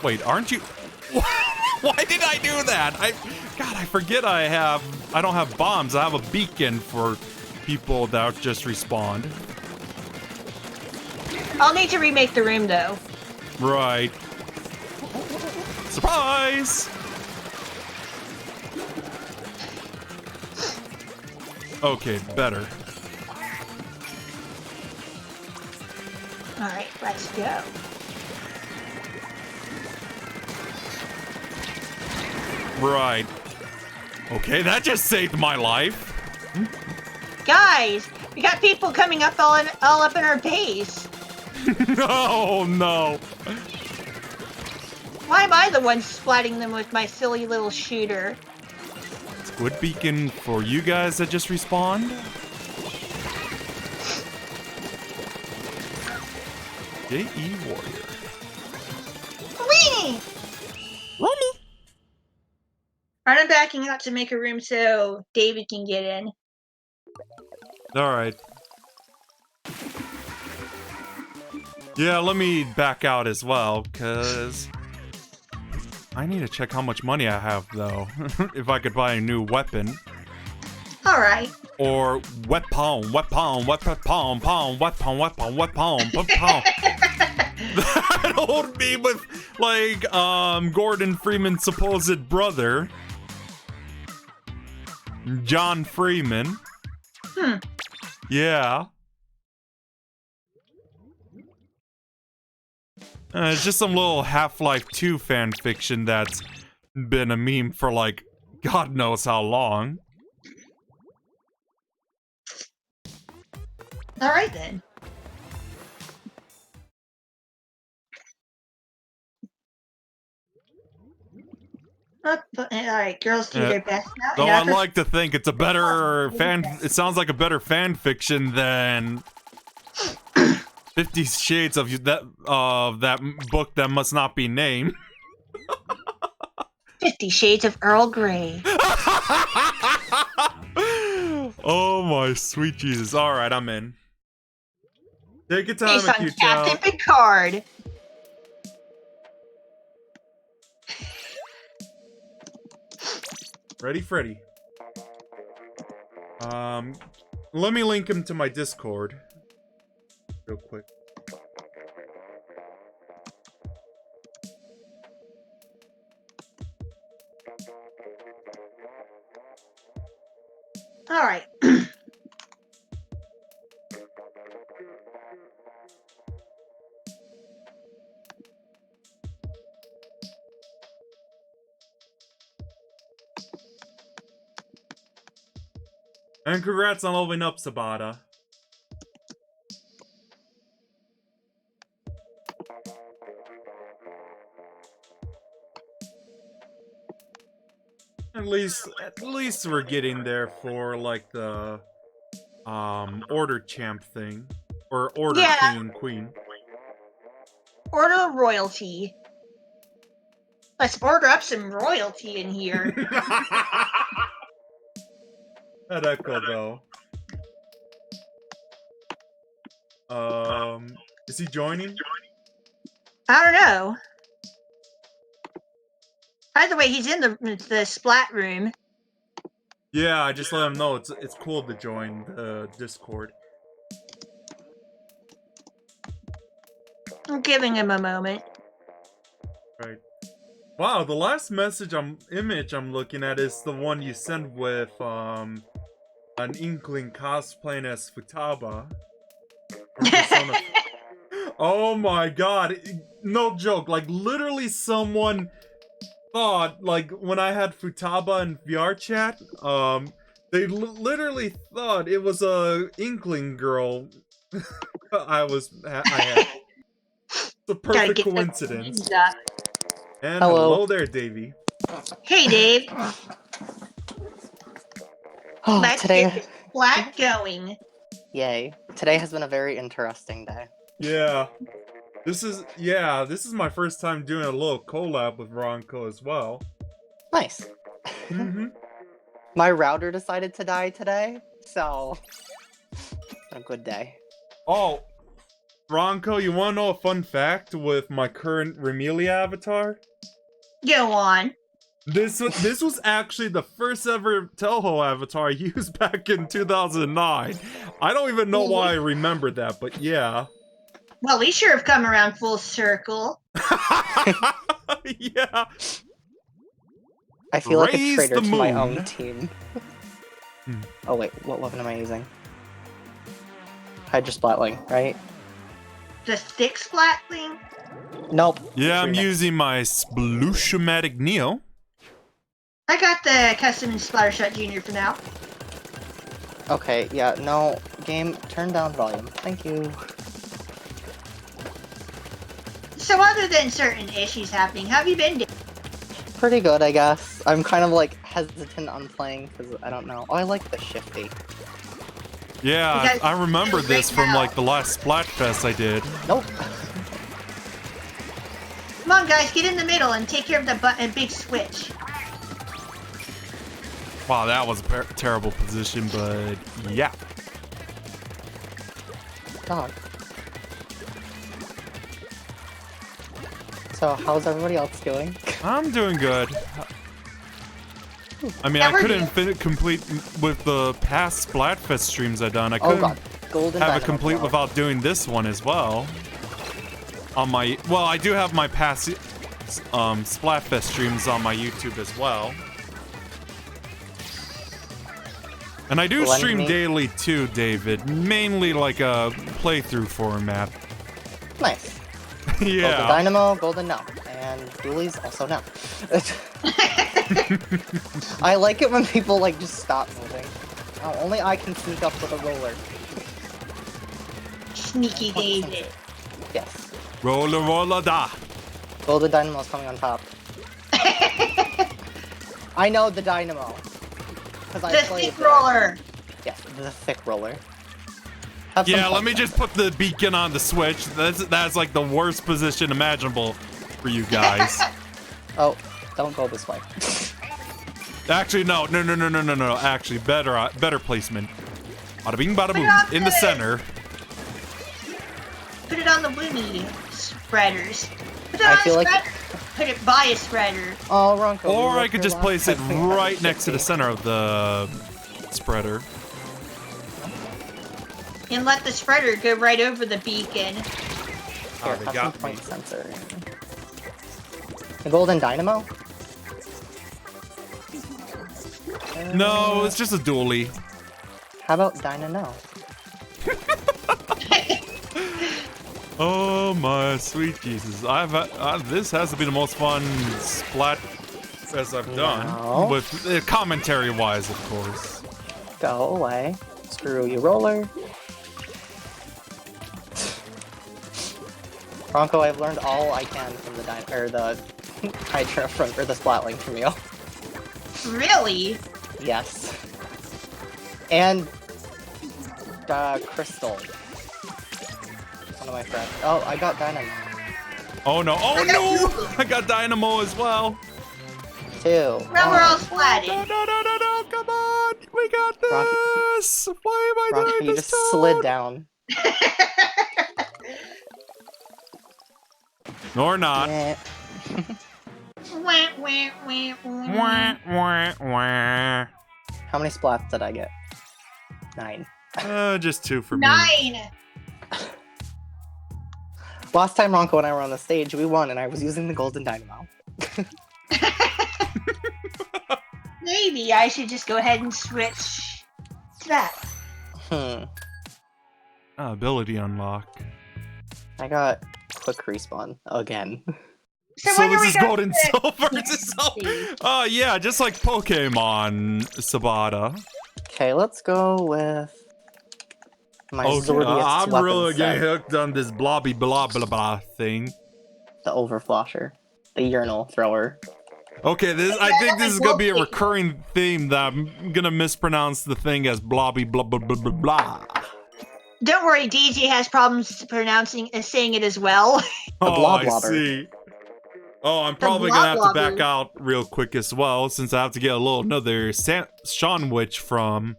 wait? Aren't you? Why did I do that? God, I forget I don't have bombs. I have a beacon for people that just respawned. I'll need to remake the room though. Right. Surprise! Okay, better. Alright, let's go. Right. Okay, that just saved my life. Guys, we got people coming up all up in our base. Oh no. Why am I the one splatting them with my silly little shooter? Squid beacon for you guys that just respawned. J.E. Warrior. Whee! Rummy. Alright, I'm backing out to make a room so David can get in. Alright. Yeah, let me back out as well, because I need to check how much money I have, though. If I could buy a new weapon. Alright. Or weapon. That would be with, like, Gordon Freeman's supposed brother. John Freeman. Yeah. It's just some little Half-Life 2 fan fiction that's been a meme for like God knows how long. All right then. All right, girls do their best now. Though I'd like to think it's a better fan. It sounds like a better fan fiction than 50 Shades of that book that must not be named. 50 Shades of Earl Grey. Oh my sweet Jesus! All right, I'm in. Take your time, Based on cute Captain child. Picard. Ready, Freddy. Let me link him to my Discord real quick. All right. And congrats on leveling up, Sabata. At least we're getting there for like the order champ thing. Or order queen. Order royalty. Let's order up some royalty in here. That echo though. Is he joining? I don't know. By the way, he's in the Splat room. Yeah, I just let him know it's cool to join the Discord. I'm giving him a moment. Right. Wow, the last image I'm looking at is the one you sent with an Inkling cosplaying as Futaba. Oh my god, no joke, like literally someone thought, like when I had Futaba in VR chat, they literally thought it was a Inkling girl I had. It's a perfect coincidence. And hello there, Davey. Hey, Dave. Oh, Let's get this Splat going. Yay. Today has been a very interesting day. Yeah. This is my first time doing a little collab with Ronco as well. Nice. Mm-hmm. My router decided to die today, so a good day. Oh, Ronco, you wanna know a fun fact with my current Remelia avatar? Go on. This was actually the first ever Toho avatar I used back in 2009. I don't even know why I remember that, but yeah. Well, we sure have come around full circle. Yeah. I feel like a traitor to my own team. Oh wait, what weapon am I using? Hydra Splatling, right? The stick Splatling? Nope. Yeah, I'm using my Splushiomatic Neo. I got the custom Splattershot Junior for now. Okay, yeah, no, game, turn down volume. Thank you. So other than certain issues happening, how have you been doing? Pretty good, I guess. I'm kind of like hesitant on playing because I don't know. Oh, I like the shifty. Yeah, I remember this from like the last Splatfest I did. Nope. Come on, guys, get in the middle and take care of the big switch. Wow, that was a terrible position, but yeah. God. So, how's everybody else doing? I'm doing good. I mean, I couldn't complete with the past Splatfest streams I've done. I couldn't have it complete without doing this one as well. On my, well, I do have my past Splatfest streams on my YouTube as well. And I do stream daily too, David. Mainly like a playthrough format. Nice. Yeah. Golden Dynamo, Golden no. And Doolies also no. I like it when people like just stop moving. Oh, only I can sneak up with a roller. Sneaky David. Yes. Roller da. Golden Dynamo's coming on top. I know the Dynamo. Because I The played thick roller. Yeah, the thick roller. Yeah, let me just put the beacon on the switch. That's like the worst position imaginable for you guys. Oh, don't go this way. Actually, no. Actually, better placement. Bada bing, bada boom. In the center. Put it on the Winnie spreaders. Put it I on feel a like- spreader. Put it by a spreader. Oh, Ronco. Or I could just place it right next to the center of the spreader. And let the spreader go right over the beacon. Here, they have got some point sensor. The Golden Dynamo? No, it's just a dually. How about Dyna no? Oh my sweet Jesus! This has to be the most fun Splatfest I've done, No. with commentary-wise, of course. Go away. Screw you, roller. Bronco, I've learned all I can from the Hydra or the Splatling from you. Really? Yes. And Crystal. One of my friends. Oh, I got Dynamo. Oh no! Oh no! I got Dynamo as well. 2. Now we're all splatted. No! Come on! We got this! Why am I Bronco, doing you this? just slid down. Or not. Eh. Wah, wah, wah, wah. Wah, wah, wah. How many splats did I get? 9. Just 2 for me. 9. Last time Ronco and I were on the stage, we won, and I was using the Golden Dynamo. Maybe I should just go ahead and switch to that. Ability unlock. I got quick respawn again. So when are this we is gonna gold and do silver. Oh yeah, just like Pokemon Sabata. Okay, let's go with my Okay, Zordiest I'm weapon really getting set. hooked on this blobby blah blah blah thing. The Overflosher. The urinal thrower. Okay, I think this is gonna be a recurring theme that I'm gonna mispronounce the thing as blobby blah blah blah blah blah. Don't worry, DJ has problems saying it as well. Oh, I Bloblobber. see. Oh, I'm probably gonna have to Bloblobber. back out real quick as well, since I have to get another Seanwich from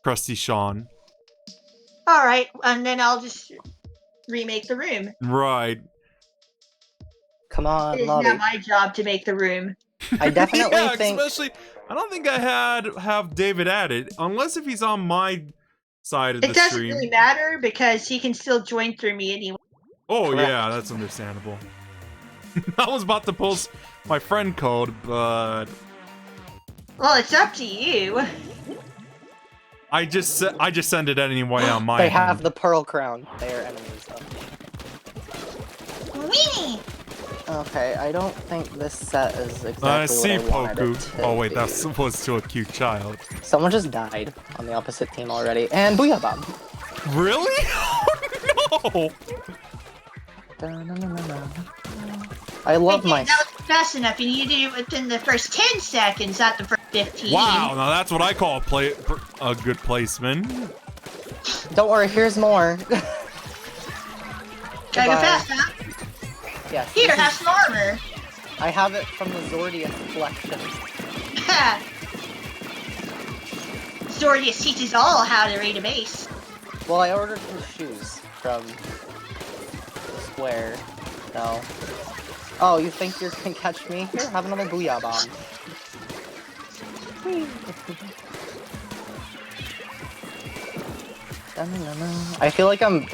Krusty Sean. All right, and then I'll just remake the room. Right. Come It on, is lobby. not my job to make the room. I definitely Yeah, think especially, I don't think I have David added, unless if he's on my side of It the doesn't stream. really matter because he can still join through me anyway. Oh Correct. yeah, that's understandable. I was about to post my friend code, but Well, it's up to you. I just send it anyway on my they end. have the Pearl Crown. They are enemies, though. Wee! Okay, I don't think this set is exactly I see what I wanted it Poku. to Oh wait, be. that's supposed to a cute child. Someone just died on the opposite team already. And Booyah Bomb! Really? Oh no! Da-na-na-na-na. I love Wait, my... that was fast enough. You need to do it within the first 10 seconds, not the first 15. Wow, now that's what I call a good placement. Don't worry, here's more. Gotta go Goodbye. fast, huh? Yes. Here, this have is- some armor. I have it from the Zordiest collection. Zordius teaches all how to raid a base. Well, I ordered some shoes from Square, so... Oh, you think you can catch me? Here, have another Booyah Bomb. I feel like I'm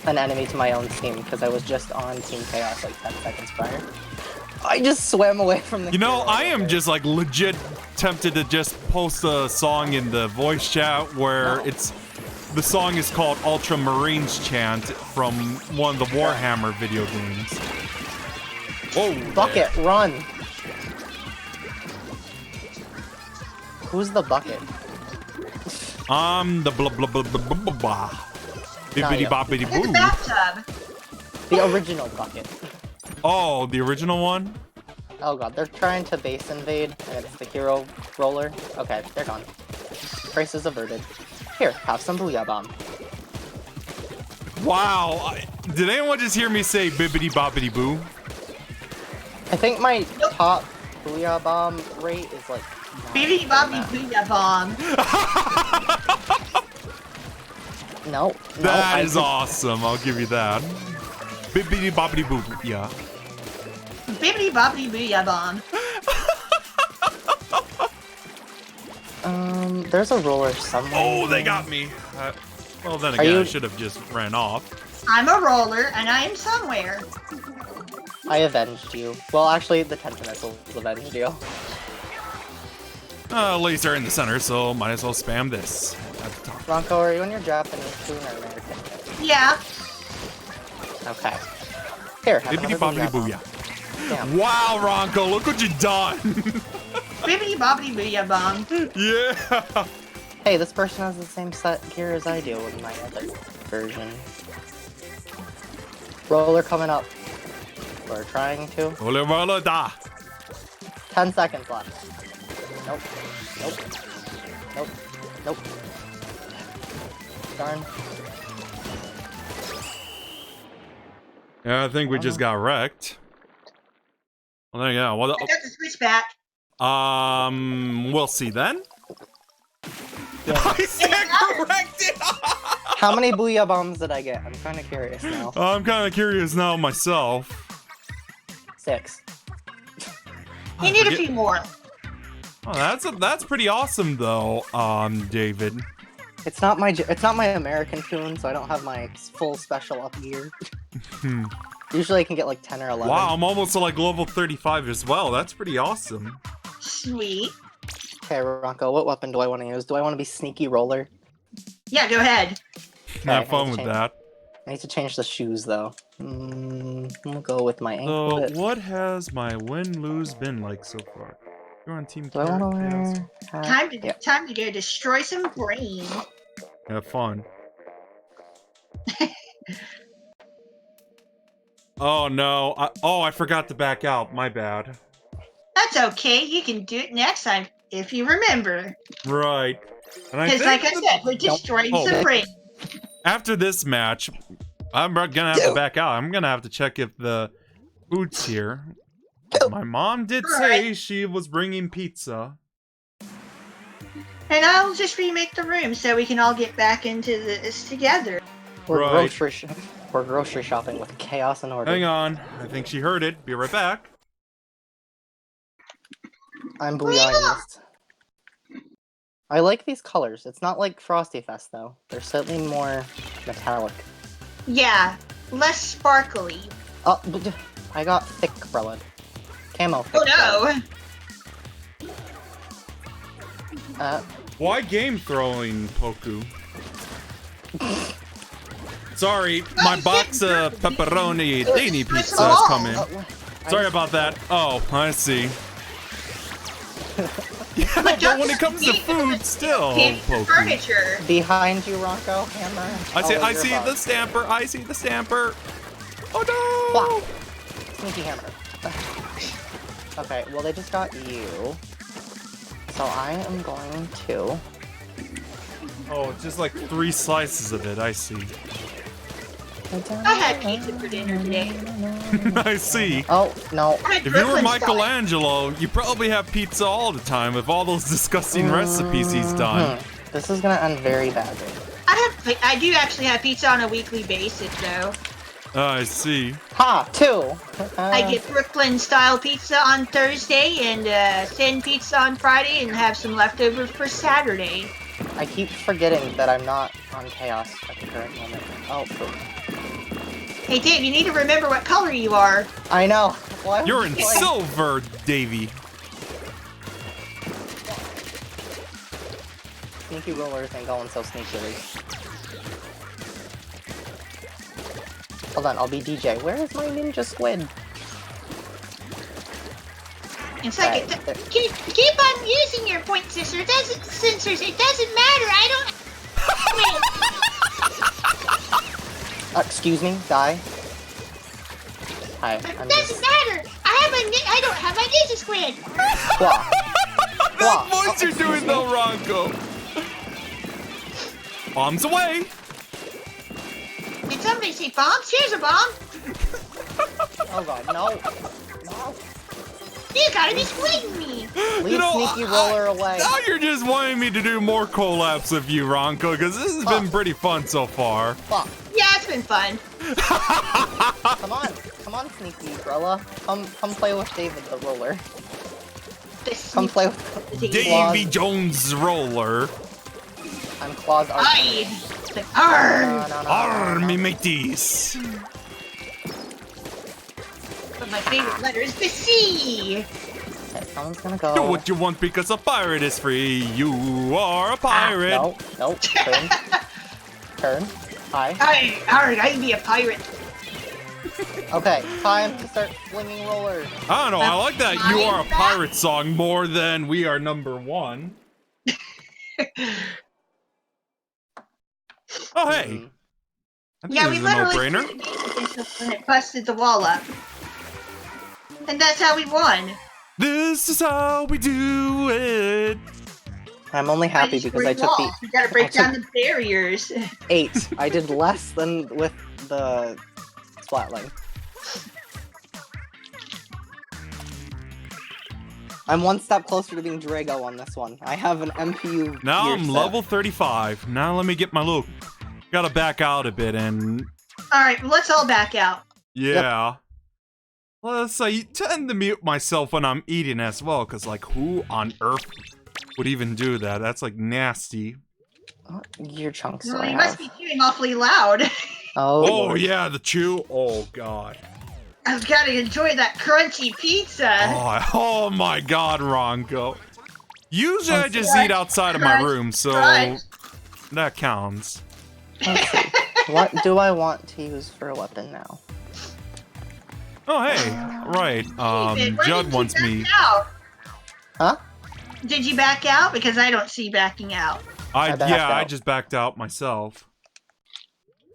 an enemy to my own team, because I was just on Team Chaos like 10 seconds prior. I just swam away from the You know, hero I am there. just like legit tempted to just post a song in the voice chat where No. it's The song is called Ultramarines Chant from one of the Warhammer video games. Whoa! Bucket, run! Who's the bucket? The blah blah blah blah blah blah. Bibbidi bobbidi In the boo. bathtub. The original bucket. Oh, the original one? Oh god, they're trying to base invade, and it's the hero roller. Okay, they're gone. Crisis averted. Here, have some Booyah Bomb. Wow. Did anyone just hear me say bibbidi bobbidi boo? I think my top Booyah Bomb rate is like... Baby Bobby Booyah Bomb. No, That is awesome. I'll give you that. Bibbidi bobbidi boo. Yeah. Bibbidi Bobbidi Booyah Bomb. There's a roller somewhere. Oh, they got me. Well, then Are again, you- I should have just ran off. I'm a roller, and I am somewhere. I avenged you. Well, actually, the tension missiles avenged you. Laser in the center, so might as well spam this at the top. Ronco, are you in your Japanese tune or American? Yeah. Okay. Here, have Bibbidi another bobbidi Booyah booyah. Bomb. Damn. Wow, Ronco, look what you done. Bibbidi Bobbidi Booyah Bomb. Yeah. Hey, this person has the same set gear as I do in my other version. Roller coming up. We're trying to. Ole wala da. 10 seconds left. Nope. Nope. Nope. Nope. Darn. Yeah, I think we just got wrecked. Well, there you go. Well, I got the switch back. we'll see then. Yeah. I stand corrected. How many Booyah Bombs did I get? I'm kind of curious now. I'm kind of curious now myself. 6. You need a few more. Oh, that's pretty awesome though, David. It's not my American tune, so I don't have my full special up gear. Usually I can get like 10 or 11. Wow, I'm almost to like level 35 as well. That's pretty awesome. Sweet. Okay, Ronco, what weapon do I want to use? Do I want to be sneaky roller? Yeah, go ahead. Have fun with that. I need to change the shoes though. We'll go with my So, anklet. what has my win-lose been like so far? You're on Team Do I want to Chaos. wear? Time to go destroy some brain. Have fun. Oh no! I forgot to back out. My bad. That's okay. You can do it next time if you remember. Right. And I Because, think like I said, we're destroying Oh. some brain. after this match, I'm gonna have to back out. I'm gonna have to check if the food's here. My mom did say she was bringing pizza. And I'll just remake the room so we can all get back into this together. We're Right. we're grocery shopping with chaos and order. Hang on. I think she heard it. Be right back. I'm booyahing. I like these colors. It's not like Frosty Fest though. They're slightly more metallic. Yeah, less sparkly. Oh, I got thick brelad. Camo thick. Oh no! Why game throwing, Poku? Sorry, my box of pepperoni dini pizza is coming. Sorry about that. Oh, I see. Yeah, but when it comes to food, still, Poku. Furniture. Behind you, Ronco. Hammer. I see the stamper. I see the stamper. Oh no! Sneaky hammer. Okay, well they just got you. So I am going to... Oh, just like 3 slices of it. I see. I had pizza for dinner today. I see. Oh, no. I had If you were Brooklyn style. Michelangelo, you probably have pizza all the time with all those disgusting recipes he's done. This is gonna end very badly. I do actually have pizza on a weekly basis, though. I see. Ha! 2! I get Brooklyn style pizza on Thursday and thin pizza on Friday, and have some leftover for Saturday. I keep forgetting that I'm not on Chaos at the current moment. Oh, poop. Hey Dave, you need to remember what color you are. I know. Why was You're in it like- silver, Davy. Sneaky rollers ain't going so sneakily. Hold on, I'll be DJ. Where is my ninja squid? It's like, keep on using your point sensors. It doesn't matter. I don't. Excuse me, die. Hi, It I'm doesn't matter. I don't have my ninja squid. Wow. That voice you're doing though, Ronco. Bombs away. Did somebody say bombs? Here's a bomb. Oh god, no. No. You gotta be squidting me. Leave Sneaky Roller away. Now you're just wanting me to do more collabs with you, Ronco, because this has been pretty fun so far. Fuck. Yeah, it's been fun. Come on, Sneaky Umbrella. Come play with David the Roller. Come play with Davy Jones Roller. I'm Claw's arch. Arr, me mateys. But my favorite letter is the C. Okay, someone's gonna go. Do what you want because a pirate is free. You are a pirate. No. Turn. Turn. Hi. I can be a pirate. Okay, time to start flinging rollers. I don't know. I like that "You Are a Pirate" song more than "We Are Number One." Oh hey. I think Yeah, this we is a literally no-brainer. when it busted the wall up, and that's how we won. This is how we do it. I'm only happy because I took the. You gotta break down the barriers. 8. I did less than with the Splatling. I'm one step closer to being Drago on this one. I have an MPU. Now I'm level 35. Now let me get my loot. Gotta back out a bit and. Alright, well, let's all back out. Yeah. Yep. Plus, I tend to mute myself when I'm eating as well, because, like, who on earth would even do that? That's, like, nasty. What gear chunks Well, do I you have? must be chewing awfully loud. Oh, yeah, the chew. Oh, God. I've got to enjoy that crunchy pizza. Oh my God, Ronco. Usually I just eat outside of my room, so that counts. Let's see. What do I want to use for a weapon now? Oh, hey. Right. Judd wants me. Out? Huh? Did you back out? Because I don't see backing out. I just backed out myself.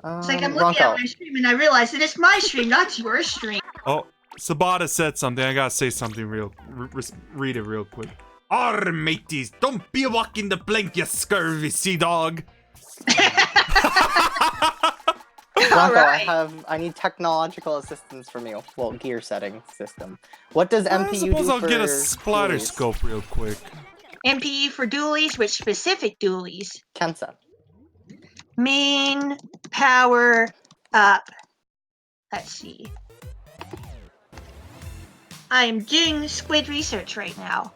It's like I'm looking at my stream and I realize that it's my stream, not your stream. Oh, Sabata said something. I gotta say something read it real quick. Arr, mateys, don't be walking the plank, you scurvy sea dog. Bronco, I need technological assistance from you. Well, gear setting system. What does MPU do for I suppose I'll get a splatter scope real quick. MPU for dualies, which specific dualies? Kensa. Main power up. Let's see. I'm doing squid research right now.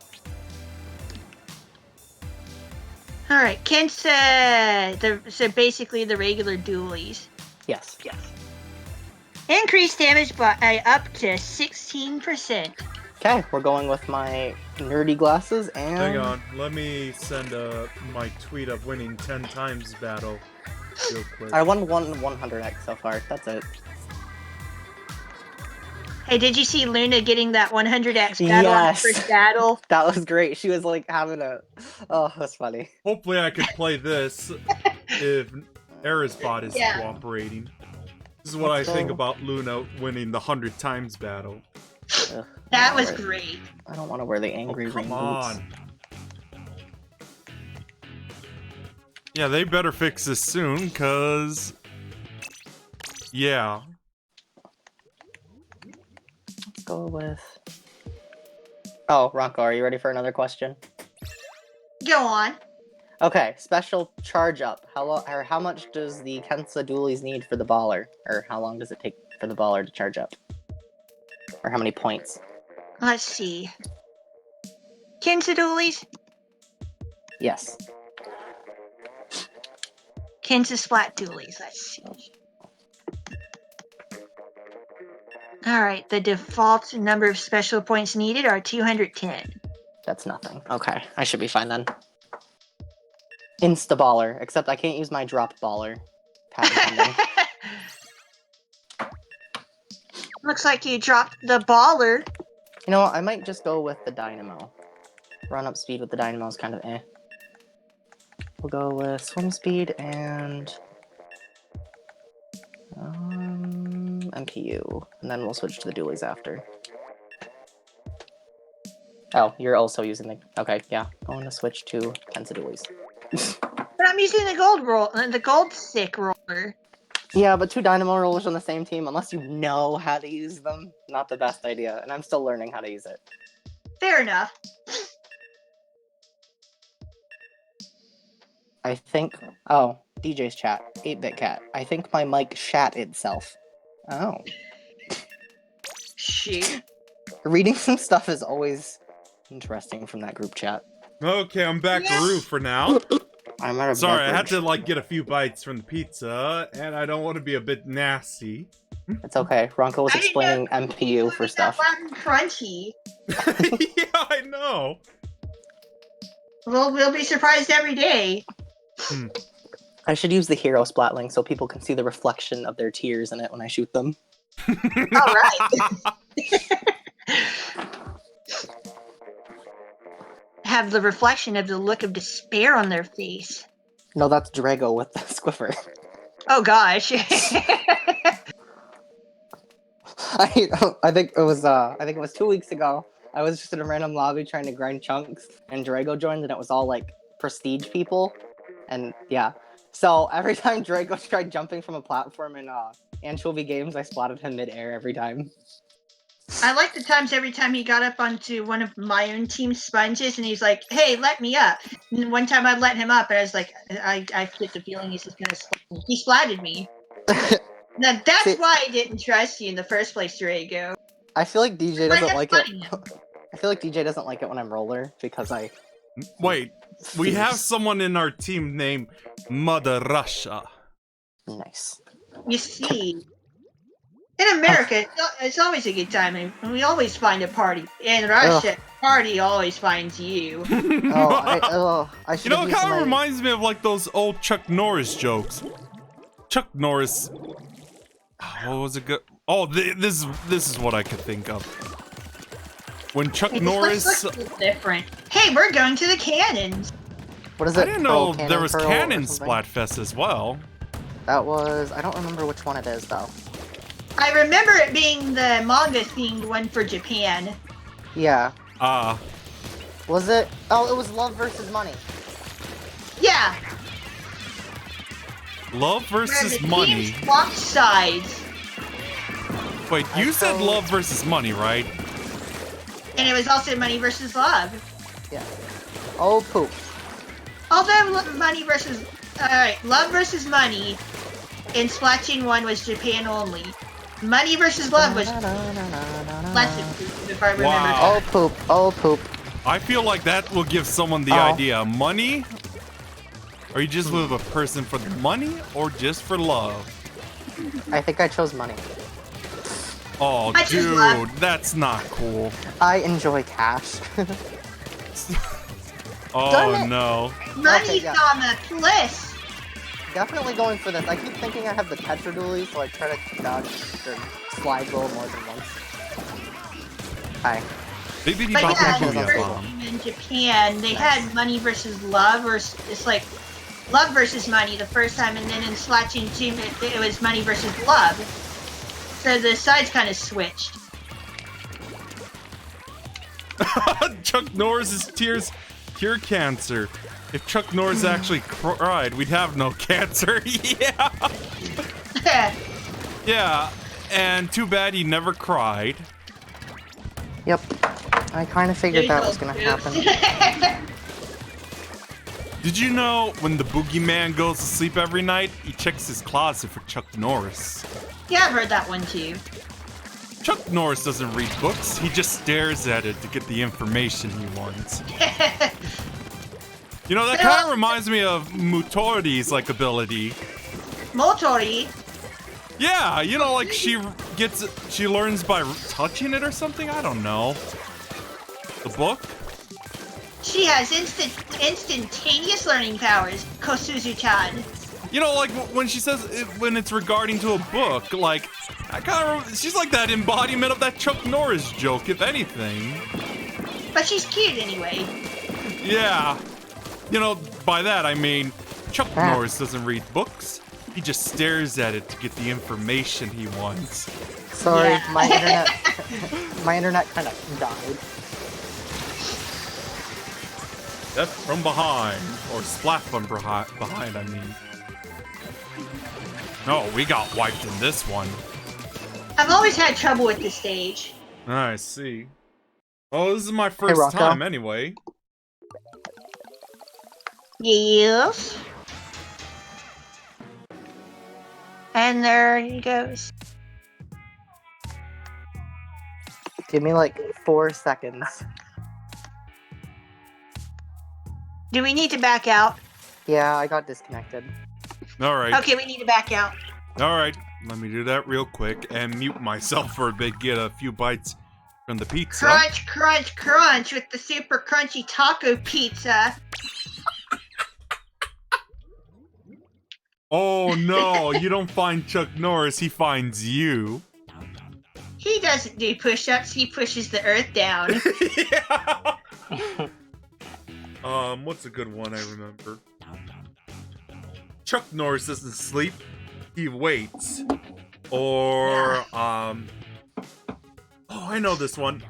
Alright, Kensa, so basically the regular dualies. Yes. Increase damage by up to 16%. Okay, we're going with my nerdy glasses and... Hang on, let me send my tweet of winning 10 times battle real quick. I won 100x so far, that's it. Hey, did you see Luna getting that 100x battle on the first battle? That was great. She was like having a... Oh, that's funny. Hopefully I could play this if Erisbot is cooperating. This is what I think about Luna winning the 100 times battle. Ugh, that was great. I don't want to wear the angry ring boots. Yeah, they better fix this soon, cause... Yeah. Let's go with... Oh, Ronco, are you ready for another question? Go on. Okay, special charge up. How much does the Kensa dualies need for the baller? Or how long does it take for the baller to charge up? Or how many points? Let's see. Kensa dualies? Yes. Kensa splat dualies. Let's see. Alright, the default number of special points needed are 210. That's nothing. Okay, I should be fine then. Insta-baller, except I can't use my drop baller. Looks like you dropped the baller. You know what? I might just go with the dynamo. Run up speed with the dynamo is kind of eh. We'll go with swim speed and MPU, and then we'll switch to the dualies after. Oh, you're also using the... Okay, yeah. Going to switch to Kensa dualies. But I'm using the gold stick roller. Yeah, but 2 dynamo rollers on the same team, unless you know how to use them, not the best idea, and I'm still learning how to use it. Fair enough. I think... Oh, DJ's chat. 8-bit cat. I think my mic shat itself. Oh. Shoot. Reading some stuff is always interesting from that group chat. Okay, I'm back to Roo for now. I'm out of Sorry, I had beverage. to like get a few bites from the pizza, and I don't want to be a bit nasty. It's okay. Ronco was explaining MPU for stuff. Crunchy. Yeah, I know. We'll be surprised every day. I should use the hero splatling so people can see the reflection of their tears in it when I shoot them. All right. Have the reflection of the look of despair on their face. No, that's Drago with the squiffer. Oh gosh. I think it was 2 weeks ago. I was just in a random lobby trying to grind chunks, and Drago joined, and it was all like prestige people, and yeah. So every time Drago tried jumping from a platform in Anchovy games, I splatted him mid-air every time. I like the times every time he got up onto one of my own team sponges and he's like, hey, let me up. And one time I let him up and I was like, I get the feeling he's just gonna splat me. He splatted me. Now that's See, why I didn't trust you in the first place, Drago. I feel like DJ doesn't like it. Him. I feel like DJ doesn't like it when I'm roller because I... Wait, we Fierce. have someone in our team named Mother Russia. Nice. You see, in America, it's always a good time, and we always find a party. In Russia, party always finds you. I should You know, it kind of reminds me of like those old Chuck Norris jokes. Chuck Norris. What was it good? Oh, this is what I could think of. When Chuck Norris. Looks different. Hey, we're going to the cannons. What is it? I didn't know there was Cannon Splatfest as well. That was... I don't remember which one it is, though. I remember it being the manga-themed one for Japan. Yeah. Was it? Oh, it was Love versus Money. Yeah. Love versus Money. Teams swapped sides. Wait, you said Love versus Money, right? And it was also Money versus Love. Yeah. Oh, poop. Although Money versus... Alright, Love versus Money in Splatoon 1 was Japan only. Money versus Love was Splatoon, if I remember. Wow. Oh, poop. Oh, poop. I feel like that will give someone the idea. Money? Are you just with a person for the money or just for love? I think I chose money. Oh, dude, that's not cool. I enjoy cash. Oh, no. Money's on the bliss. Definitely going for this. I keep thinking I have the Tetra dually, so I try to dodge the slide roll more than once. Hi. But yeah, in Japan, they had Money versus Love, or it's like Love versus Money the first time, and then in Splatoon 2, it was Money versus Love. So the sides kind of switched. Chuck Norris's tears cure cancer. If Chuck Norris actually cried, we'd have no cancer. Yeah. Yeah, and too bad he never cried. Yep. I kind of figured that was gonna happen. Did you know when the boogeyman goes to sleep every night, he checks his closet for Chuck Norris? Yeah, I've heard that one too. Chuck Norris doesn't read books, he just stares at it to get the information he wants. You know, that kind of reminds me of Mutori's, like, ability. Motori? Yeah, you know, like, she learns by touching it or something? I don't know. The book? She has instantaneous learning powers, Kosuzu-chan. You know, like when she says when it's regarding to a book, like I kind of she's like that embodiment of that Chuck Norris joke, if anything. But she's cute anyway. Yeah. You know, by that I mean Chuck Norris doesn't read books. He just stares at it to get the information he wants. Sorry, Yeah. my internet kind of died. Death from behind, or splat from behind, I mean. No, we got wiped in this one. I've always had trouble with this stage. I see. Oh, this is my first Rocco. time anyway. Yes. And there he goes. Give me like 4 seconds. Do we need to back out? Yeah, I got disconnected. Alright. Okay, we need to back out. Alright. Let me do that real quick and mute myself for a bit, get a few bites from the pizza. Crunch, crunch, crunch with the super crunchy taco pizza. Oh no, you don't find Chuck Norris, he finds you. He doesn't do push-ups, he pushes the earth down. Yeah. What's a good one I remember? Chuck Norris doesn't sleep, he waits. Or, oh, I know this one.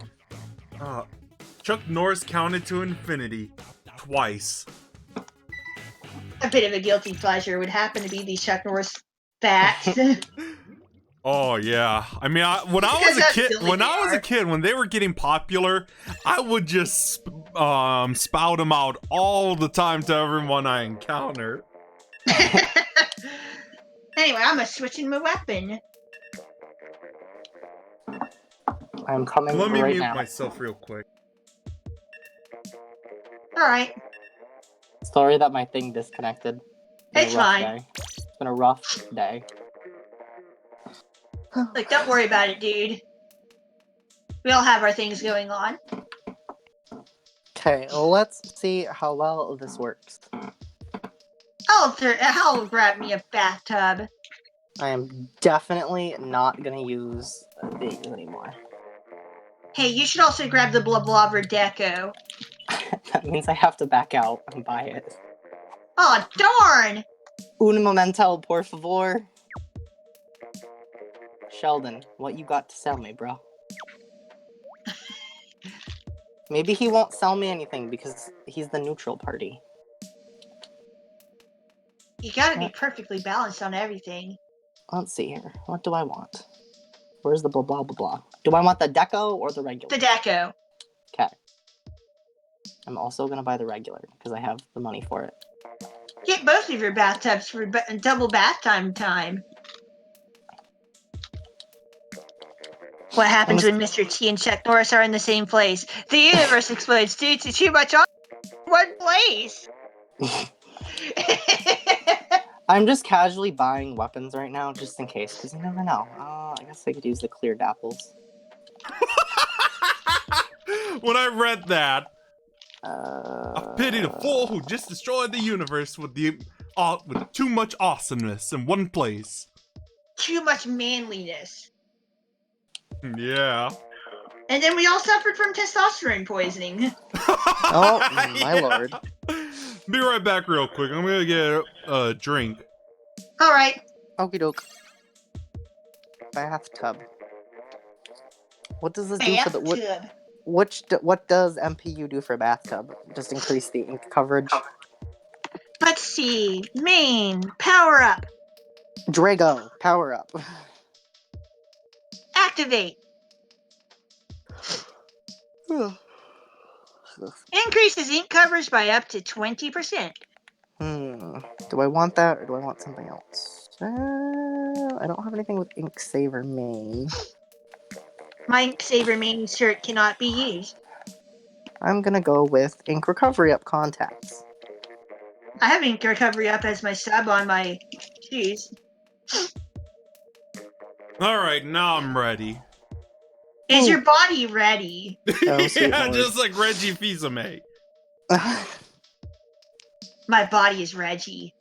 Chuck Norris counted to infinity twice. A bit of a guilty pleasure would happen to be these Chuck Norris facts. Oh yeah, I mean, when I was a kid, when they were getting popular, I would just spout them out all the time to everyone I encounter. Anyway, I'm a switching my weapon. I'm coming Let me right mute now. myself real quick. All right, Sorry that my thing disconnected. It's fine. Day. It's been a rough day. like don't worry about it, dude. We all have our things going on. Okay, let's see how well this works. I'll grab me a bathtub. I am definitely not gonna use these anymore. Hey, you should also grab the blah blobber deco. That means I have to back out and buy it. Oh darn! Un momento, por favor. Sheldon, what you got to sell me, bro? Maybe he won't sell me anything because he's the neutral party. You gotta be perfectly balanced on everything. Let's see here. What do I want? Where's the blah blah blah blah? Do I want the deco or the regular? The deco. Okay. I'm also gonna buy the regular because I have the money for it. Get both of your bathtubs for double bath time. What happens when Mr. T and Chuck Norris are in the same place? The universe explodes due to too much on one place. I'm just casually buying weapons right now just in case because you never know. I guess I could use the cleared apples. When I read that, I Uh, pity the fool who just destroyed the universe with too much awesomeness in one place. Too much manliness. Yeah. And then we all suffered from testosterone poisoning. Oh, my lord. Be right back real quick. I'm gonna get a drink. All right. Okie doke. Bathtub. What does this do for the Bathtub. what does MPU do for bathtub? Just increase the ink coverage. Let's see. Main. Power up. Drago, power up. Activate. Increases ink coverage by up to 20%. Do I want that or do I want something else? I don't have anything with ink saver main. My ink saver main shirt cannot be used. I'm gonna go with ink recovery up contacts. I have ink recovery up as my sub on my shoes. Alright, now I'm ready. Is your body ready? Oh, sweet Yeah, lord. just like Reggie Fils-Aimé. My body is Reggie.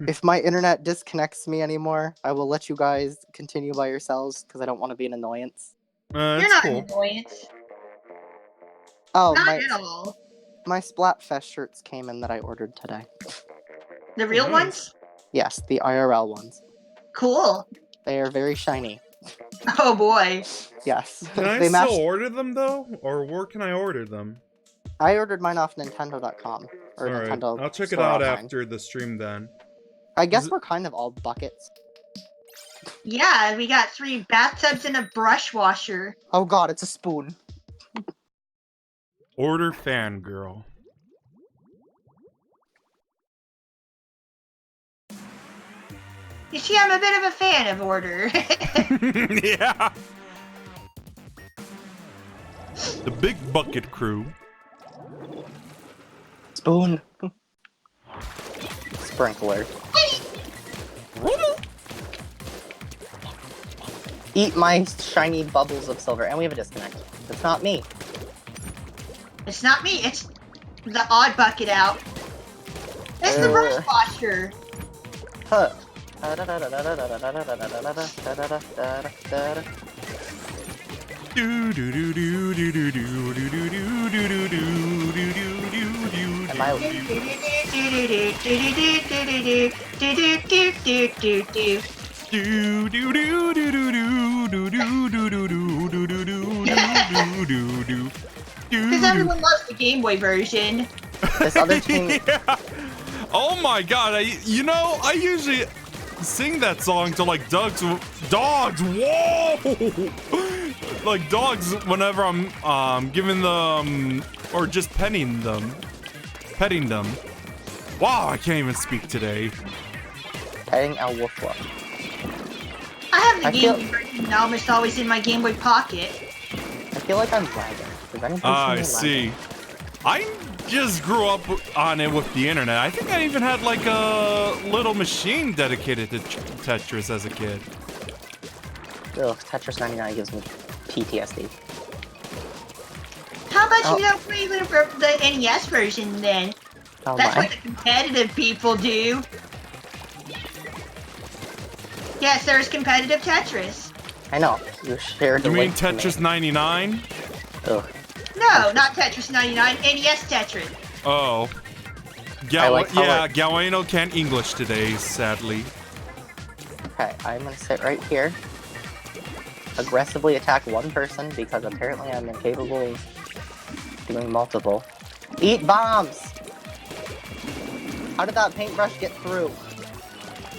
If my internet disconnects me anymore, I will let you guys continue by yourselves because I don't want to be an annoyance. You're It's not cool. an annoyance. Oh, Not at all. my Splatfest shirts came in that I ordered today. The real Nice. ones? Yes, the IRL ones. Cool. They are very shiny. Oh boy. Yes. Can I They still match. order them though, or where can I order them? I ordered mine off Nintendo.com or All right, Nintendo. I'll check it store out online. after the stream then. I guess Is it- we're kind of all buckets. Yeah, we got 3 bathtubs and a brush washer. Oh god, it's a spoon. Order fangirl. You see, I'm a bit of a fan of Order. Yeah. The big bucket crew. Spoon. Sprinkler. Eat my shiny bubbles of silver. And we have a disconnect. It's not me. It's not me, it's the odd bucket out. It's the brush washer. Huh. Am I? Because everyone loves the Game Boy version. This other team. Yeah. Oh my god, I usually sing that song to like dogs, whoa! Like dogs whenever I'm giving them, or just petting them. Wow, I can't even speak today. Petting a woof woof. I have the I Game feel- Boy version almost always in my Game Boy Pocket. I feel like I'm lagging. Does anybody I see me see. I just grew up on it with the internet. I think I even had like a little machine dedicated to Tetris as a kid. lagging? Ugh, Tetris 99 gives me PTSD. How about Oh. you don't play the NES version then? Oh That's my. what the competitive people do. Yes, there's competitive Tetris. I know. You shared the You mean link to me. Tetris 99? Ugh. No, not Tetris 99, NES Tetris. Oh. I like how Yeah, it- Galeno can't English today, sadly. Okay, I'm gonna sit right here. Aggressively attack one person because apparently I'm incapable of doing multiple. Eat bombs! How did that paintbrush get through?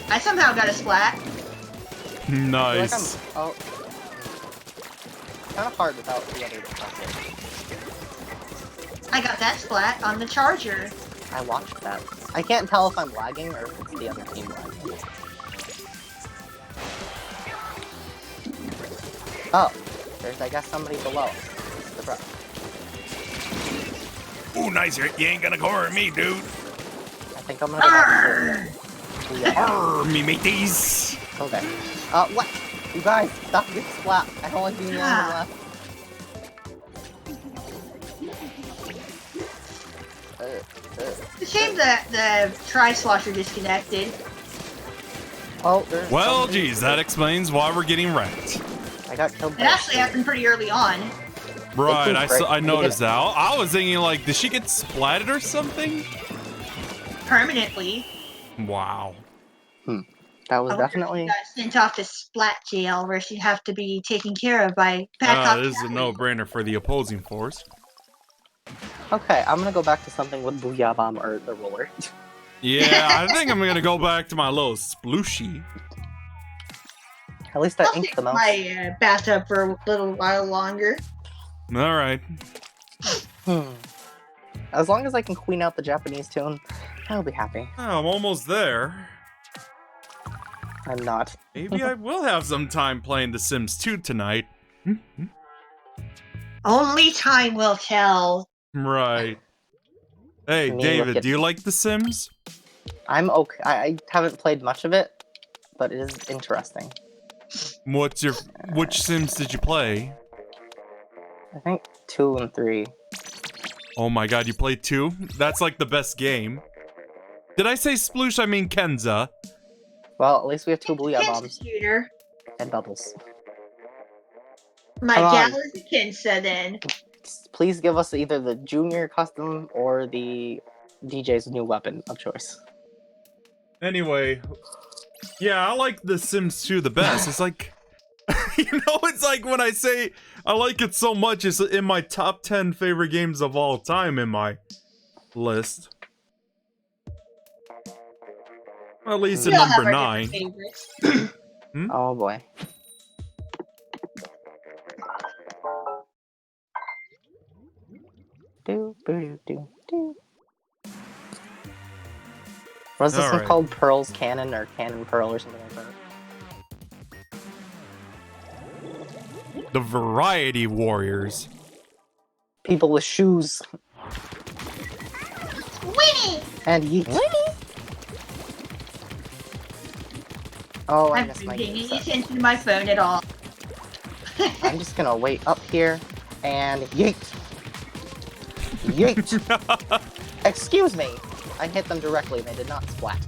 I somehow got a splat. I feel like Nice. oh. Kind of hard without the other defenses. I got that splat on the charger. I watched that. I can't tell if I'm lagging or if it's the other team lagging. Oh, there's I guess somebody below. It's the brush. Ooh, nice. You ain't gonna corner me, dude. I think I'm gonna go back to yeah. Me mateys. Okay. What? You guys, stop getting splat. I don't like being the only one left. It's a shame that the Tri-Slosher disconnected. Oh, there's Well, somebody- geez, that explains why we're getting wrecked. I got killed It by a actually happened pretty early on. Right, seems great. I noticed that. I was thinking, like, did she get splatted or something? Permanently. Wow. That was I wonder if definitely. she got sent off to Splat Jail, where she'd have to be taken care of by Backup. This is a no-brainer for the opposing force. Okay, I'm gonna go back to something with Booyah Bomb or the roller. Yeah, I think I'm gonna go back to my little splooshy. At least I I'll inked take the mouse. my bathtub for a little while longer. All right. As long as I can queen out the Japanese tune, I'll be happy. Oh, I'm almost there. I'm not. Maybe I will have some time playing The Sims 2 tonight. Only time will tell. Right. Hey, Me, David, look at- do you like The Sims? I'm okay. I haven't played much of it, but it is interesting. Which Sims did you play? I think 2 and 3. Oh my god, you played 2? That's like the best game. Did I say sploosh? I mean Kenza. Well, at least we have 2 booyah Kensa bombs shooter. and bubbles. My Come on. gal is a Kensa then. Please give us either the junior custom or the DJ's new weapon of choice. Anyway, yeah, I like The Sims 2 the best. It's like, you know, it's like when I say I like it so much, it's in my top 10 favorite games of all time in my list. At least We at all have number our 9. different favorites. Oh boy. Do. Was this one Alright. called Pearl's Cannon or Cannon Pearl or something like that? The Variety Warriors. People with shoes. Winnie! And yeet. Oh, I I've missed been my paying game any set. attention to my phone at all. I'm just gonna wait up here and yeet. Yeet! Excuse me! I hit them directly and they did not splat.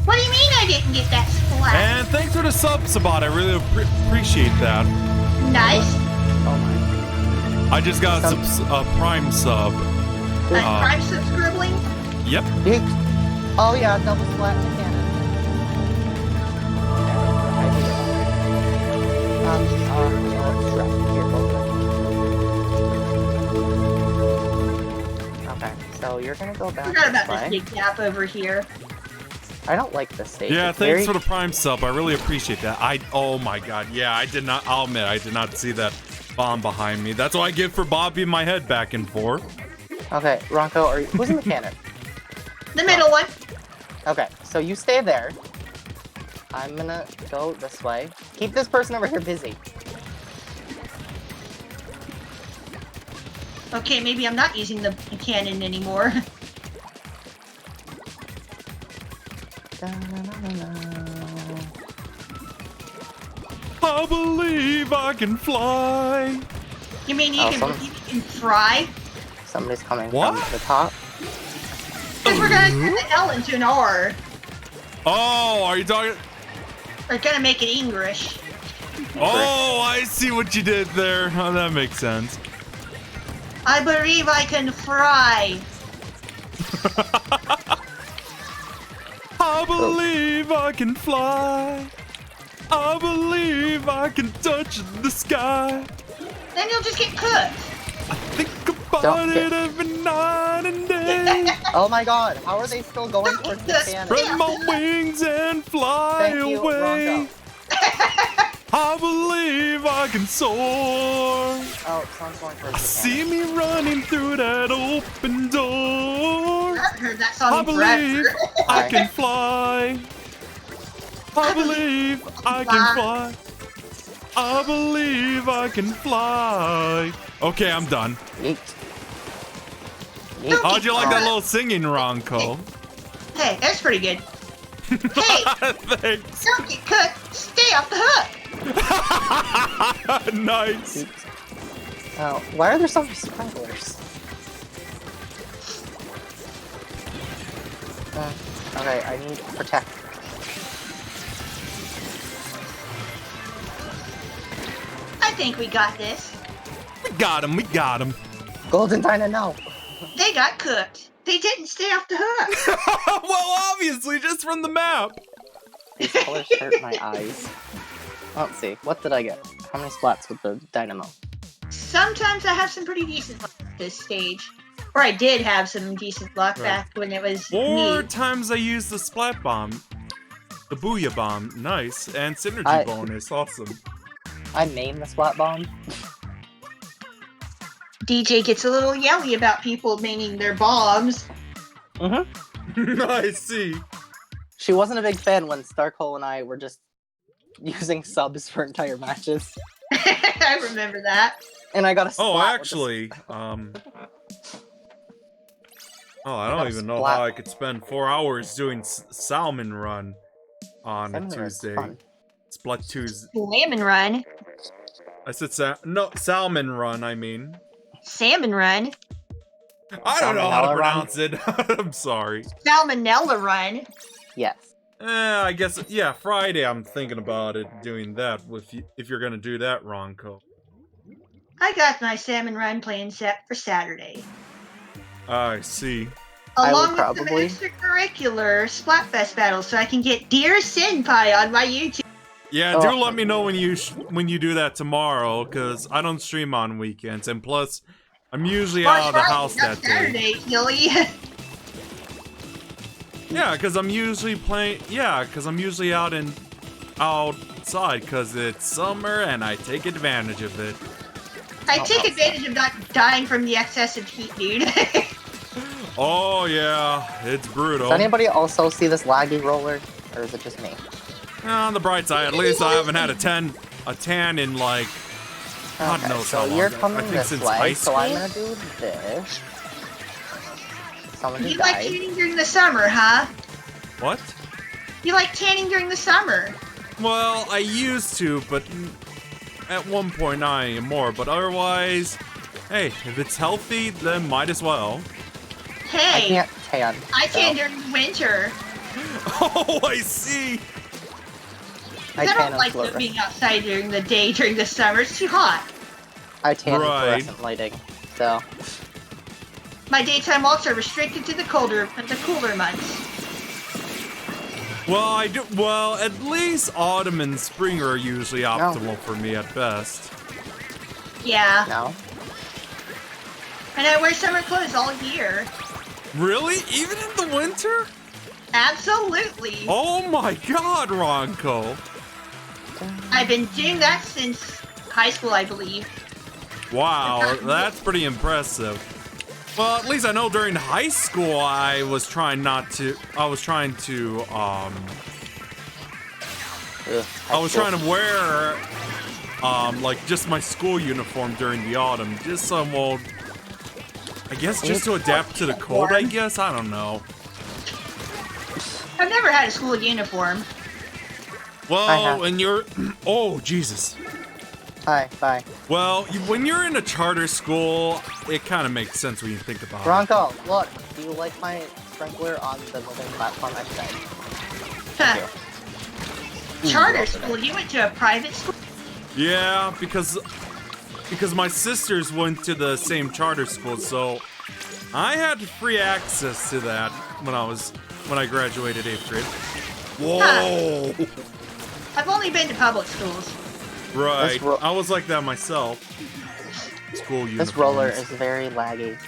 What do you mean I didn't get that splat? And thanks for the sub, Sabat. I really appreciate that. Nice. Oh my. I just got a Prime sub. Prime scribbling? Yep. Yeet! Oh yeah, double splat in the cannon. Okay, so you're gonna go back Forgot this about this way. big gap over here. I don't like this stage. Yeah, It's thanks very... for the Prime sub. I really appreciate that. Oh my god. Yeah, I did not, I'll admit, I did not see that bomb behind me. That's what I get for bobbing my head back and forth. Okay, Ronco, who's in the cannon? The middle one. Okay, so you stay there. I'm gonna go this way. Keep this person over here busy. Okay, maybe I'm not using the cannon anymore. I believe I can fly. You mean you Oh, can fry? Somebody's coming What? from the top. Because we're gonna turn the L into an R. Oh, are you talking? We're gonna make it English. Oh, I see what you did there. Oh, that makes sense. I believe I can fry. I believe I can fly. I believe I can touch the sky. Then you'll just get cooked. I think about it every night and day. Oh my god, how are they still going towards the cannon? Spread my wings and fly Thank you, away. Ronco. I believe I can soar. Oh, someone's going towards the See cannon. me running through that open door. I haven't heard that I song in believe forever. I can fly. I believe I can fly. I believe I can fly. Okay, I'm done. Yeet. Yeet. How'd you like that little singing, Ronco? Hey, that's pretty good. Hey, Thanks. don't get cooked. Stay off the hook. Nice. Oh, why are there so many sprinklers? Okay, I need to protect. I think we got this. We got him. We got him. Golden Dyna, no! They got cooked. They didn't stay off the hook. Well, obviously, just from the map. These colors hurt my eyes. Let's see, what did I get? How many splats with the dynamo? Sometimes I have some pretty decent luck at this stage. Or I did have some decent luck back when it was 4 me. times I used the splat bomb. The booyah bomb. Nice. And synergy I- bonus. Awesome. I main the splat bomb. DJ gets a little yelly about people maining their bombs. I see. She wasn't a big fan when Starkhole and I were just using subs for entire matches. I remember that. And I got a splat. Oh, with the actually, Oh, I got don't a even know splat. how I could spend 4 hours doing Salmon Run on a Salmon Run's Tuesday. fun. Splat Tuesday. Salmon Run. I said no, Salmon Run, I mean. Salmon Run. I don't know how to Salmonella pronounce it. I'm sorry. Salmonella run. Yes. I guess, yeah, Friday I'm thinking about it, doing that if you're gonna do that, Ronco. I got my salmon run plan set for Saturday. I see. Along with some extracurricular Splatfest battles, so I can get Dear Senpai on my YouTube. Yeah, do let me know when you do that tomorrow, cause I don't stream on weekends, and plus, I'm usually out of the house that Saturday, Hilly. Yeah, cause I'm usually playing. Yeah, cause I'm usually outside, cause it's summer and I take advantage of it. I take advantage of not dying from the excessive heat, dude. Oh yeah, it's brutal. Does anybody also see this laggy roller, or is it just me? On the bright side, at least I haven't had a tan in like God knows so how long. You're coming I think this since way, high school. so I'm gonna do this. Someone just You like died. tanning during the summer, huh? What? You like tanning during the summer? Well, I used to, but at one point not anymore. But otherwise, hey, if it's healthy, then might as well. Hey, I can't tan. I tan during the winter. Oh, I see. I don't like being outside during the day during the summer. It's too hot. I tan in fluorescent lighting, so. My daytime walks are restricted to the cooler months. Well, well, at least autumn and spring are usually optimal for me at best. Yeah. No. And I wear summer clothes all year. Really? Even in the winter? Absolutely. Oh my god, Ronco. I've been doing that since high school, I believe. Wow, that's pretty impressive. Well, at least I know during high school I was trying to wear like just my school uniform during the autumn, just so I won't, I guess just to adapt to the cold, I guess, I don't know. I've never had a school uniform. Well, when you're, oh Jesus. Hi, bye. Well, when you're in a charter school, it kind of makes sense when you think about it. Bronco, look, do you like my sprinkler on the moving platform I said? Huh. Charter school? You went to a private school? Yeah, because my sisters went to the same charter school, so I had free access to that when I graduated 8th grade. Whoa! Huh. I've only been to public schools. Right, I was like that myself. School uniforms. This roller is very laggy.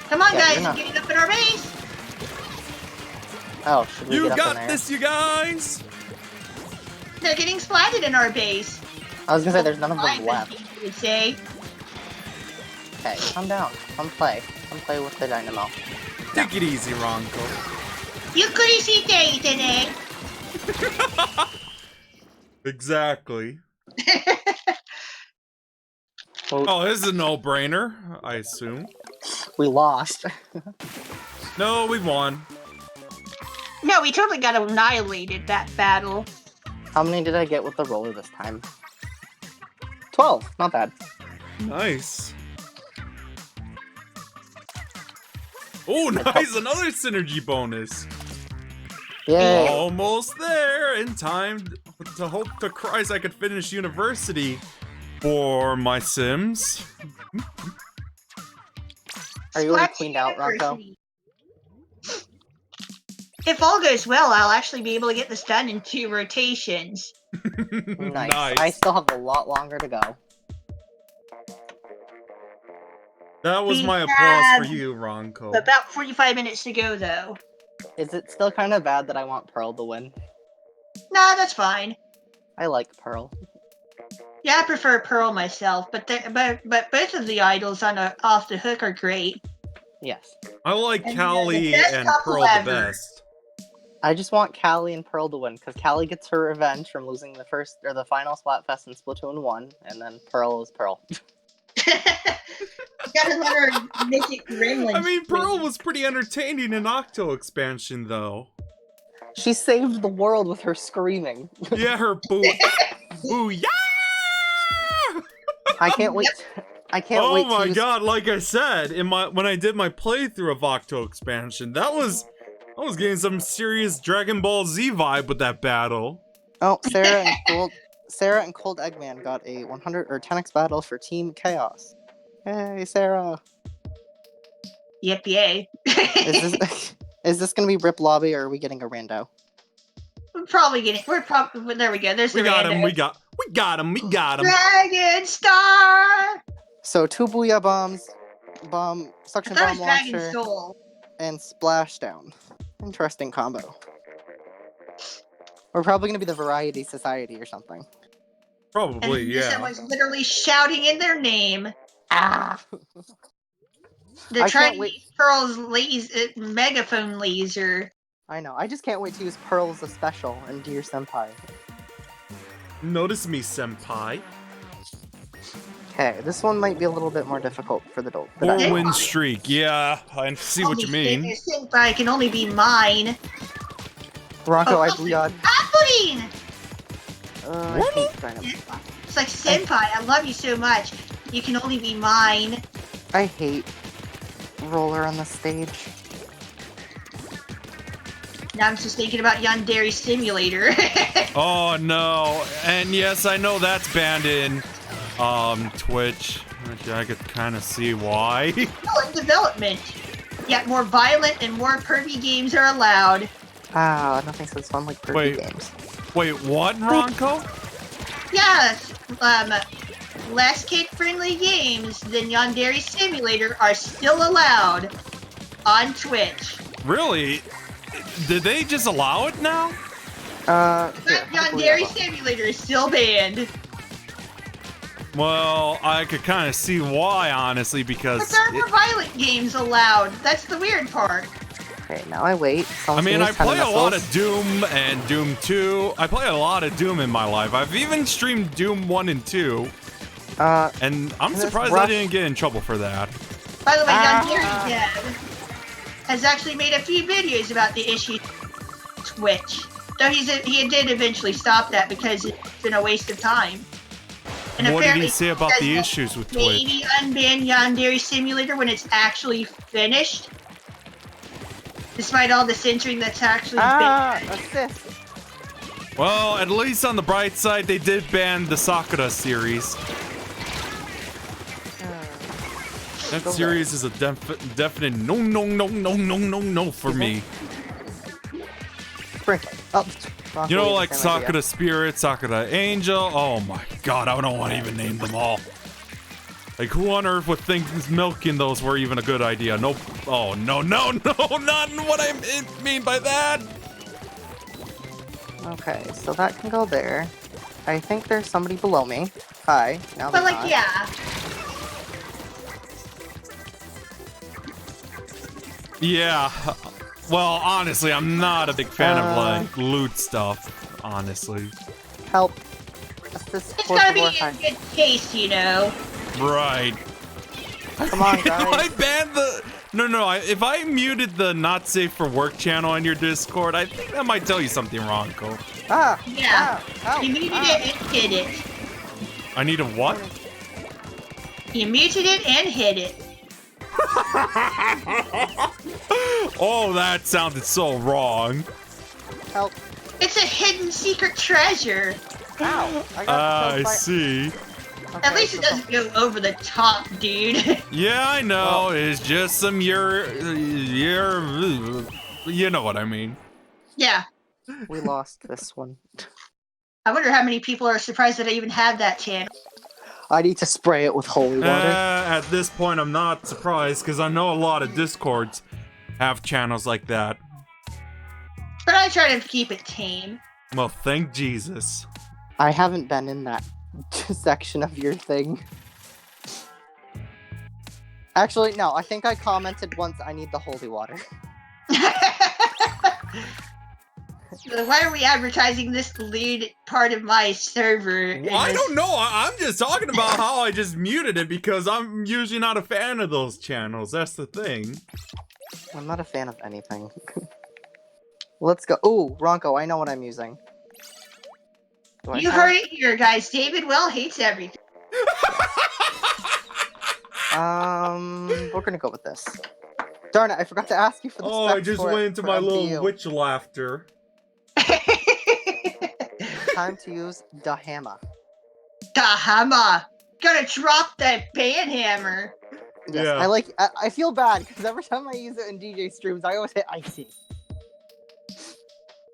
Come on, guys, we're getting up in our base. Oh, should we get up in there? You got this, you guys. They're getting splatted in our base. I was gonna say there's none of them left. Would say. Okay, calm down. Come play. Come play with the dynamo. Take it easy, Ronco. You couldn't see today. Exactly. Oh, this is a no-brainer, I assume. We lost. No, we won. No, we totally got annihilated that battle. How many did I get with the roller this time? 12. Not bad. Nice. Oh, nice! Another synergy bonus. Yay! Almost there in time to hope to Christ I could finish university for my Sims. Are you already cleaned out, Ronco? If all goes well, I'll actually be able to get this done in 2 rotations. Nice. I still have a lot longer to go. That was my applause for you, Ronco. About 45 minutes to go, though. Is it still kind of bad that I want Pearl to win? Nah, that's fine. I like Pearl. Yeah, I prefer Pearl myself, but both of the idols on Off the Hook are great. Yes. I like Callie and Pearl the best. I just want Callie and Pearl to win, because Callie gets her revenge from losing the final Splatfest in Splatoon 1, and then Pearl is Pearl. You gotta let her make it gremlins. I mean, Pearl was pretty entertaining in Octo expansion, though. She saved the world with her screaming. Yeah, her booyah! I can't wait. I can't Oh wait to my use... god! Like I said, when I did my playthrough of Octo Expansion, I was getting some serious Dragon Ball Z vibe with that battle. Oh, Sarah and Cold Eggman got a 100 or 10x battle for Team Chaos. Hey, Sarah. Yep, yay. Is this gonna be Rip Lobby or are we getting a rando? We're probably, there we go, there's We the got rando. him. We got him. Dragon Star! So 2 Booyah Bombs, Suction I thought Bomb it was Dragon Launcher, Soul. and Splashdown. Interesting combo. We're probably gonna be the Variety Society or something. Probably, And yeah. someone's literally shouting in their name. Ah! They're I trying can't to wait. use Pearl's megaphone laser. I know. I just can't wait to use Pearls of Special and Dear Senpai. Notice me, senpai. Okay, this one might be a little bit more difficult for the 4-win streak. Yeah, I see what you mean. Senpai can only be mine. Bronco, Oh, I booyah. Appling! I hate Dynamite. It's like, Senpai, I love you so much. You can only be mine. I hate Roller on the stage. Now I'm just thinking about Yandere Simulator. Oh no! And yes, I know that's banned in Twitch. Actually, I could kind of see why. Still in development. Yet more violent and more pervy games are allowed. Ah, nothing so fun like pervy games. Wait, what, Ronco? Yes, less kid-friendly games than Yandere Simulator are still allowed on Twitch. Really? Did they just allow it now? But Yandere Simulator is still banned. Well, I could kind of see why, honestly, because... But there are more violent games allowed. That's the weird part. Okay, now I wait. I mean, I play a lot of Doom and Doom 2. I play a lot of Doom in my life. I've even streamed Doom 1 and 2. And I'm surprised I didn't get in trouble for that. By the way, Yandere Dev has actually made a few videos about the issue with Twitch. Though he did eventually stop that because it's been a waste of time. And What did he say about the issues with Twitch? Maybe unban Yandere Simulator when it's actually finished. Despite all the censoring that's actually been... assist. Well, at least on the bright side, they did ban the Sakura series. That series is a definite no for me. You know, like Sakura Spirit, Sakura Angel. Oh my god, I don't want to even name them all. Like, who on earth would think milking those were even a good idea? Nope. Oh, no, not what I mean by that. Okay, so that can go there. I think there's somebody below me. Hi. Now But, like, yeah. Yeah. Well, honestly, I'm not a big fan of, like, loot stuff, honestly. Help. It's gotta be in good taste, you know. Right. Come on, guys. If I banned the... No, if I muted the not safe for work channel on your Discord, I think that might tell you something wrong, Cole. Yeah. You muted it and hid it. I need a what? You muted it and hid it. Oh, that sounded so wrong. Help. It's a hidden secret treasure. Ow. I see. Okay, at least it doesn't go over the top, dude. Yeah, I know. Well, it's just some you know what I mean. Yeah. We lost this one. I wonder how many people are surprised that I even have that channel. I need to spray it with holy water. At this point, I'm not surprised because I know a lot of Discords have channels like that. But I try to keep it tame. Well, thank Jesus. I haven't been in that section of your thing. Actually, no, I think I commented once I need the holy water. Why are we advertising this lead part of my server? Well, I don't know. I'm just talking about how I just muted it because I'm usually not a fan of those channels. That's the thing. I'm not a fan of anything. Let's go. Ooh, Ronco, I know what I'm using. Do I You have- heard it here, guys. David Well hates everything. We're gonna go with this. Darn it, I forgot to ask you for the Oh, specs I just for it, went into for my MTU. little witch laughter. Time to use the hammer. The hammer. Gotta drop that band hammer. Yes, Yeah. I feel bad because every time I use it in DJ streams, I always hit icy.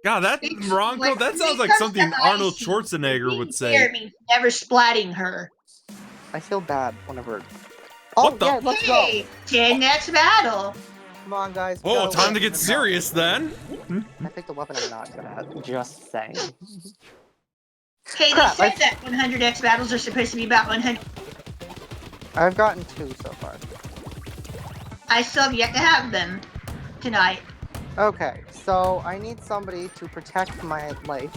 God, that Ronco, that sounds like something Arnold Schwarzenegger would say. Means never splatting her. I feel bad whenever. Oh What the- yeah, let's go. Hey, next battle. Come on, guys. we Oh, gotta time win. to get serious then. I picked a weapon I'm not good at. Just saying. Hey, they Crap, said that 100x battles are supposed to be about 100. I've gotten 2 so far. I still have yet to have them tonight. Okay, so I need somebody to protect my life.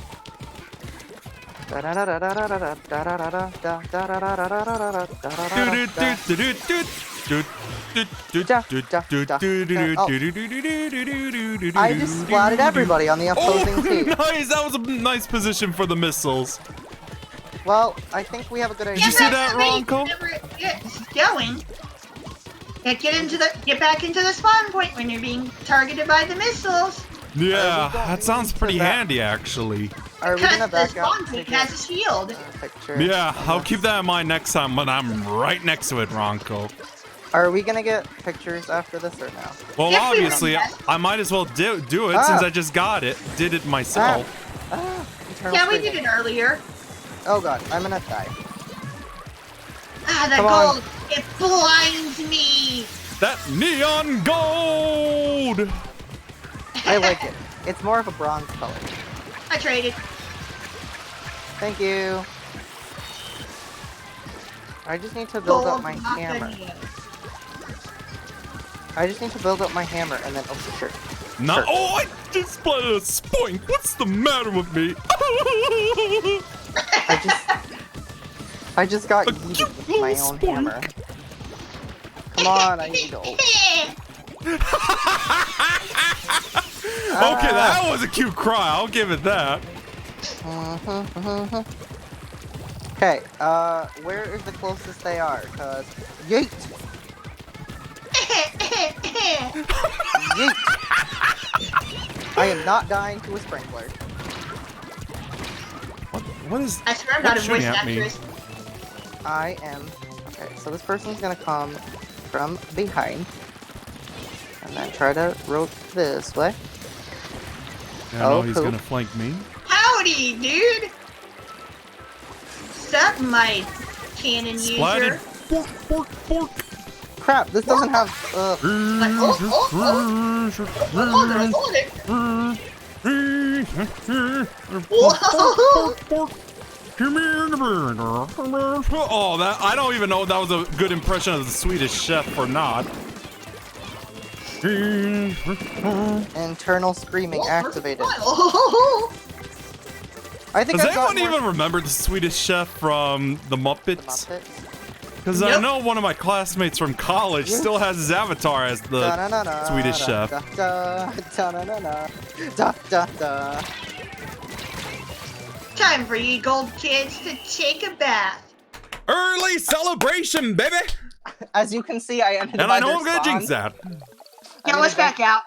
I just splatted everybody on the opposing team. Nice! That was a nice position for the missiles. Well, I think we have a good idea. Did you see that, Somebody Ronco? never gets going. Get back into the spawn point when you're being targeted by the missiles. Yeah, going that sounds pretty to that? handy, actually. Are we Because gonna the back spawn up? point has a shield. Picture. Yeah, I'll keep that in mind next time when I'm right next to it, Ronco. Are we gonna get pictures after this or no? Well, Yes, we obviously, will. I might as well do it Ah. since I just did it myself. Eternal Yeah, we screaming. did it earlier. Oh god, I'm gonna die. Ah, the Come on. gold. It blinds me. That neon gold! I like it. It's more of a bronze color. I traded. Thank you. I just need to build up Gold my hammer. Macadamia. I just need to build up my hammer and then oh sure. No, Sure. oh, I just splatted a spoink. What's the matter with me? I just got A yeeted cute with little my own spoink. hammer. Come on, I need to Okay, that was a cute cry. I'll give it that. Okay, where is the closest they are? Cause yeet! Yeet! I am not dying to a sprinkler. What is? I swear I'm not a what's voice shooting at me? actress. I am. Okay, so this person's gonna come from behind. And then try to rotate this way. Yeah, no, Oh, he's poop. gonna flank me. Howdy, dude. Sup, my cannon Splatted. user. Bork, bork, bork. Crap, this doesn't have. Hold it. Whoa. Oh, that I don't even know if that was a good impression of the Swedish chef or not. Internal screaming activated. Oh, I think Does I've got anyone even remember the Swedish chef from the Muppets? Because I Nope. know one of my classmates from college still has his avatar as the Swedish chef. time for you gold kids to take a bath. Early celebration, baby! As you can see, I ended And by I know their I'm gonna spawn. jinx that. Yeah, let's back out.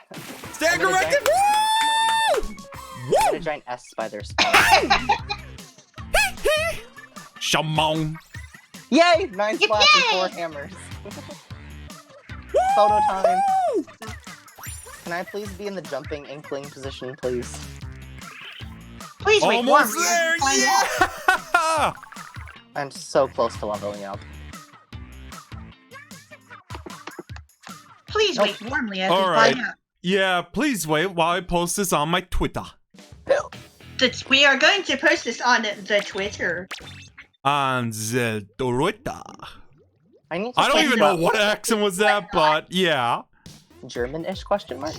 Stand I'm gonna corrected! Woo! I got a giant S by their spawn. Shamon. Yay! 9 splats and 4 Yay! hammers. Photo time. Can I please be in the jumping inkling position, please? Please wait Almost warm. there! Find out. Yeah! I'm so close to leveling up. Please Nope. wait warmly as All we right. find out. Yeah, please wait while I post this on my Twitter. We are going to post this on the Twitter. On the Twitter. I need to I don't think even know about what accent was that, but yeah. German-ish question mark?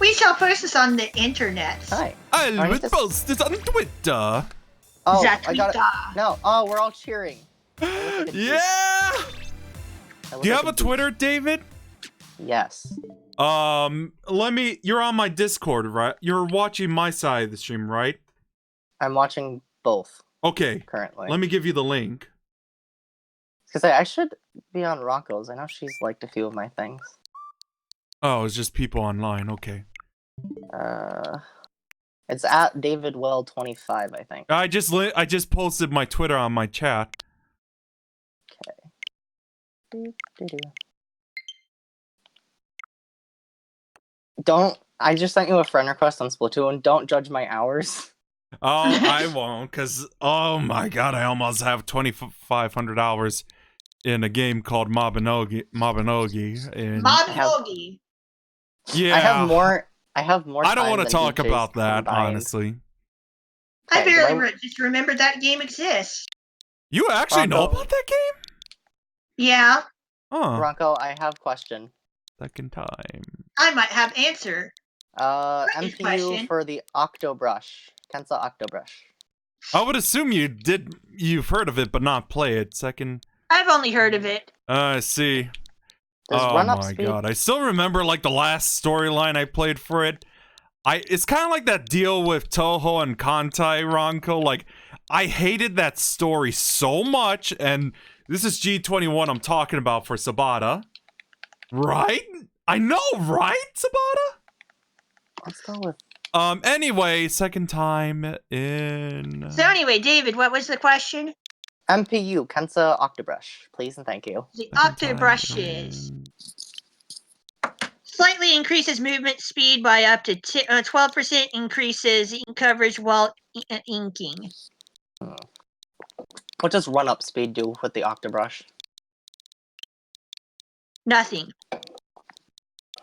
We shall post this on the internet. Hi. I I will need to- post this on Twitter. Oh, That I got it. Twitter. No. Oh, we're all cheering. Yeah! Do you have a Twitter, David? Yes. You're on my Discord, right? You're watching my side of the stream, right? I'm watching both Okay. currently. Let me give you the link. Because I should be on Rocco's. I know she's liked a few of my things. Oh, it's just people online. Okay. It's at DavidWell25, I think. I just posted my Twitter on my chat. I just sent you a friend request on Splatoon. Don't judge my hours. Oh, I won't, because, oh my god, I almost have 2,500 hours in a game called Mabinogi. And Mabinogi. yeah. I have more I don't time want to than talk DJs about that, combined. honestly. I barely just remembered that game exists. You actually know about that game? Yeah. Huh. Rocco, I have question. Second time. I might have answer. MPU question. for the Octobrush. Kensa Octobrush. I would assume you've heard of it, but not play it. Second. I've only heard of it. I see. Does Oh run-up my speed... god. I still remember, like, the last storyline I played for it. It's kind of like that deal with Toho and Kantai, Ronco. Like, I hated that story so much, and this is G21 I'm talking about for Sabata. Right? I know, right, Sabata? Let's go with... Anyway, second time in... So anyway, David, what was the question? MPU, Kensa Octobrush. Please and thank you. The Octobrush is... Slightly increases movement speed by up to 12% increases ink coverage while inking. What does run-up speed do with the Octobrush? Nothing.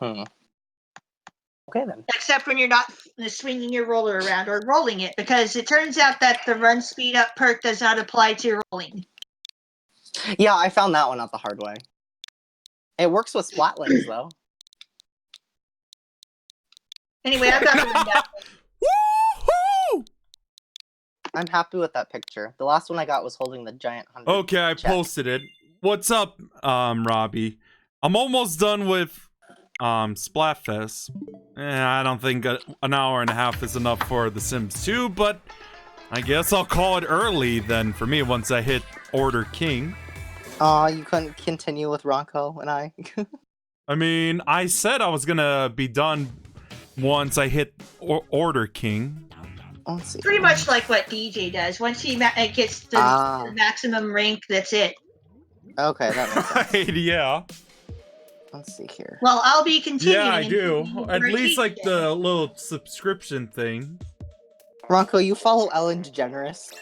Okay then. Except when you're not swinging your roller around or rolling it, because it turns out that the run speed up perk does not apply to rolling. Yeah, I found that one out the hard way. It works with Splatlands though. Anyway, I've got the one down. Woohoo! I'm happy with that picture. The last one I got was holding the giant 100. Okay, I posted it. What's up, Robbie? I'm almost done with Splatfest. I don't think an hour and a half is enough for The Sims 2, but I guess I'll call it early then for me once I hit Order King. You couldn't continue with Ronco and I? I mean, I said I was gonna be done once I hit Order King. Let's see. Pretty much like what DJ does. Once he gets the maximum rank, that's it. Okay, that makes sense. Yeah. Let's see here. Well, I'll be continuing. Yeah, I do. At least like the little subscription thing. Ronco, you follow Ellen DeGeneres?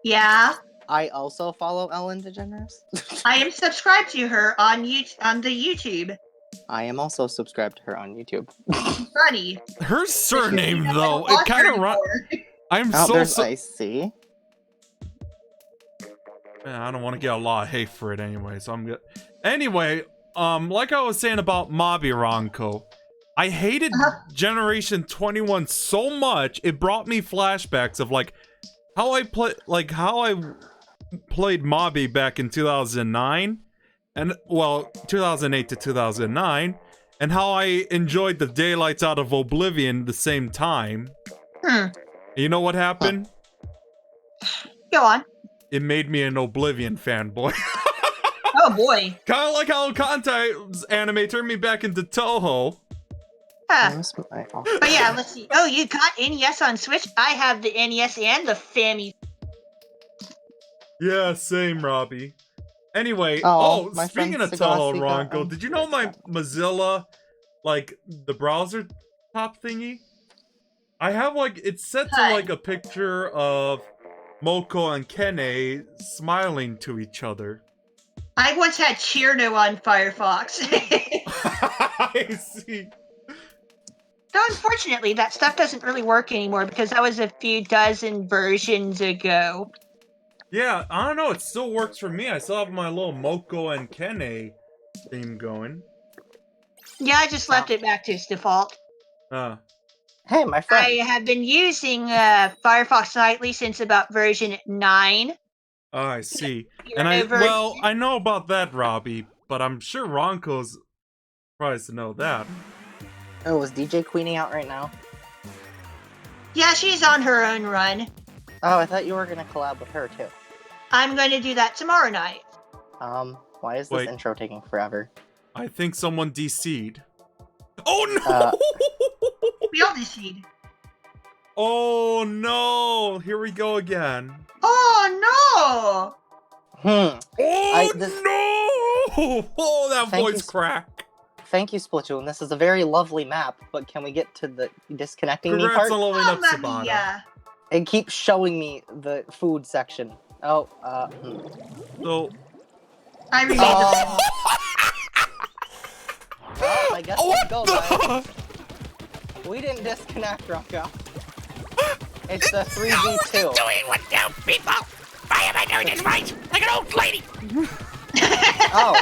Yeah. I also follow Ellen DeGeneres. I am subscribed to her on the YouTube. I am also subscribed to her on YouTube. Funny. Her surname though, it kind of run. I'm I see. Man, I don't want to get a lot of hate for it anyway, so I'm good. Anyway, like I was saying about Mobby Ronco, I hated Generation 21 so much it brought me flashbacks of like how I played Mobby back in 2009, and well, 2008 to 2009, and how I enjoyed the daylights out of Oblivion the same time. You know what happened? Go on. It made me an Oblivion fanboy. Oh boy. Kind of like how Kantai's anime turned me back into Toho. Oh yeah, let's see. Oh, you got NES on Switch? I have the NES and the Fammy. Yeah, same, Robbie. Anyway, speaking of Toho, Ronco, did you know my Mozilla, like, the browser top thingy? I have, like, it's set to, like, a picture of Moko and Kene smiling to each other. I once had Cheerno on Firefox. I see. Though unfortunately, that stuff doesn't really work anymore because that was a few dozen versions ago. Yeah, I don't know, it still works for me. I still have my little Moko and Kene theme going. Yeah, I just left it back to its default. Hey, my friend. I have been using Firefox nightly since about version 9. Oh, I see. And I know about that, Robbie, but I'm sure Ronco's Surprised to know that. Oh, is DJ Queenie out right now? Yeah, she's on her own run. Oh, I thought you were gonna collab with her too. I'm going to do that tomorrow night. Why is Wait. this intro taking forever? I think someone DC'd. Oh no! We all DC'd. Oh no! Here we go again. Oh Oh This- no! Oh, that Thank voice you. crack. Thank you, Splatoon. This is a very lovely map, but can we get to the disconnecting me Congrats part? on no! leveling up, Mamma Sabata. mia. It keeps showing me the food section. Oh, So, I remade the Oh. Well, I guess let's go, guys. the? We didn't disconnect, Rocco. It's the 3v2. doing with you people? Why am I doing this right? Like an old lady. Oh,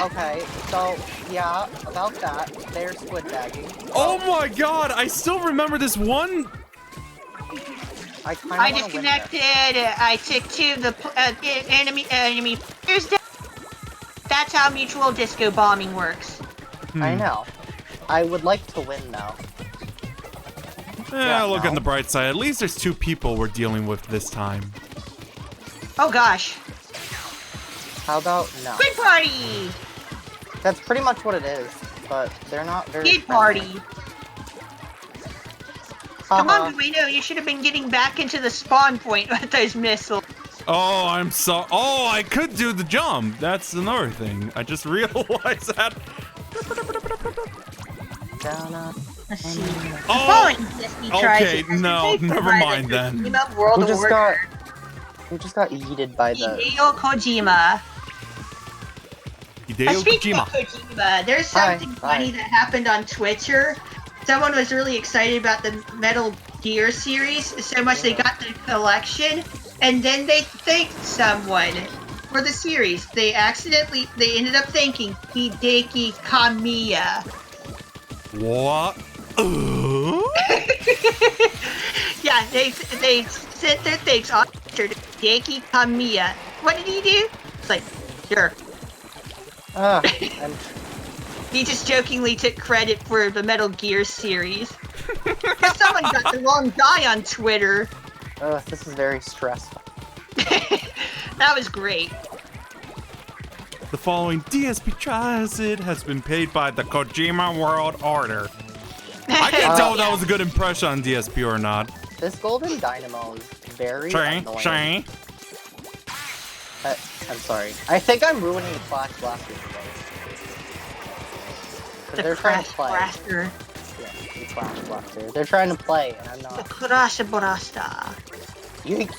okay. So, yeah, about that. They're squid bagging. Oh my god, I still remember this one. I kind of I disconnected. I took two of the enemy players down. That's how mutual disco bombing works. I know. I would like to win now. Yeah, look no. on the bright side. At least there's 2 people we're dealing with this time. Oh gosh. How about no? Squid party! That's pretty much what it is, but they're not very. Squid party. friendly. Come Haha. on, Guido, you should have been getting back into the spawn point with those missiles. Oh, I'm so. Oh, I could do the jump. That's another thing. I just realized that. Let's see. Oh, Following Disney tries okay, it has been no, paid for never by the mind then. Kojima World Who just Order. Who just got yeeted by the? Hideo Kojima. Hideo Speaking of Kojima. Kojima, there's Hi, something hi. funny that happened on Twitter. Someone was really excited about the Metal Gear series so much they got the collection, and then they thanked someone for the series. They ended up thanking Hideki Kamiya. What? Yeah, they sent their thanks on Twitter to Hideki Kamiya. What did he do? It's like, sure. I'm He just jokingly took credit for the Metal Gear series. Because someone got the wrong guy on Twitter. this is very stressful. That was great. The following DSP Transit has been paid by the Kojima World Order. I can't tell if that was a good impression on DSP or not. This golden dynamo is very Shane, annoying. Shane. I'm sorry. I think I'm ruining the Flash Blaster today. 'Cause The they're trying Crash to play. Blaster. Yeah, the Flash Blaster. They're trying to play, and I'm The not. Crash Blaster. Yeet.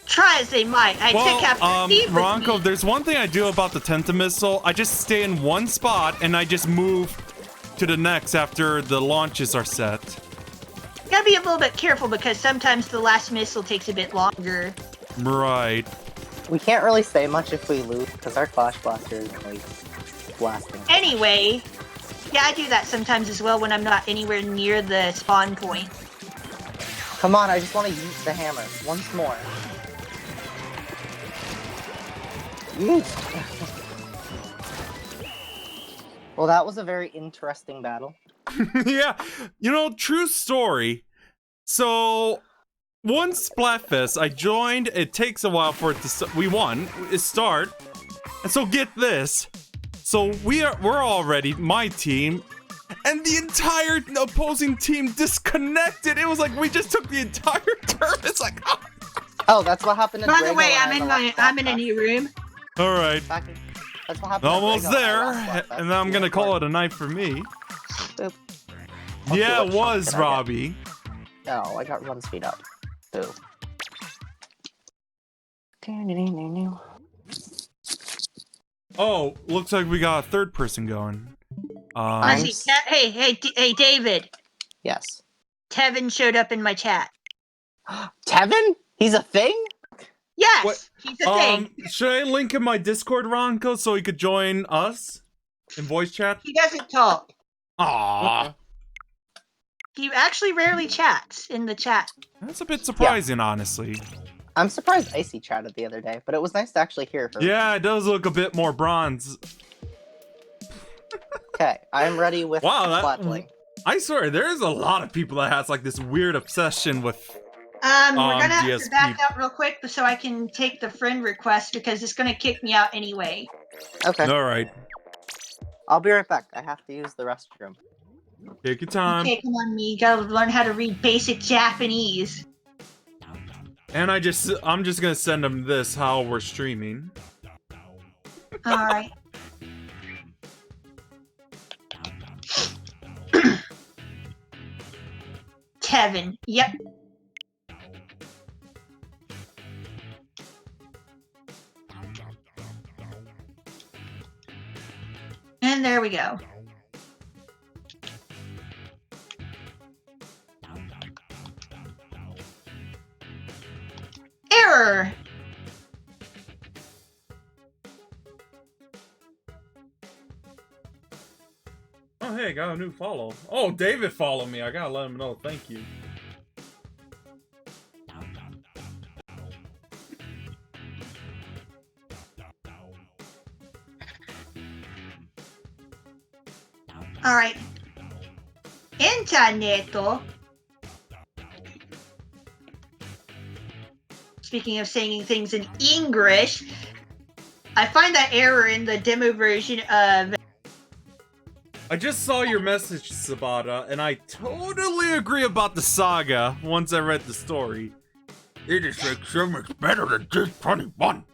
Try as they might, I took after Steve with Ronco, me. there's one thing I do about the Tenta missile. I just stay in one spot and I just move to the next after the launches are set. You gotta be a little bit careful because sometimes the last missile takes a bit longer. Right. We can't really say much if we lose, because our Flash Blaster is like blasting. Anyway, yeah, I do that sometimes as well when I'm not anywhere near the spawn point. Come on, I just want to use the hammer once more. Yeet. Well, that was a very interesting battle. Yeah, you know, true story. So, once Splatfest, I joined. It takes a while for it to. We won. It start, and so get this. So we're already my team, and the entire opposing team disconnected. It was like we just took the entire turn. It's like, oh. Oh, that's what happened to By the Drago way, and I I'm in a new room. All right, That's what happened to almost Drago there, and I last and then I'm gonna call it a night for me. Boop. Yeah, what it shot was did I get? Robbie. No, I got run speed up. Boo. Oh, looks like we got a third person going. Let's see. Hey, David. Yes. Tevin showed up in my chat. Tevin? He's a thing? Yes, What? he's a thing. Should I link in my Discord, Ronco, so he could join us in voice chat? He doesn't talk. Aww, He actually rarely chats in the chat. that's a bit surprising, honestly. I'm surprised Icy chatted the other day, but it was nice to actually hear her. Yeah, it does look a bit more bronze. Okay, I'm ready with Wow, Splatling. I swear, there's a lot of people that has like this weird obsession with. We're gonna have DSP. to back out real quick so I can take the friend request because it's gonna kick me out anyway. Okay, All right, I'll be right back. I have to use the restroom. take your time. Okay, come on, me. You gotta learn how to read basic Japanese. And I'm just gonna send them this how we're streaming. All right. Tevin. Yep. And there we go. Error. Oh hey, got a new follow. Oh, David followed me. I gotta let him know. Thank you. All right. Interneto. Speaking of saying things in English, I find that error in the demo version of. I just saw your message, Sabata, and I totally agree about the saga once I read the story. It is like so much better than just 21.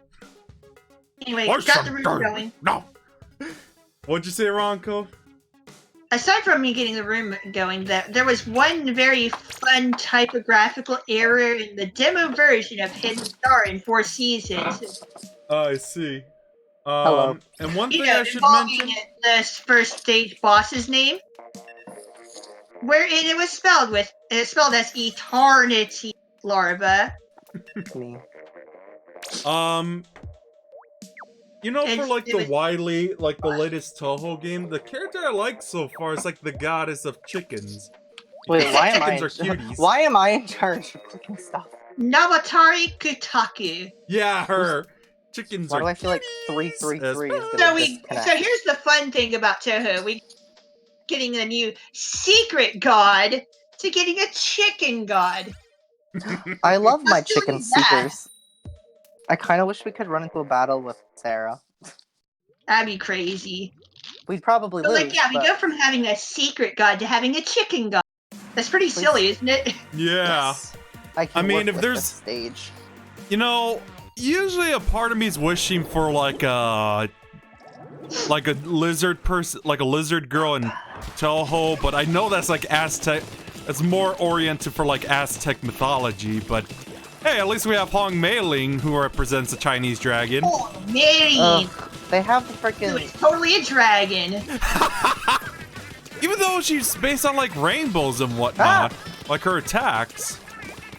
Anyway, got the room going. No. What'd you say, Ronco? Aside from me getting the room going, there was one very fun typographical error in the demo version of Hidden Star in 4 Seasons. I see. Hello. And one thing You know, I should involving mention. this first stage boss's name, where it was spelled as Eternity Larva. Me. You know, for like It was- the latest Toho game, the character I like so far is like the goddess of chickens. Wait, why am I? Chickens are cuties. Why am I in charge of clicking stuff? Navatari Kutaku. Yeah, her. Chickens Why are do I feel like cuties 333 is as gonna So disconnect? here's the fun thing about Toho. We getting a new secret god to getting a chicken god. I love my Let's do chicken that. seekers. I kind of wish we could run into a battle with Sarah. That'd be crazy. We'd probably But lose. like, yeah, we but go from having a secret god to having a chicken god. That's pretty silly, isn't it? Yeah. yes, I mean, work if with there's- this stage. You know, usually a part of me is wishing for like a lizard person, like a lizard girl in Toho, but I know that's like Aztec. It's more oriented for like Aztec mythology, but hey, at least we have Hong Mei-ling, who represents the Chinese dragon. Oh, Mary, Ugh, they have the who freaking. is totally a dragon. Even though she's based on like rainbows and whatnot, like her attacks.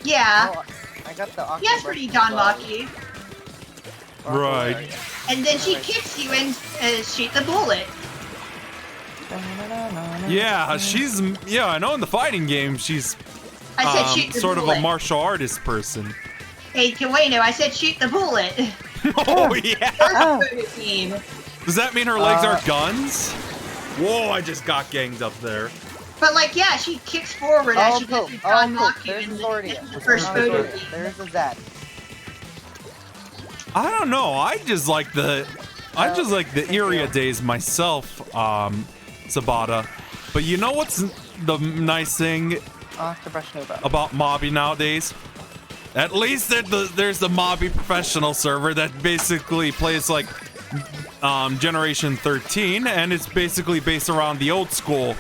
Yeah, Oh, I got the. yes, pretty Don Maki. Right. And then she kicks you and shoot the bullet. Yeah, she's I know in the fighting game she's I said shoot the sort of bullet. a martial artist person. Hey, Kawaino, I said shoot the bullet. Oh yeah. Oh. First team. Does that mean her legs are guns? Whoa, I just got ganged up there. But like, yeah, she kicks forward as she does with Don Maki There's in a the Zordia. first photo. game. There's a Zed. I don't know. I just like the Iria days myself, Sabata. But you know what's the nice thing about Mobby nowadays? At least there's the Mobby professional server that basically plays like Generation 13, and it's basically based around the old school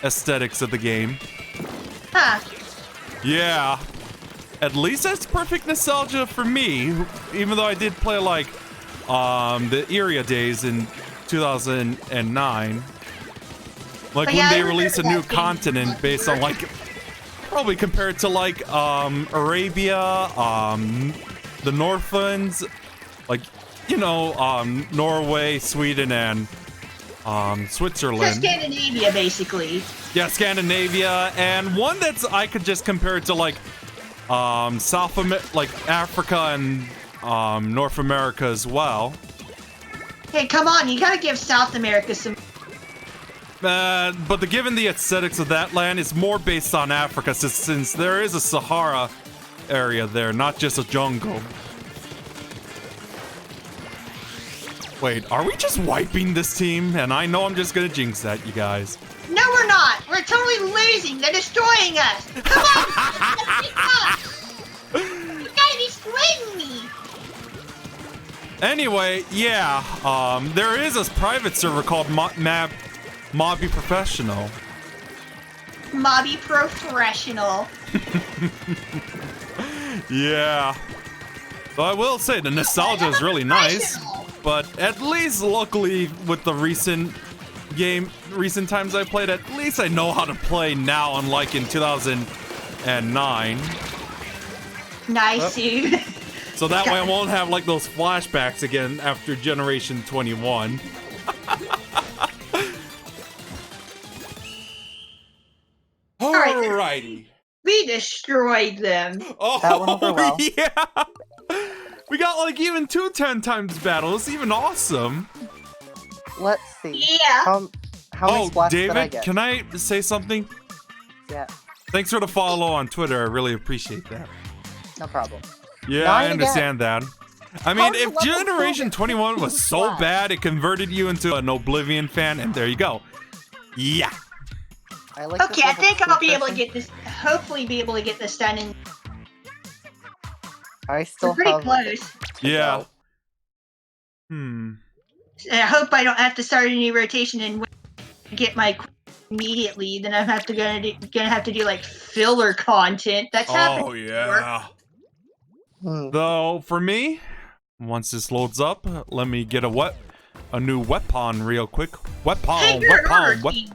aesthetics of the game. Huh. Yeah. At least that's perfect nostalgia for me, even though I did play like the Iria days in 2009. Like But when yeah, I they remember released a that new game. continent based on like probably compared to like Arabia, the Northlands, like Norway, Sweden, and So Switzerland. Scandinavia, basically. Yeah, Scandinavia, and one that's I could just compare it to like like Africa and North America as well. Hey, come on, you gotta give South America some. But given the aesthetics of that land, it's more based on Africa since there is a Sahara area there, not just a jungle. Wait, are we just wiping this team? And I know I'm just gonna jinx that, you guys. No, we're not. We're totally losing. They're destroying us. Come on. You gotta be swinging me. Anyway, yeah, there is a private server called Mobby Professional. Mobby Professional. Yeah. But I will say the nostalgia is really nice. But at least luckily with the recent times I played, at least I know how to play now, unlike in 2009. Nice, dude. So that way I won't have like those flashbacks again after Generation 21. Alrighty. We destroyed them. Oh, That went over well. Yeah. We got like even 2 10 times battles. Even awesome. Let's see. Yeah. How many splats did I David, get? can I say something? Yeah, Thanks for the follow on Twitter. I really appreciate that. no problem. Yeah, 9 I again. understand that. I mean, did if the level Generation still get 21 was so flat? bad, it converted you into an Oblivion fan, and there you go. Yeah. I like Okay, I think I'll be able to person. get this. Hopefully, be able to get this done. In I still we're pretty have close. Yeah. And I hope I don't have to start a new rotation and get my immediately. Then I'm gonna have to do like filler content. That's happened. Oh, yeah. Hmm. Though, for me, once this loads up, let me get a new weapon real quick. Hey, Weapon. you're an armor team.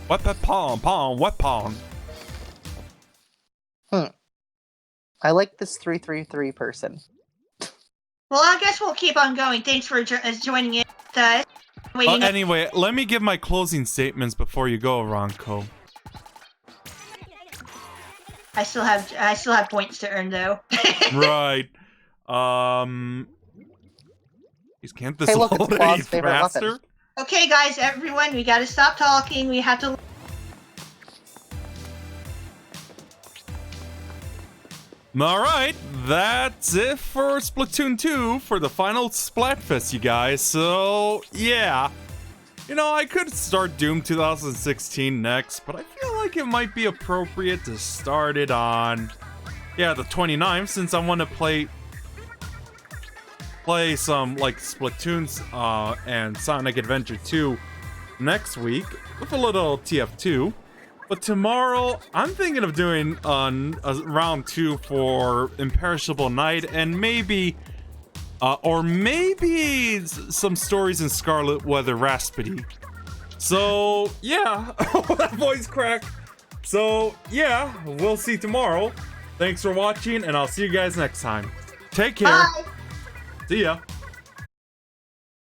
Weapon. I like this 333 person. Well, I guess we'll keep on going. Thanks for joining in. Waiting. Anyway, let me give my closing statements before you go, Ronco. I still have points to earn though. Right. Can't this Hey, look, it's load Claw's any favorite faster? weapon. Okay, guys, everyone, we gotta stop talking. We have to. Alright, that's it for Splatoon 2 for the final Splatfest, you guys. So, yeah. You know, I could start Doom 2016 next, but I feel like it might be appropriate to start it on, yeah, the 29th, since I want to play some, like, Splatoon and Sonic Adventure 2 next week with a little TF2. But tomorrow, I'm thinking of doing a round 2 for Imperishable Night, and maybe some stories in Scarlet Weather Raspity. So, yeah. That voice crack. So, yeah, we'll see tomorrow. Thanks for watching, and I'll see you guys next time. Take care. Bye. See ya.